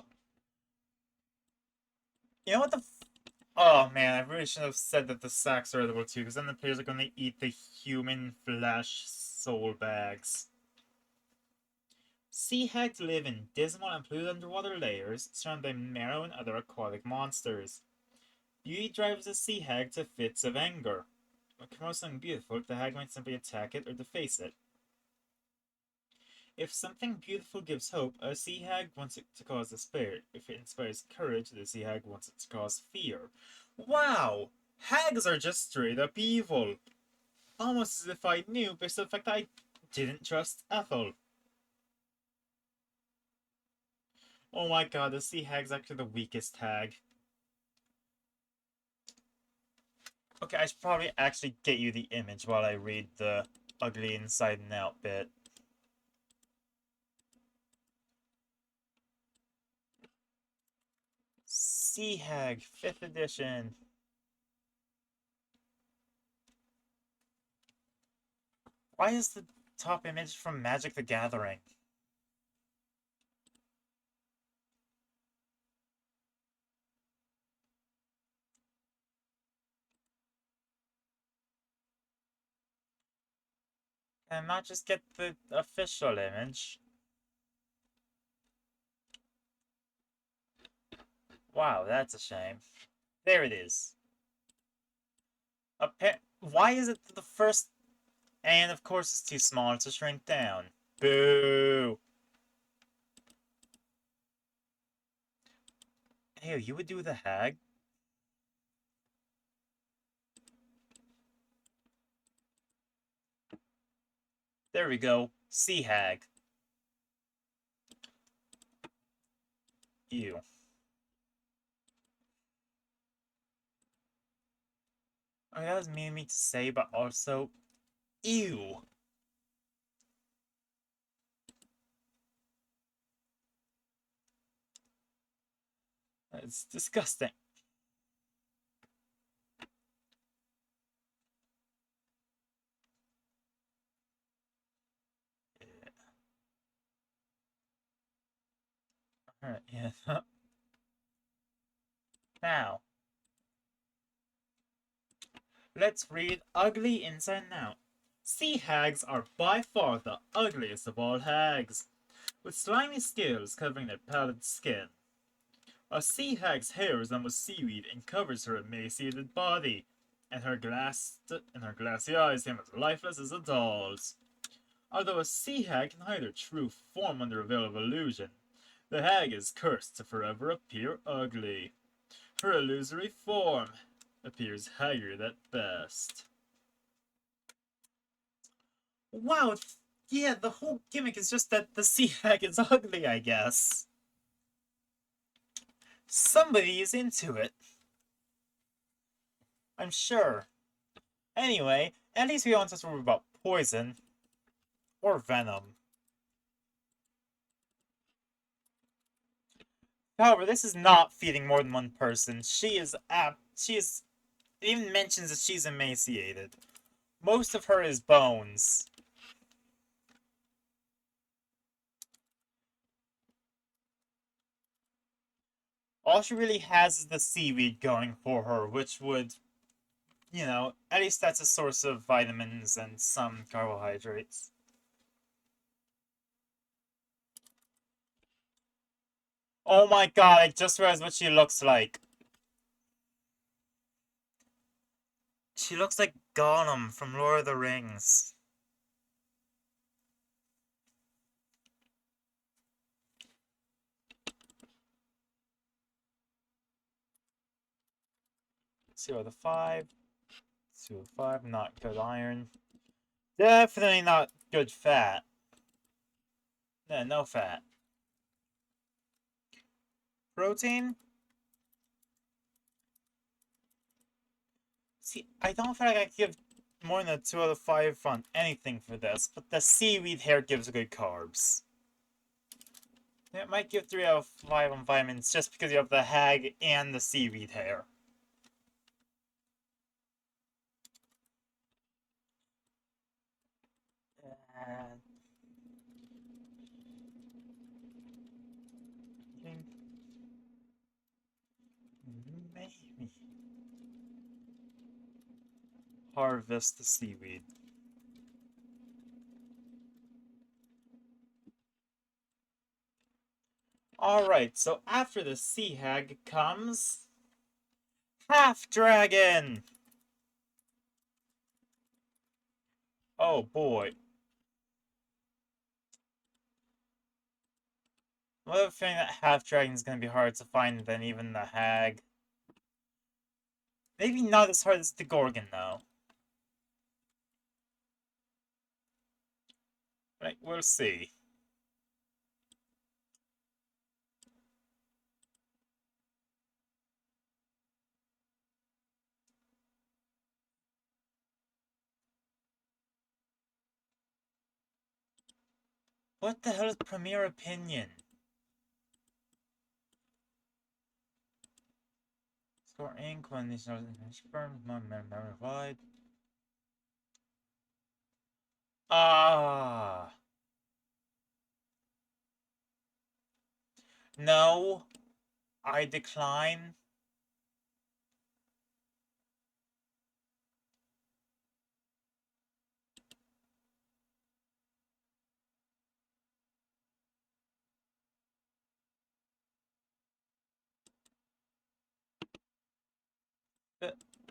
You know what the oh man, I really should have said that the sacks are edible too, because then the players are going to eat the human flesh soul bags. Sea hags live in dismal and polluted underwater layers, surrounded by marrow and other aquatic monsters. Beauty drives a sea hag to fits of anger. When promotes something beautiful, the hag might simply attack it or deface it. If something beautiful gives hope, a sea hag wants it to cause despair. If it inspires courage, the sea hag wants it to cause fear. Wow! Hags are just straight up evil. Almost as if I knew based on the fact that I didn't trust Ethel. Oh my god, the sea hag's actually the weakest hag. Okay, I should probably actually get you the image while I read the ugly inside and out bit. Sea Hag, 5th edition. Why is the top image from Magic the Gathering? Can I not just get the official image? Wow, that's a shame. There it is. Why is it the first... And of course it's too small to shrink down. Boo! Hey, you would do the hag? There we go. Sea Hag. Ew. I mean, that was mean of me to say, but also, ew. It's disgusting. Alright, yeah. Now, let's read Ugly Inside and Out. Sea hags are by far the ugliest of all hags, with slimy scales covering their pallid skin. A sea hag's hair resembles seaweed and covers her emaciated body, and her glassy eyes seem as lifeless as a doll's. Although a sea hag can hide her true form under a veil of illusion, the hag is cursed to forever appear ugly. Her illusory form appears haggard at best. Wow, yeah, the whole gimmick is just that the sea hag is ugly, I guess. Somebody is into it. I'm sure. Anyway, at least we don't have to worry about poison or venom. However, this is not feeding more than one person. She is it even mentions that she's emaciated. Most of her is bones. All she really has is the seaweed going for her, which would, at least that's a source of vitamins and some carbohydrates. Oh my god, I just realized what she looks like. She looks like Gollum from Lord of the Rings. Zero to five. 205, not good iron. Definitely not good fat. Yeah, no fat. Protein? See, I don't feel like I could give more than a 2 out of 5 on anything for this, but the seaweed hair gives good carbs. It might give 3 out of 5 on vitamins just because you have the hag and the seaweed hair. Maybe. Harvest the seaweed. Alright, so after the sea hag comes... Half Dragon! Oh boy. I have a feeling that Half Dragon is going to be harder to find than even the hag. Maybe not as hard as the Gorgon, though. Right, we'll see. What the hell is Premier Opinion? Score ink when these are sperm, verified. Ah. No. I decline.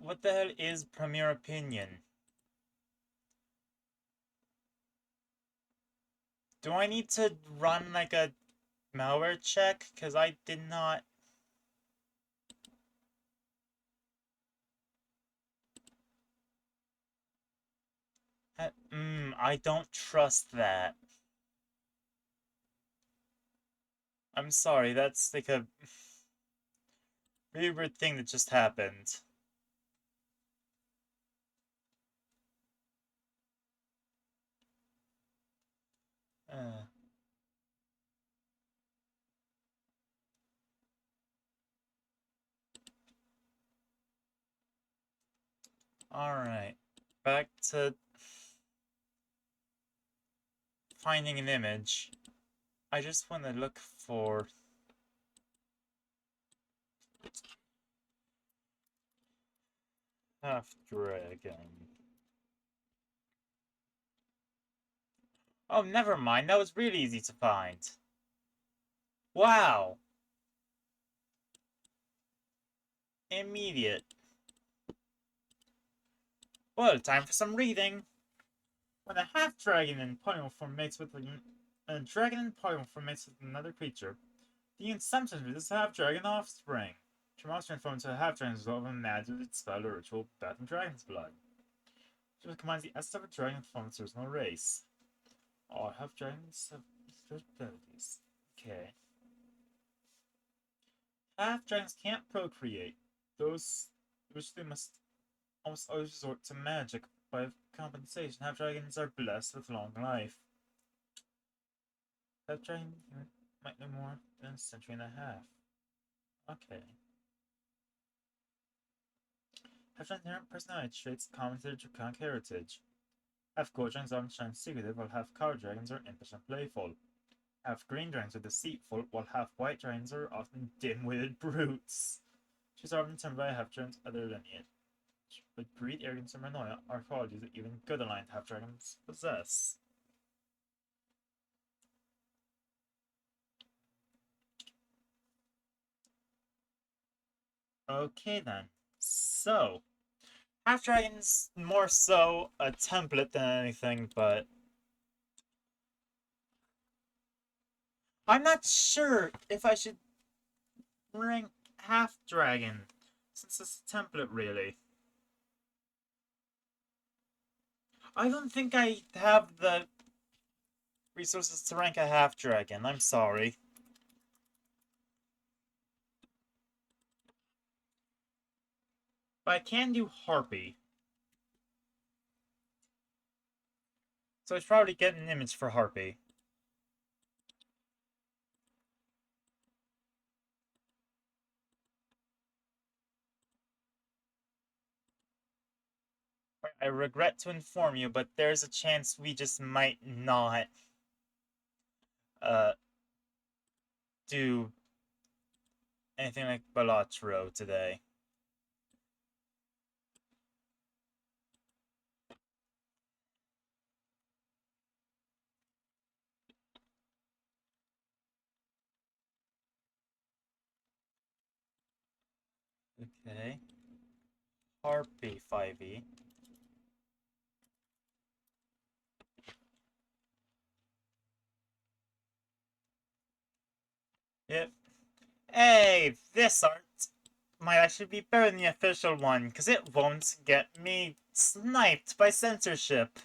What the hell is Premier Opinion? Do I need to run like a malware check? Because I did not... I don't trust that. I'm sorry, that's like a really weird thing that just happened. Alright. Back to finding an image. I just want to look for half dragon. Oh, never mind. That was really easy to find. Wow. Immediate. Well, time for some reading. When a half-dragon in polymorph mates with a dragon in polymorph mates with another creature, the assumption for this half-dragon offspring. Transform form into a half-dragon is result of a magic spell or ritual bathed in dragon's blood. Which combines the essence of a dragon form its original race. All half-dragons have these abilities. Okay. Half-dragons can't procreate. Those which they must almost always resort to magic by compensation. Half-dragons are blessed with long life. Half-dragon might live more than a century and a half. Okay. Half-dragon's inherent personality traits common to their draconic heritage. Half-gold dragons often shine secretive, while half-cow dragons are impish and playful. Half-green dragons are deceitful, while half-white dragons are often dim-witted brutes. She's often termed by half-dragon's other lineage. But greed, arrogance, and paranoia are qualities that even good aligned half-dragons possess. Okay then. So, half-dragon's more so a template than anything, but I'm not sure if I should rank half-dragon, since it's a template, really. I don't think I have the resources to rank a half-dragon, I'm sorry. But I can do Harpy. So I should probably get an image for Harpy. I regret to inform you, but there's a chance we just might not do anything like Balatro today. Okay. Harpy 5e. Yep. Hey, this art might actually be better than the official one, because it won't get me sniped by censorship.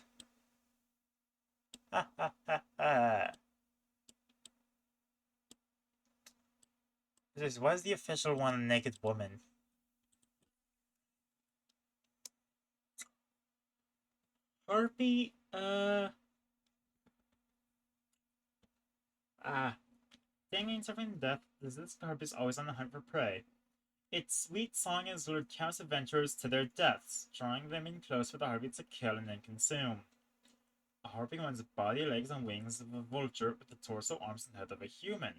Ha ha ha ha. Why is the official one a naked woman? Harpy, Damien suffering death, this harp is always on the hunt for prey. Its sweet song has lured countless adventurers to their deaths, drawing them in close with a harpy to kill and then consume. A harpy combines body, legs, and wings of a vulture with the torso, arms, and head of a human.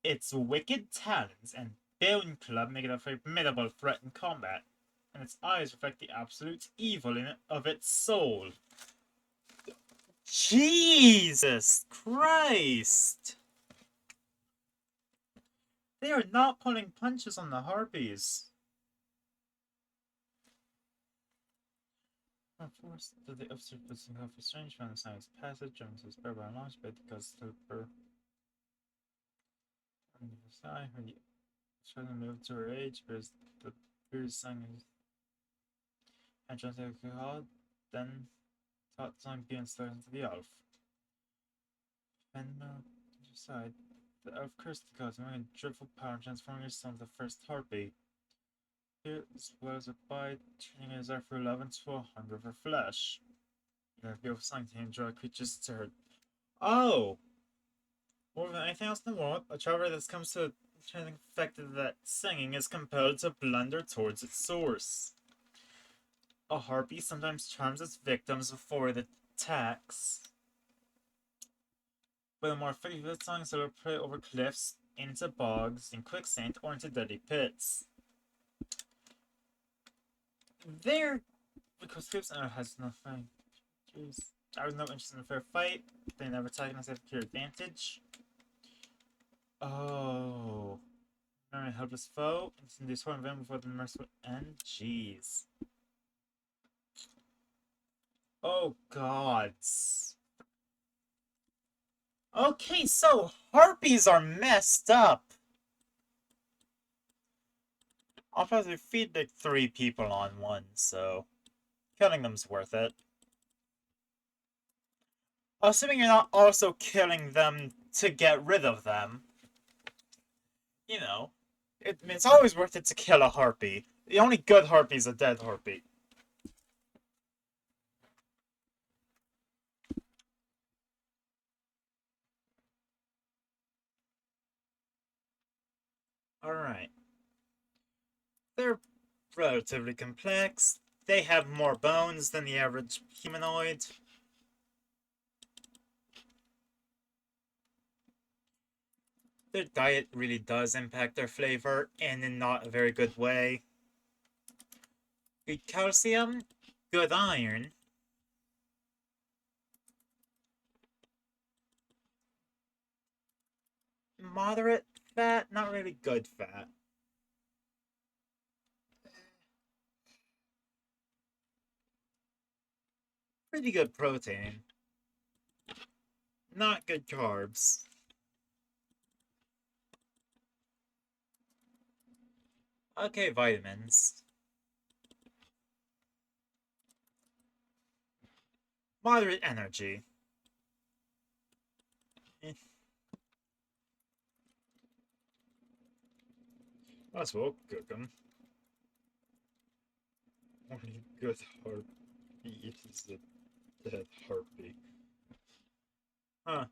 Its wicked talons and bone club make it a formidable threat in combat, and its eyes reflect the absolute evil of its soul. Jesus Christ! They are not pulling punches on the harpies. Forced to the upstairs pushing off a strange man inside his passage, Jones was spare by a launch bed because Slipper on the side when the children moved to her age, whereas the Beers sang and Jones had then taught the song beyond stars into the elf. And side, the elf cursed the gods, knowing a dreadful power and transforming his son into the first harpy. Here as well as a bite, turning his desire for love into a hunger for flesh. You know, beautiful song to enjoy creatures to her Oh! More than anything else in the world, a traveler that comes to turning affected that singing is compelled to blunder towards its source. A harpy sometimes charms its victims before it attacks. But a more effective song is to prey over cliffs, into bogs, in quicksand, or into deadly pits. There, because cliffs has nothing. Jeez. I was no interest in a fair fight. They never attack unless they have clear advantage. Oh. A helpless foe. And this horn event before the merciful end. Jeez. Oh, gods. Okay, so harpies are messed up. I'll probably feed like 3 people on one, so killing them's worth it. Assuming you're not also killing them to get rid of them. You know, it's always worth it to kill a harpy. The only good harpy is a dead harpy. Alright. They're relatively complex. They have more bones than the average humanoid. Their diet really does impact their flavor, and in not a very good way. Good calcium, good iron. Moderate fat, not really good fat. Pretty good protein. Not good carbs. Okay, vitamins. Moderate energy. Eh, might as well cook them. Only good harpy is a dead harpy. Huh.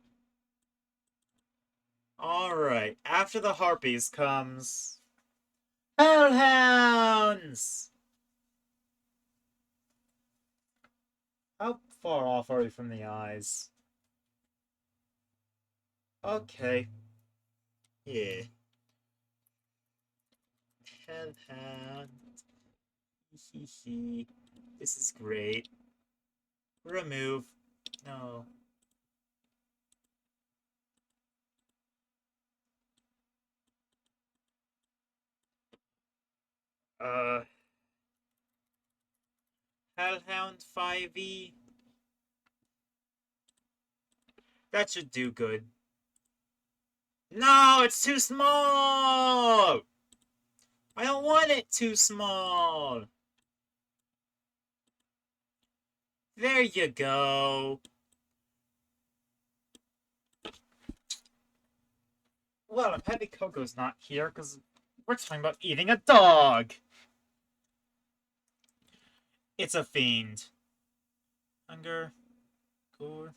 Alright, after the harpies comes... Hellhounds! How far off are we from the eyes? Okay. Yeah. Hellhound. Hee. This is great. Remove. No. Uh... Hellhound 5e? That should do good. No, it's too small! I don't want it too small! There you go. Well, I'm happy Coco's not here, because we're talking about eating a dog! It's a fiend. Hunger. Gore.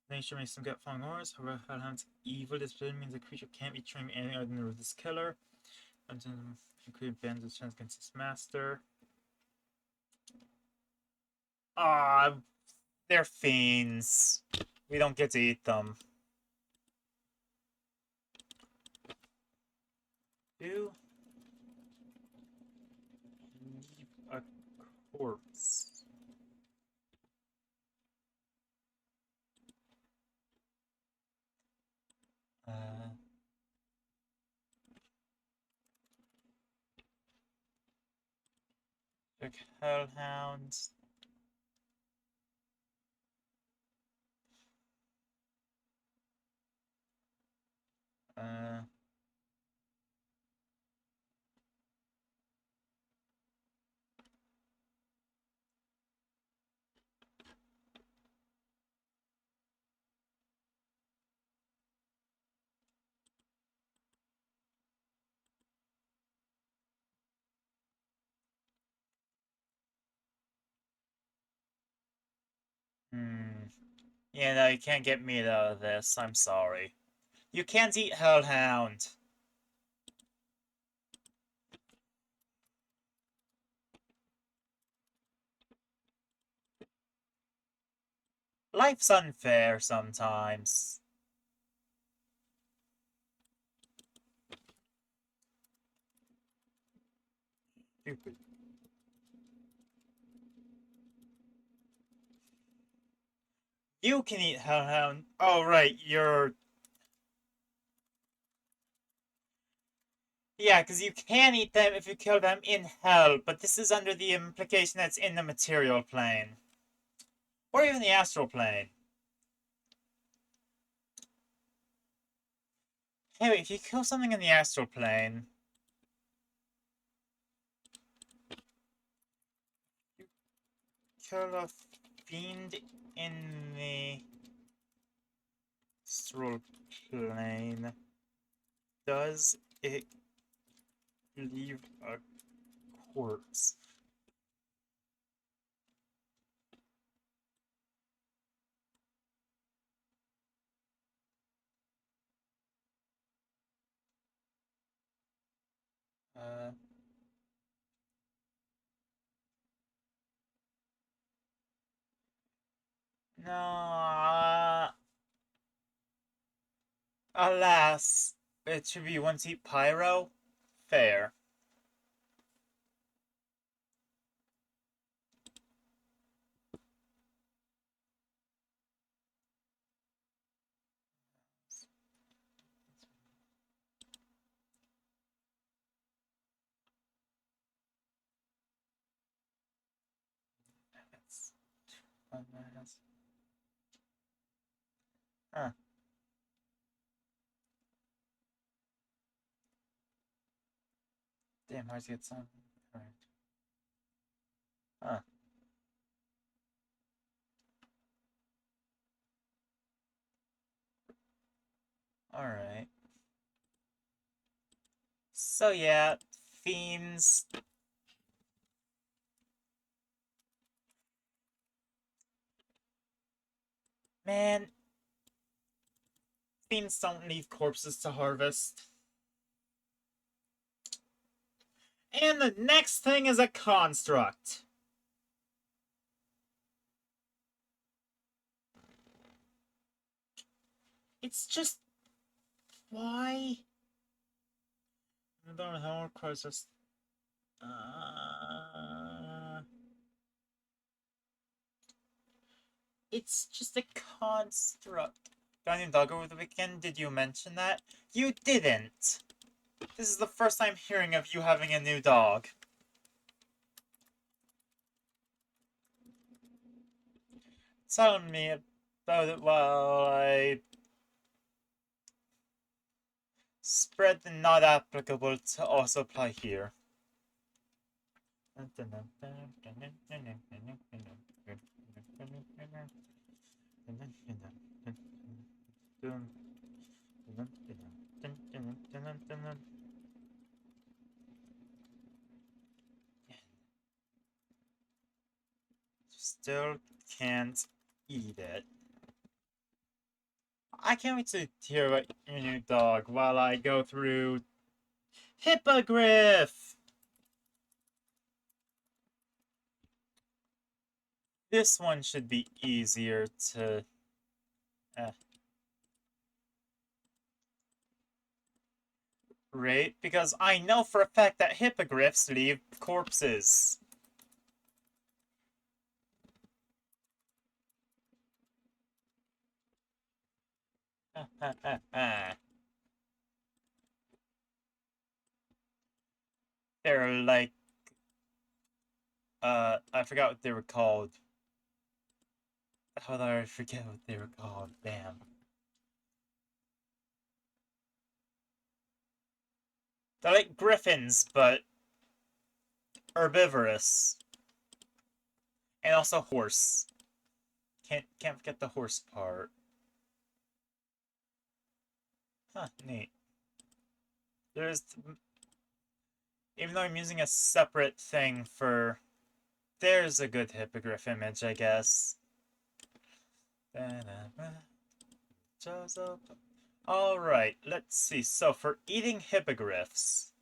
Nature makes them get falling orders. However, Hellhound's evil discipline means the creature can't be trained any other than the ruthless killer. Until include bends its chance against its master. Ah, they're fiends. We don't get to eat them. Do leave a corpse. Check Hellhounds. Uh, hmm. Yeah, no, you can't get meat out of this. I'm sorry. You can't eat Hellhound. Life's unfair sometimes. Stupid. You can eat Hellhound. Oh, right, you're... Yeah, because you can eat them if you kill them in Hell, but this is under the implication that's in the material plane. Or even the astral plane. Hey, wait, if you kill something in the astral plane... You kill a fiend in the astral plane. Does it leave a corpse? Uh... No, alas, it should be once eat pyro. Fair. That's alas. Huh. Damn, hard to get some. Alright. Huh. Alright. So yeah, fiends. Man, fiends don't leave corpses to harvest. And the next thing is a construct. It's just... Why? I don't know how process. It's just a construct. Got a new dog over the weekend? Did you mention that? You didn't! This is the first time hearing of you having a new dog. Tell me about it while I spread the not applicable to also apply here. Still can't eat it. I can't wait to hear about your new dog while I go through Hippogriff! This one should be easier to... rate, because I know for a fact that hippogriffs leave corpses. They're like... I forgot what they were called. How did I forget what they were called? Damn. They're like griffins, but herbivorous. And also horse. Can't forget the horse part. Huh, neat. There's... Even though I'm using a separate thing for... There's a good hippogriff image, I guess. Alright, let's see. So, for eating hippogriffs,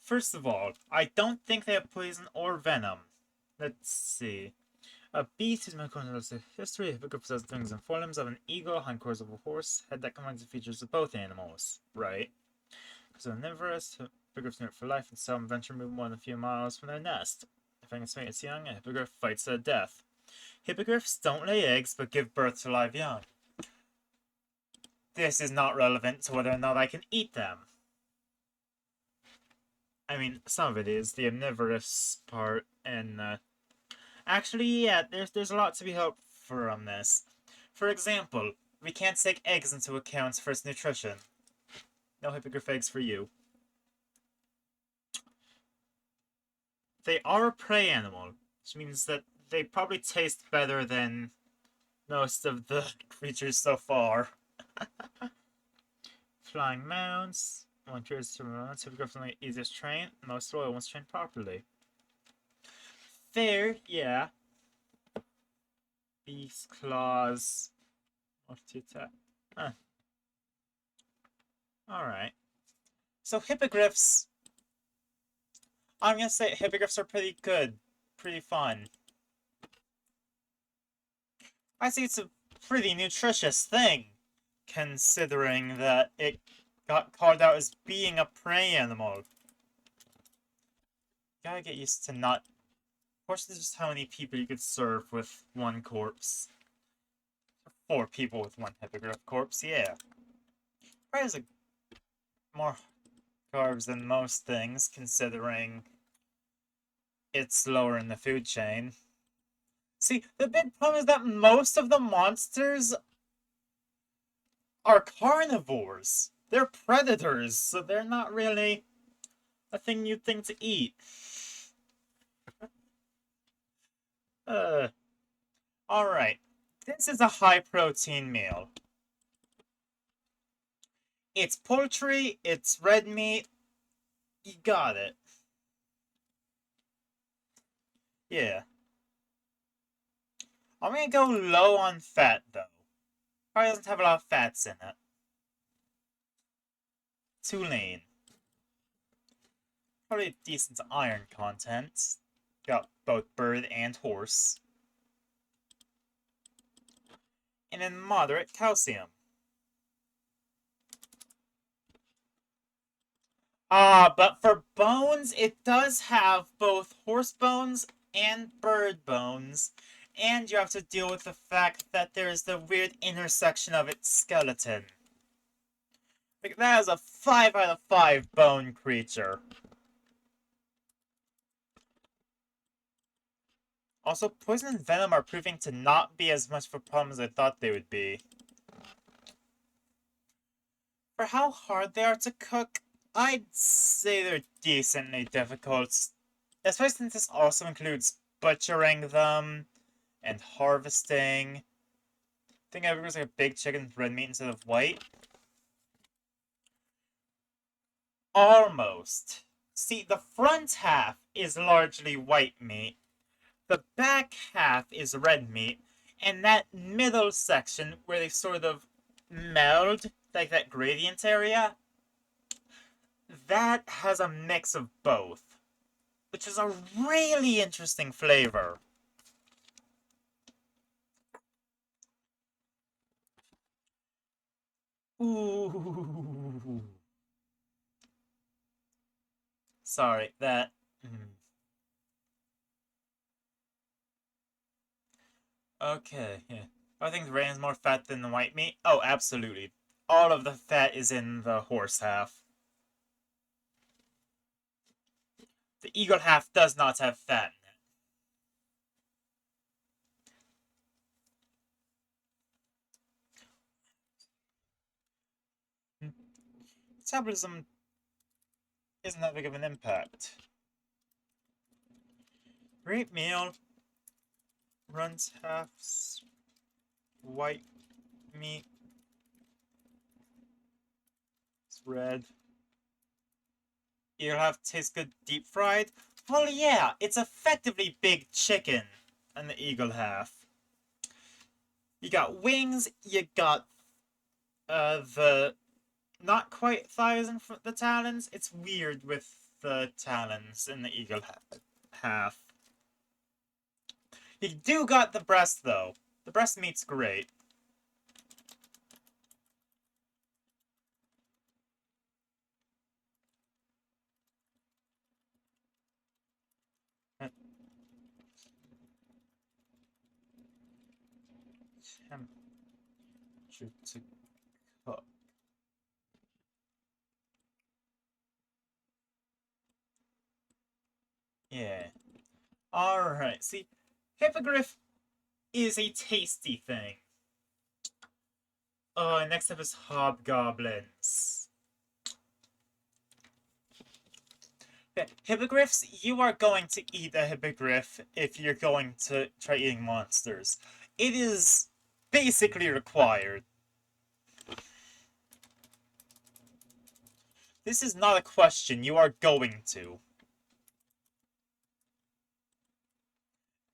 first of all, I don't think they have poison or venom. Let's see. A beast whose medical knows history. A hippogriff possesses wings and forelimbs of an eagle, hindquarters of a horse, head that combines the features of both animals. Right. Because they're omnivorous, hippogriffs live for life and seldom venture move more than a few miles from their nest. If its mate is young, a hippogriff fights to the death. Hippogriffs don't lay eggs, but give birth to live young. This is not relevant to whether or not I can eat them. I mean, some of it is, the omnivorous part, and, actually, yeah, there's a lot to be hoped for on this. For example, we can't take eggs into account for its nutrition. No hippogriff eggs for you. They are a prey animal, which means that they probably taste better than most of the creatures so far. Flying mounts. One curious to mounts. Hippogriffs are the easiest train. Most loyal ones trained properly. Fair, yeah. Beast claws. Multi-attack. Huh. Alright. So hippogriffs, I'm gonna say hippogriffs are pretty good. Pretty fun. I see it's a pretty nutritious thing, considering that it got called out as being a prey animal. Gotta get used to not... Of course, this is just how many people you could serve with one corpse. 4 people with one hippogriff corpse, yeah. Probably has more carbs than most things, considering it's lower in the food chain. See, the big problem is that most of the monsters are carnivores. They're predators, so they're not really a thing you'd think to eat. Alright. This is a high-protein meal. It's poultry, it's red meat. You got it. Yeah. I'm gonna go low on fat, though. Probably doesn't have a lot of fats in it. Too lean. Probably decent iron content. Got both bird and horse. And then moderate calcium. But for bones, it does have both horse bones and bird bones. And you have to deal with the fact that there is the weird intersection of its skeleton. Like, that is a 5 out of 5 bone creature. Also, poison and venom are proving to not be as much of a problem as I thought they would be. For how hard they are to cook, I'd say they're decently difficult. Especially since this also includes butchering them and harvesting. I think it was like a big chicken with red meat instead of white. Almost. See, the front half is largely white meat. The back half is red meat. And that middle section where they sort of meld, like that gradient area, that has a mix of both, which is a really interesting flavor. Ooh. Sorry, that... Okay, yeah. I think the ram is more fat than the white meat. Oh, absolutely. All of the fat is in the horse half. The eagle half does not have fat in it. Metabolism isn't that big of an impact. Great meal. Runs halves. White meat. It's red. You'll have taste good deep fried. Well, yeah, it's effectively big chicken and the eagle half. You got wings, you got the not quite thighs and the talons. It's weird with the talons in the eagle half. You do got the breast though. The breast meat's great. Temperature to cook. Yeah. Alright, see, hippogriff is a tasty thing. Next up is hobgoblins. Okay, hippogriffs, you are going to eat a hippogriff if you're going to try eating monsters. It is basically required. This is not a question, you are going to.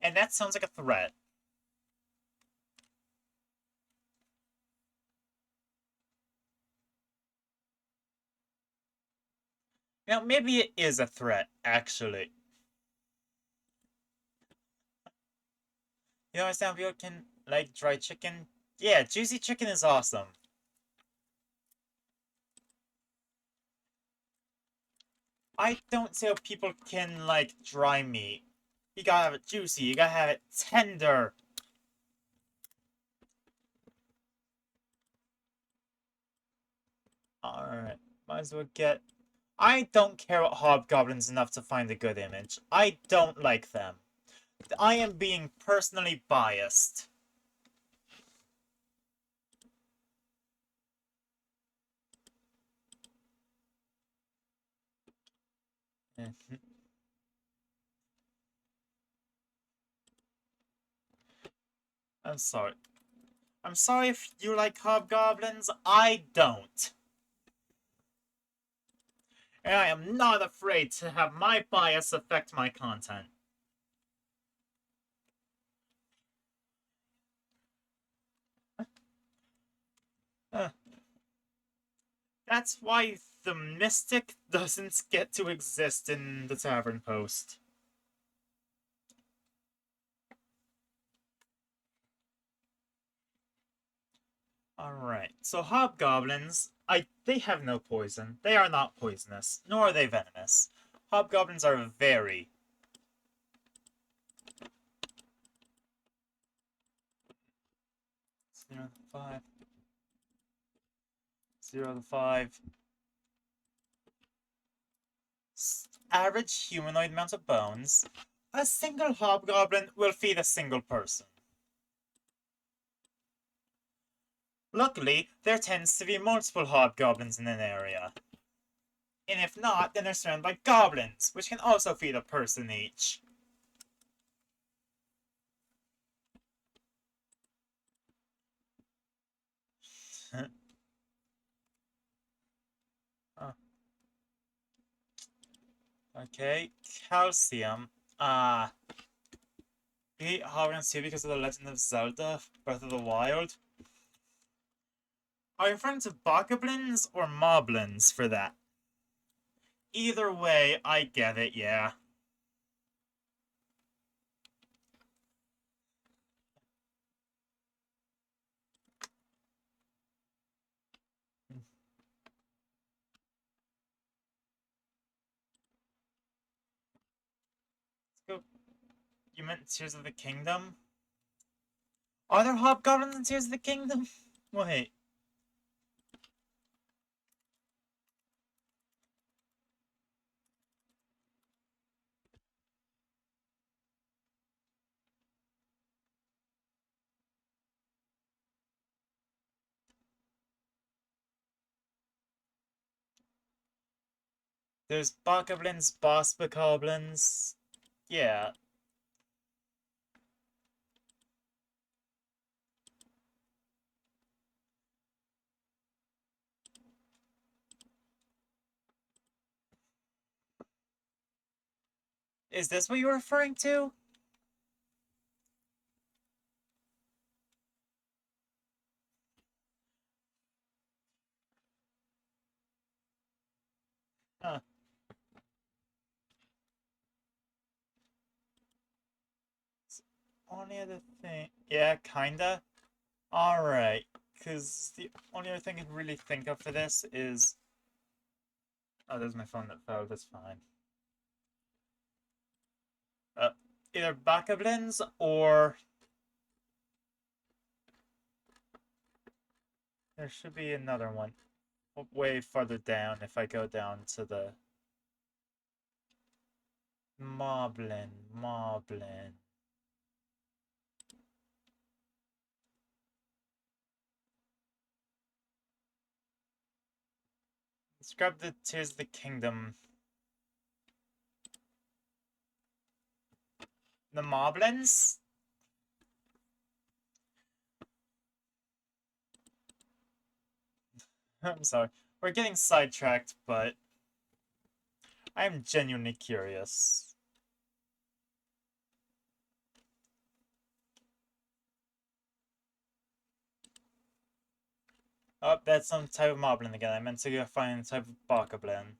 And that sounds like a threat. Now, maybe it is a threat, actually. You know, some people can like dry chicken. Yeah, juicy chicken is awesome. I don't see how people can like dry meat. You gotta have it juicy, you gotta have it tender. Alright, might as well get... I don't care about hobgoblins enough to find a good image. I don't like them. I am being personally biased. I'm sorry. I'm sorry if you like hobgoblins. I don't. And I am not afraid to have my bias affect my content. Uh, that's why the mystic doesn't get to exist in the Tavern Post. Alright, so hobgoblins, they have no poison. They are not poisonous, nor are they venomous. Hobgoblins are very... 0 to 5. 0 to 5. Average humanoid amount of bones. A single hobgoblin will feed a single person. Luckily, there tends to be multiple hobgoblins in an area. And if not, then they're surrounded by goblins, which can also feed a person each. Oh. Okay, calcium. We eat hobgoblins too because of the Legend of Zelda, Breath of the Wild. Are you referring to bokoblins or moblins for that? Either way, I get it, yeah. Let's go. You meant Tears of the Kingdom? Are there hobgoblins in Tears of the Kingdom? Wait. There's bokoblins, boss bokoblins. Yeah. Is this what you're referring to? Huh. Only other thing. Yeah, kinda. Alright. Because the only other thing I can really think of for this is. Oh, there's my phone that fell. That's fine. Uh, Either backup lens or. There should be another one. Way further down if I go down to the. Moblin. Let's grab the Tears of the Kingdom. The Moblins? I'm sorry. We're getting sidetracked, but I'm genuinely curious. Oh, that's some type of Moblin again. I meant to go find a type of Bokoblin.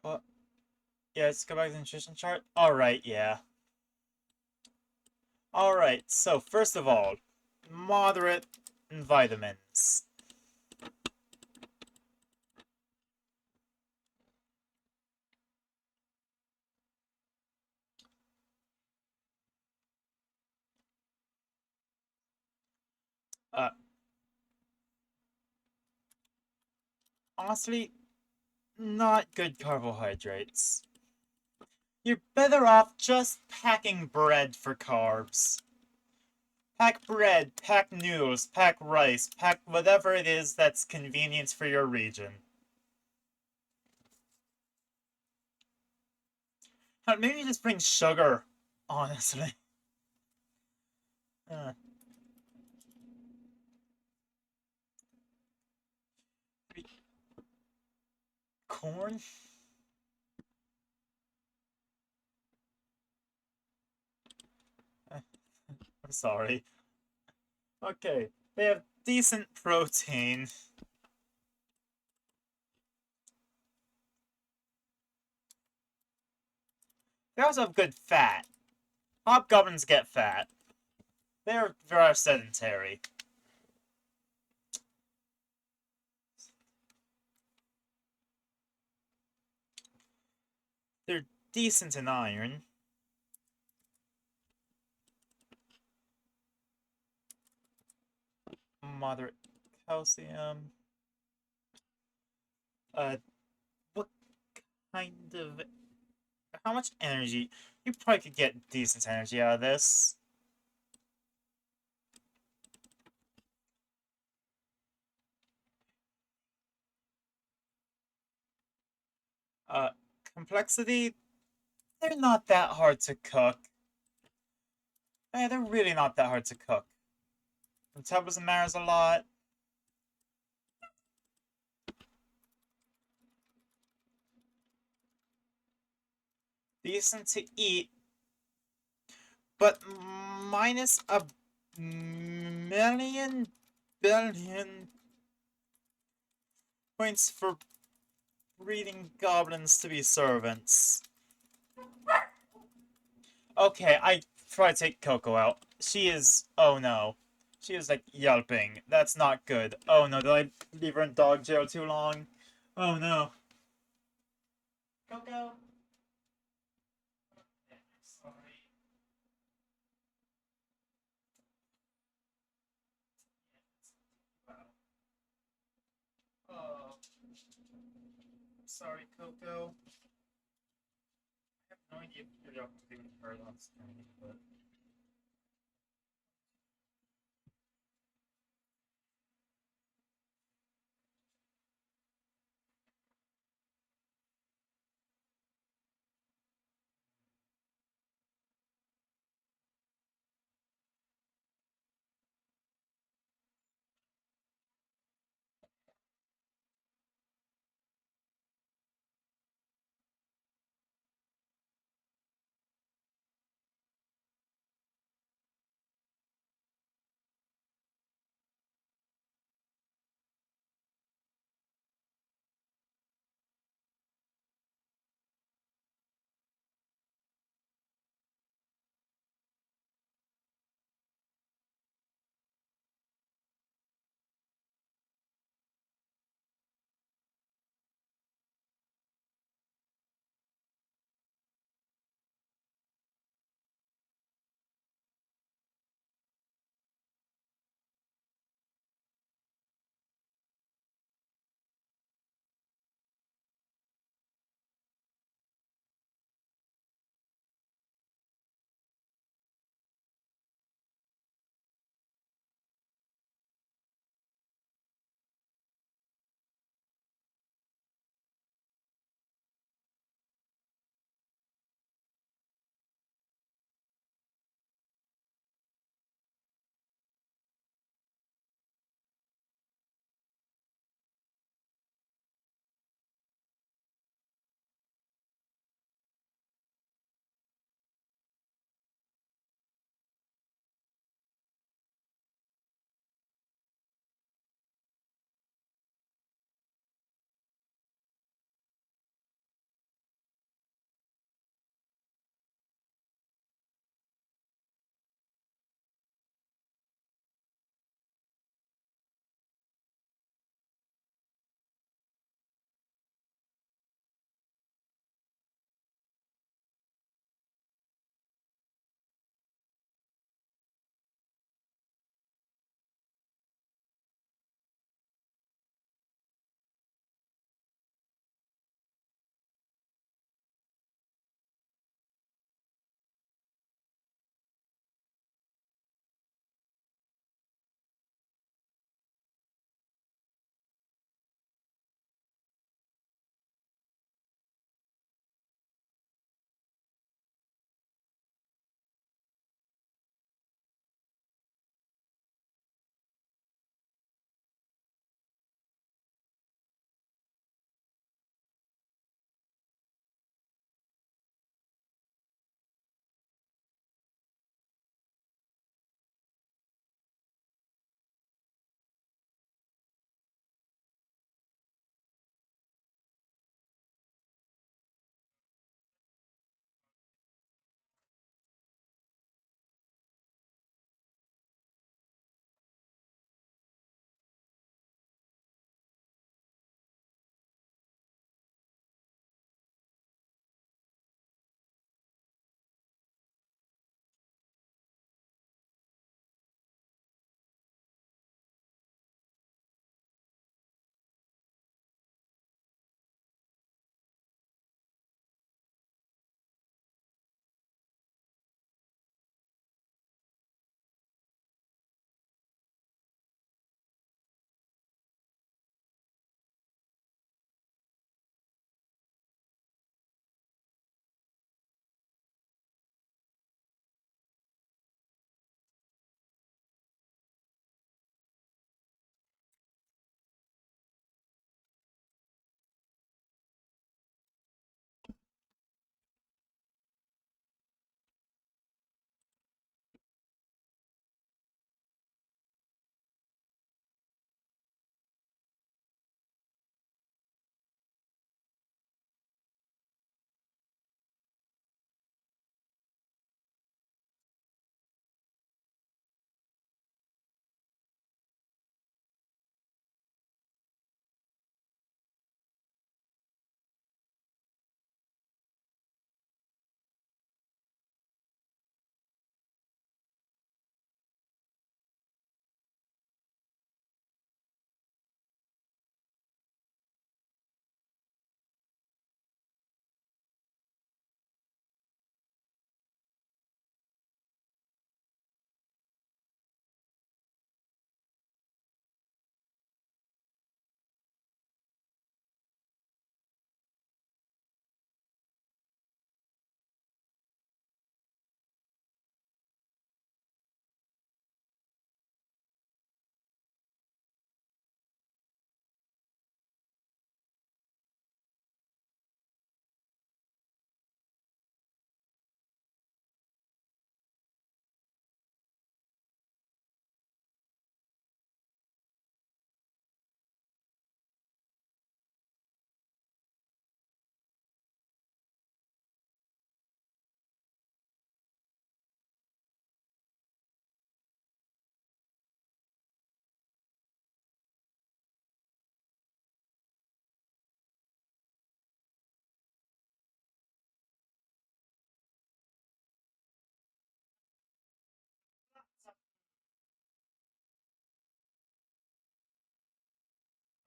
Oh, yeah, let's go back to the nutrition chart. Alright, yeah. Alright, so first of all, moderate vitamins. Uh, Honestly, not good carbohydrates. You're better off just packing bread for carbs. Pack bread, pack noodles, pack rice, pack whatever it is that's convenient for your region. Maybe just bring sugar, honestly. Uh, Corn? I'm sorry. Okay, they have decent protein. They also have good fat. Hobgoblins get fat. They're very sedentary. They're decent in iron. Moderate calcium. What kind of... How much energy? You probably could get decent energy out of this. Uh, Complexity? They're not that hard to cook. They're really not that hard to cook. Metabolism matters a lot. Decent to eat, but minus a million billion points for breeding goblins to be servants. Okay, I try to take Coco out. She is... Oh no. She is like yelping. That's not good. Oh no, did I leave her in dog jail too long? Oh no. Coco? Sorry. Oh, sorry, Coco. I have no idea if you're even heard on screen, but...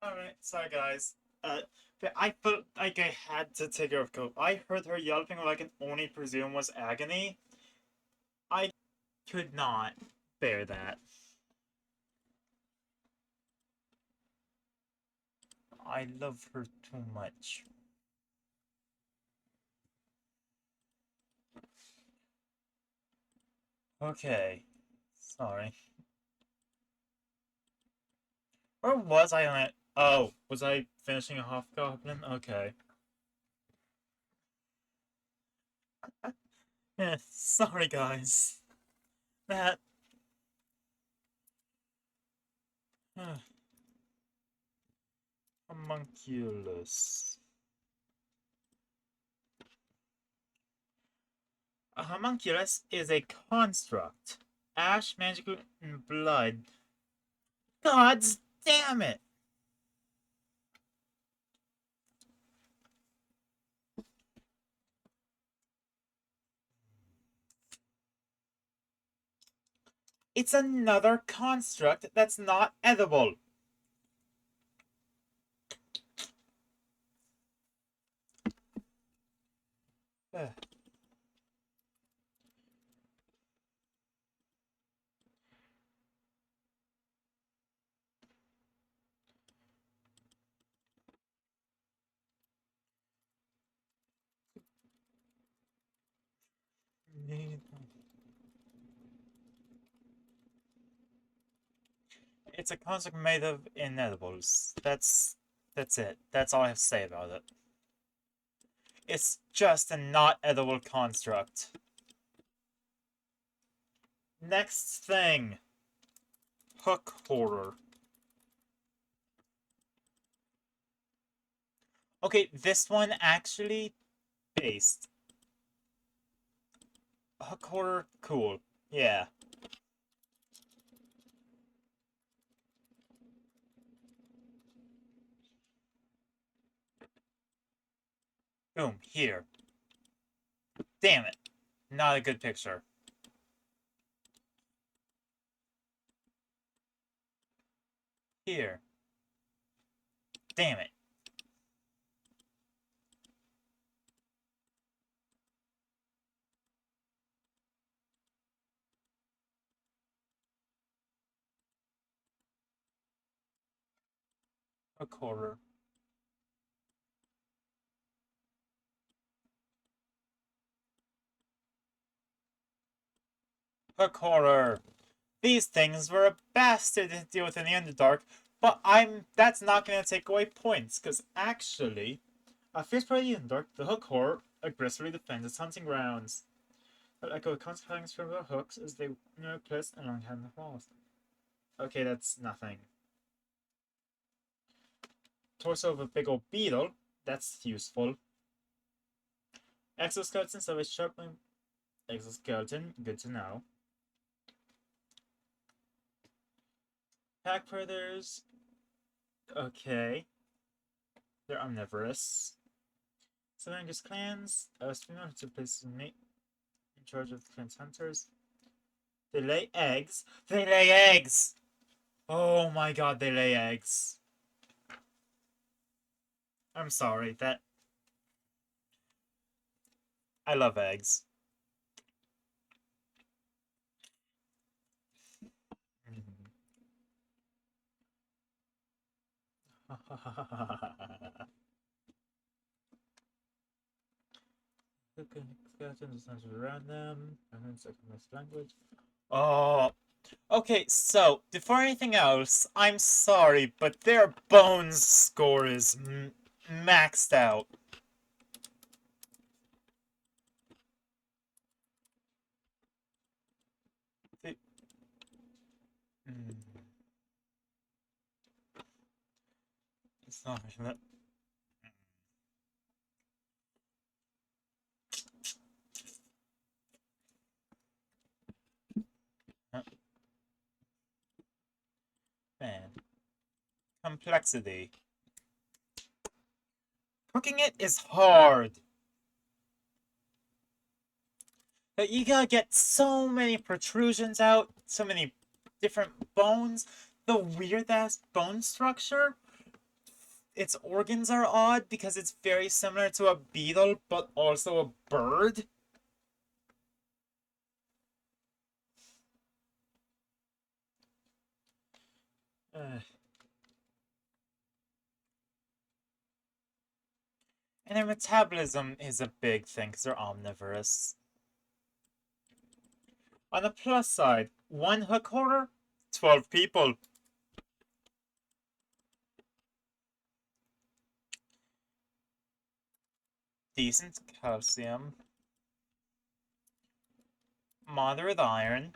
Alright, sorry guys. But I felt like I had to take care of Cope. I heard her yelping what I can only presume was agony. I could not bear that. I love her too much. Okay. Sorry. Where was I on it? Oh, was I finishing a Hobgoblin? Okay. Sorry guys. That... homunculus. A homunculus is a construct. Ash, magical, and blood. Gods damn it! It's another construct that's not edible. It's a construct made of inedibles. That's it. That's all I have to say about it. It's just a not edible construct. Next thing. Hook horror. Okay, this one actually based. Hook horror, cool. Yeah. Boom, here. Damn it. Not a good picture. Here. Damn it. Hook horror. Hook horror. These things were a bastard to deal with in the Underdark, but that's not gonna take away points, because actually, a fierce part of the Underdark, the hook horror aggressively defends its hunting grounds. But echo constantly from the hooks as they placed along the walls. Okay, that's nothing. Torso of a big old beetle, that's useful. Exoskeleton, so it's sharply exoskeleton, good to know. Pack predators, okay. They're omnivorous. Southern clans, spin-off to place in charge of the clan's hunters. They lay eggs. They lay eggs! Oh my god, they lay eggs. I'm sorry, that... I love eggs. Skeletons around them. And then second language. Oh, okay, so, before anything else, I'm sorry, but their bones score is maxed out. They... It's not that. Man. Complexity. Cooking it is hard. But you gotta get so many protrusions out, so many different bones, the weird ass bone structure. its organs are odd because it's very similar to a beetle, but also a bird. Uh, and their metabolism is a big thing because they're omnivorous. On the plus side, one hook holder, 12 people. Decent calcium. Moderate iron.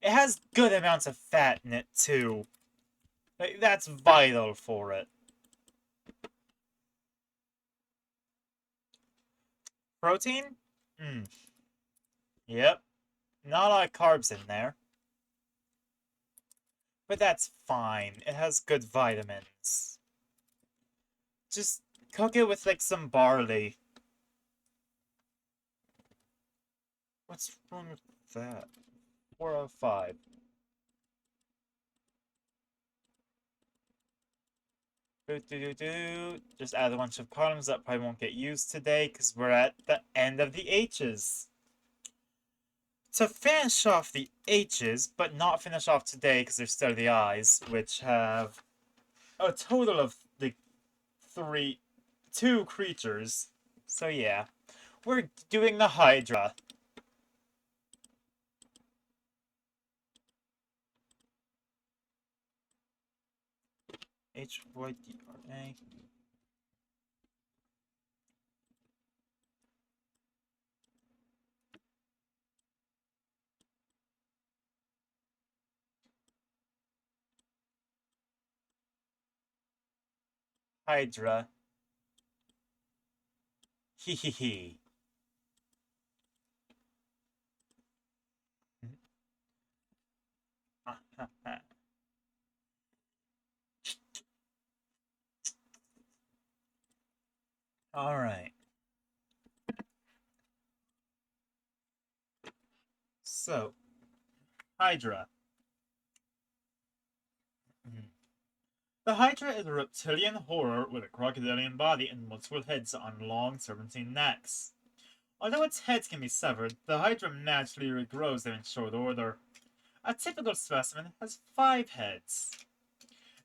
It has good amounts of fat in it, too. Like, that's vital for it. Protein? Hmm. Yep. Not a lot of carbs in there. But that's fine. It has good vitamins. Just cook it with, like, some barley. What's wrong with that? 4 out of 5. Just add a bunch of columns that probably won't get used today because we're at the end of the H's. To finish off the H's, but not finish off today because there's still the I's, which have a total of the two creatures. So yeah, we're doing the Hydra. Hydra. Hydra. Hee hee hee. Alright. So, Hydra. The Hydra is a reptilian horror with a crocodilian body and multiple heads on long serpentine necks. Although its heads can be severed, the Hydra naturally regrows them in short order. A typical specimen has 5 heads.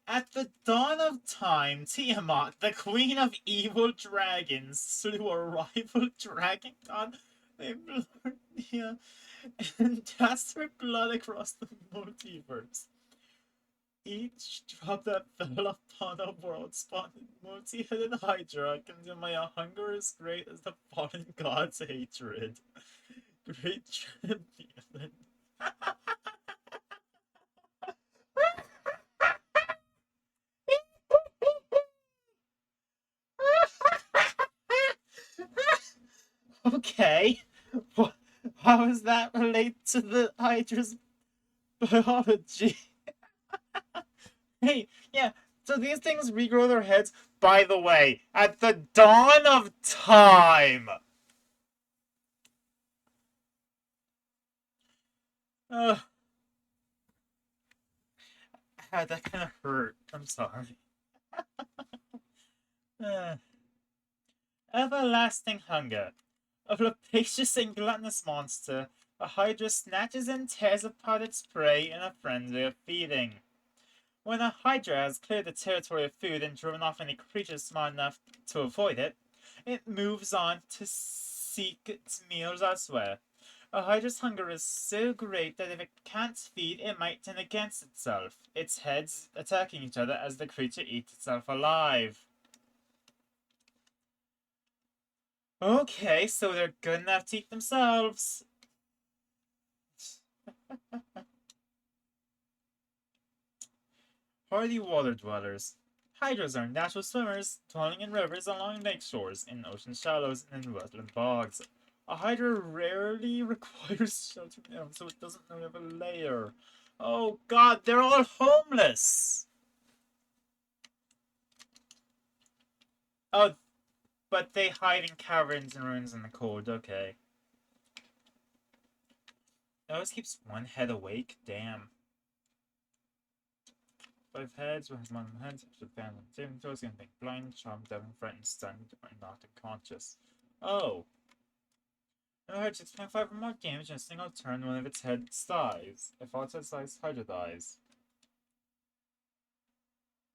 At the dawn of time, Tiamat, the queen of evil dragons, slew a rival dragon god named Lornia and cast her blood across the multiverse. Each drop that fell upon a world spawned a multi-headed Hydra, consuming a hunger as great as the fallen god's hatred. Great tribute. Okay. How does that relate to the Hydra's biology? Hey, yeah, so these things regrow their heads, by the way, at the dawn of time! Ugh. That kind of hurt. I'm sorry. Uh, Everlasting hunger. A rapacious and gluttonous monster, a Hydra snatches and tears apart its prey in a frenzy of feeding. When a Hydra has cleared the territory of food and driven off any creatures smart enough to avoid it, it moves on to seek its meals elsewhere. A Hydra's hunger is so great that if it can't feed, it might turn against itself, its heads attacking each other as the creature eats itself alive. Okay, so they're good enough to eat themselves. Hardy water dwellers. Hydras are natural swimmers, dwelling in rivers along lake shores, in ocean shallows, and in wetland bogs. A Hydra rarely requires shelter, so it doesn't have a lair. Oh god, they're all homeless! Oh, but they hide in caverns and ruins in the cold, okay. It always keeps one head awake? Damn. 5 heads, one has more heads, with band and saving throws, can make blind, charmed, deafened, frightened, stunned, or knocked unconscious. Oh! It hurts 6.5 or more damage in a single turn when one of its heads dies. If all its heads dies, Hydra dies.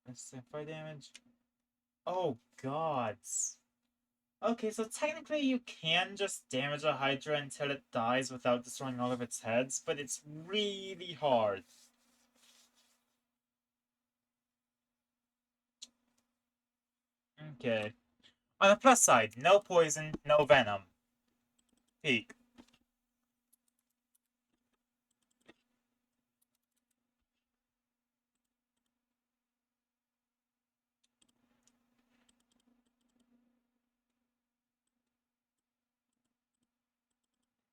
That's 5 damage. Oh, gods. Okay, so technically you can just damage a Hydra until it dies without destroying all of its heads, but it's really hard. Okay. On the plus side, no poison, no venom. Peak.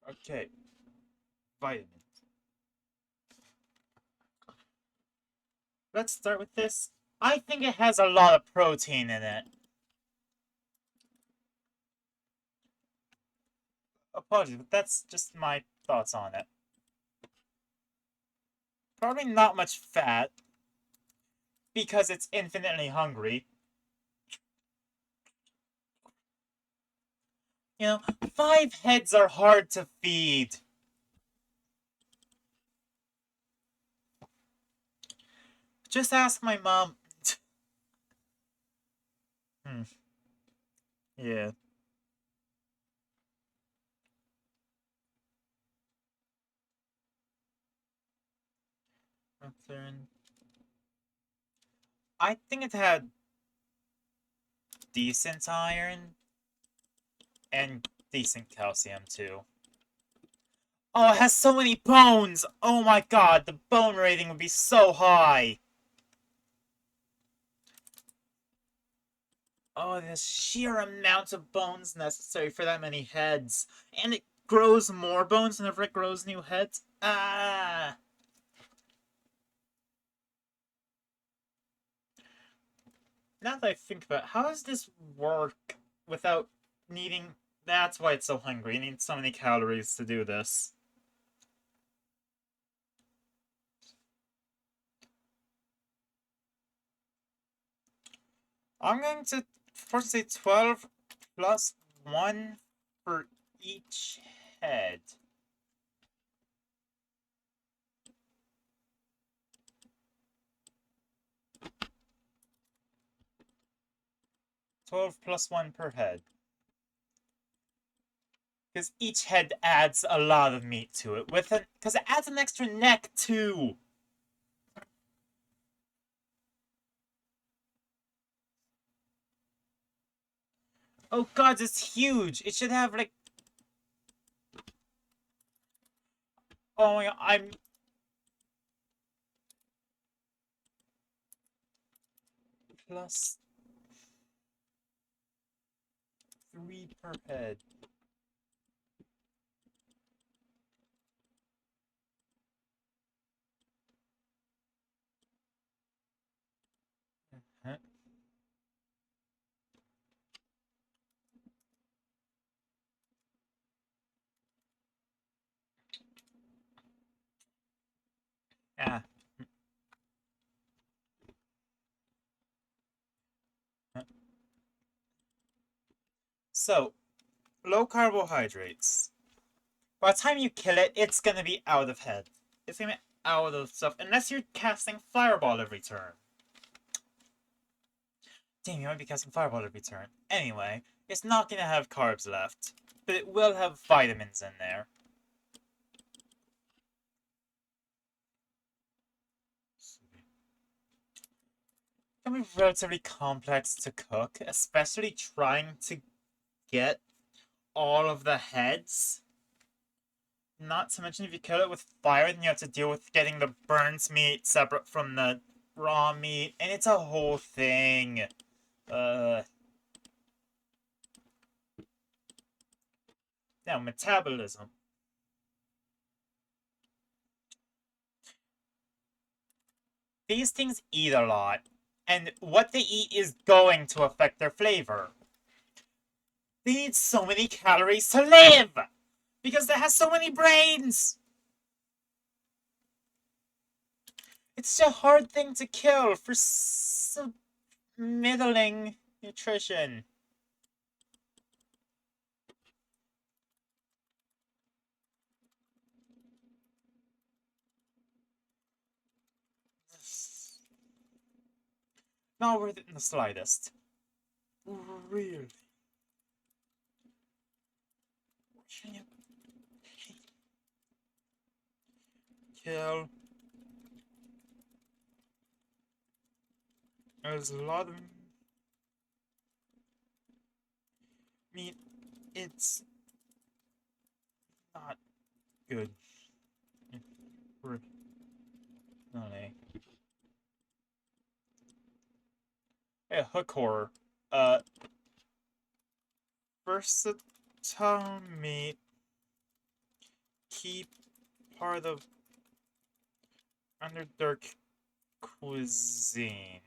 Okay. Vitamins. Let's start with this. I think it has a lot of protein in it. Apologies, but that's just my thoughts on it. Probably not much fat, because it's infinitely hungry. You know, 5 heads are hard to feed. Just ask my mom. Yeah. I think it had decent iron and decent calcium too. Oh, it has so many bones! Oh my god, the bone rating would be so high! Oh, the sheer amount of bones necessary for that many heads. And it grows more bones whenever it grows new heads. Ah! Now that I think about it, how does this work without needing... That's why it's so hungry. It needs so many calories to do this. I'm going to first say 12 plus 1 for each head. +1 per head. Because each head adds a lot of meat to it. Because it adds an extra neck too. Oh god, it's huge. It should have like... Oh my god, I'm... +3 per head. Huh? Ah. So, low carbohydrates. By the time you kill it, it's gonna be out of head. It's gonna be out of stuff, unless you're casting Fireball every turn. Damn, you might be casting Fireball every turn. Anyway, it's not gonna have carbs left, but it will have vitamins in there. It can be relatively complex to cook, especially trying to get all of the heads. Not to mention if you kill it with fire, then you have to deal with getting the burnt meat separate from the raw meat, and it's a whole thing. Now, metabolism. These things eat a lot, and what they eat is going to affect their flavor. They need so many calories to live! Because they have so many brains! It's a hard thing to kill for middling nutrition. Not worth it in the slightest. Really? Can you kill? There's a lot of meat. It's not good. Really. Hey, hook horror. Versatile meat. Keep part of Underdark cuisine.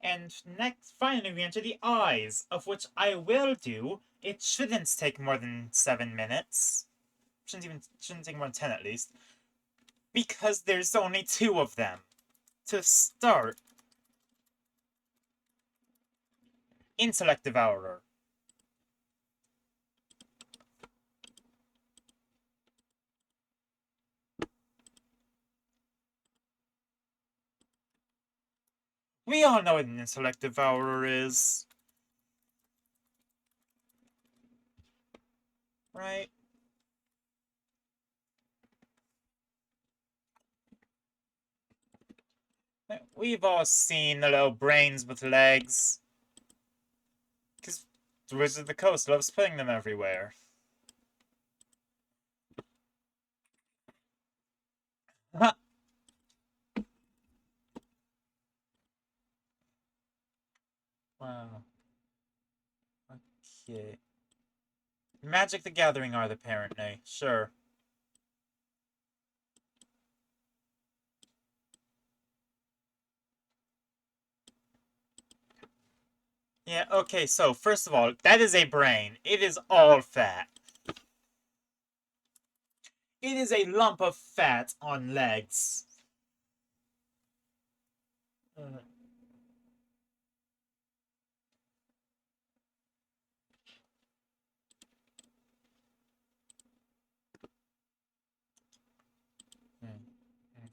And next, finally, we enter the eyes, of which I will do. It shouldn't take more than 7 minutes. Shouldn't take more than 10 at least. Because there's only 2 of them. To start, Intellect Devourer. We all know what an Intellect Devourer is. Right? We've all seen the little brains with legs. Because the Wizard of the Coast loves putting them everywhere. Wow. Okay. Magic the Gathering art, apparently. Sure. Yeah, okay, so, first of all, that is a brain. It is all fat. It is a lump of fat on legs. Uh,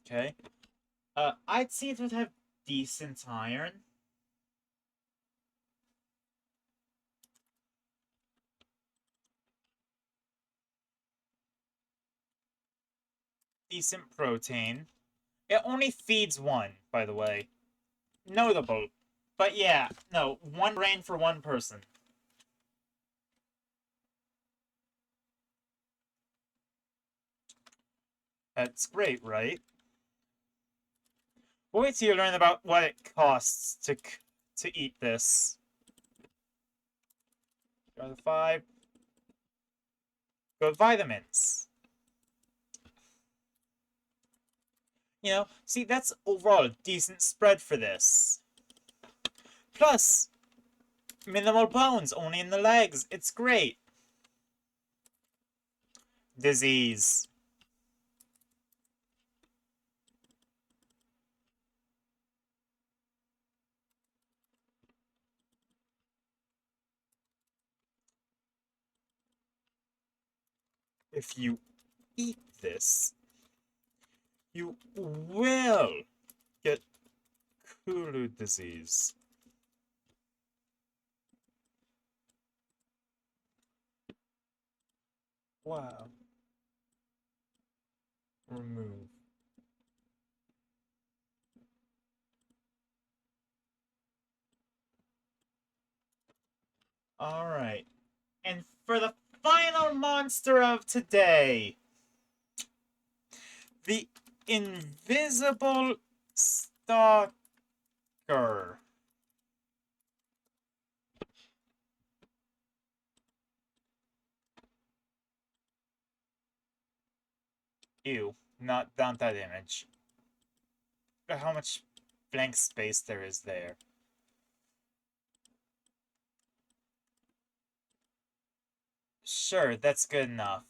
okay. I'd say it would have decent iron. Decent protein. It only feeds 1, by the way. Notable. But yeah, no, 1 brain for 1 person. That's great, right? Wait till you learn about what it costs to eat this. Go to 5. Go to vitamins. You know, see, that's overall a decent spread for this. Plus, minimal bones, only in the legs. It's great. Disease. If you eat this, you will get Kulu disease. Wow. Remove. Alright. And for the final monster of today, the invisible stalker. Ew, not that image. Look how much blank space there is there. Sure, that's good enough.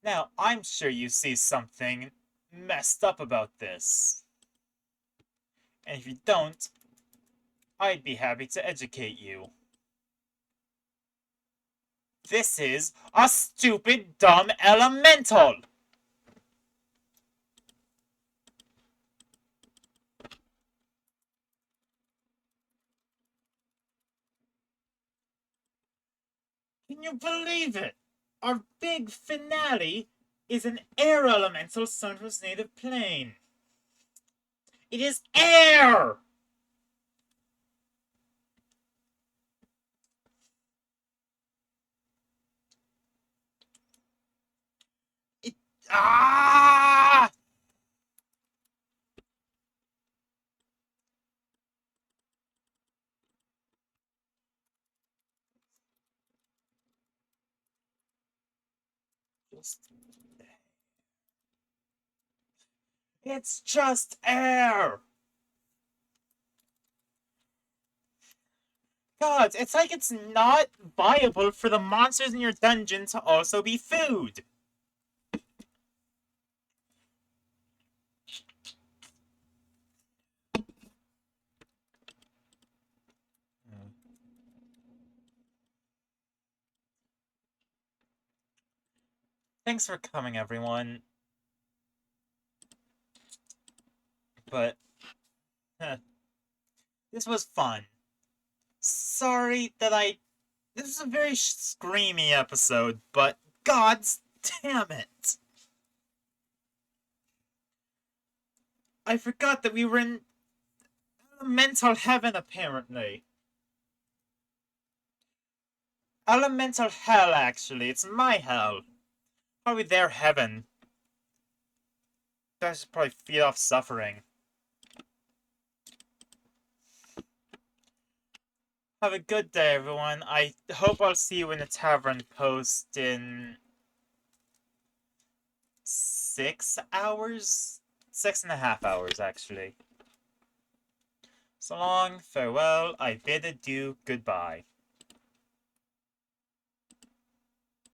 Now, I'm sure you see something messed up about this. And if you don't, I'd be happy to educate you. This is a stupid, dumb elemental! Can you believe it? Our big finale is an air elemental sent from its native plane. It is air! It. Ah! It's just air! God, it's like it's not viable for the monsters in your dungeon to also be food. Thanks for coming, everyone. But, this was fun. Sorry that This is a very screamy episode, but god damn it! I forgot that we were in elemental heaven, apparently. Elemental hell, actually. It's my hell. Probably their heaven. Guys should probably feed off suffering. Have a good day, everyone. I hope I'll see you in the tavern post in 6 hours? 6.5 hours, actually. So long, farewell, I bid adieu, goodbye.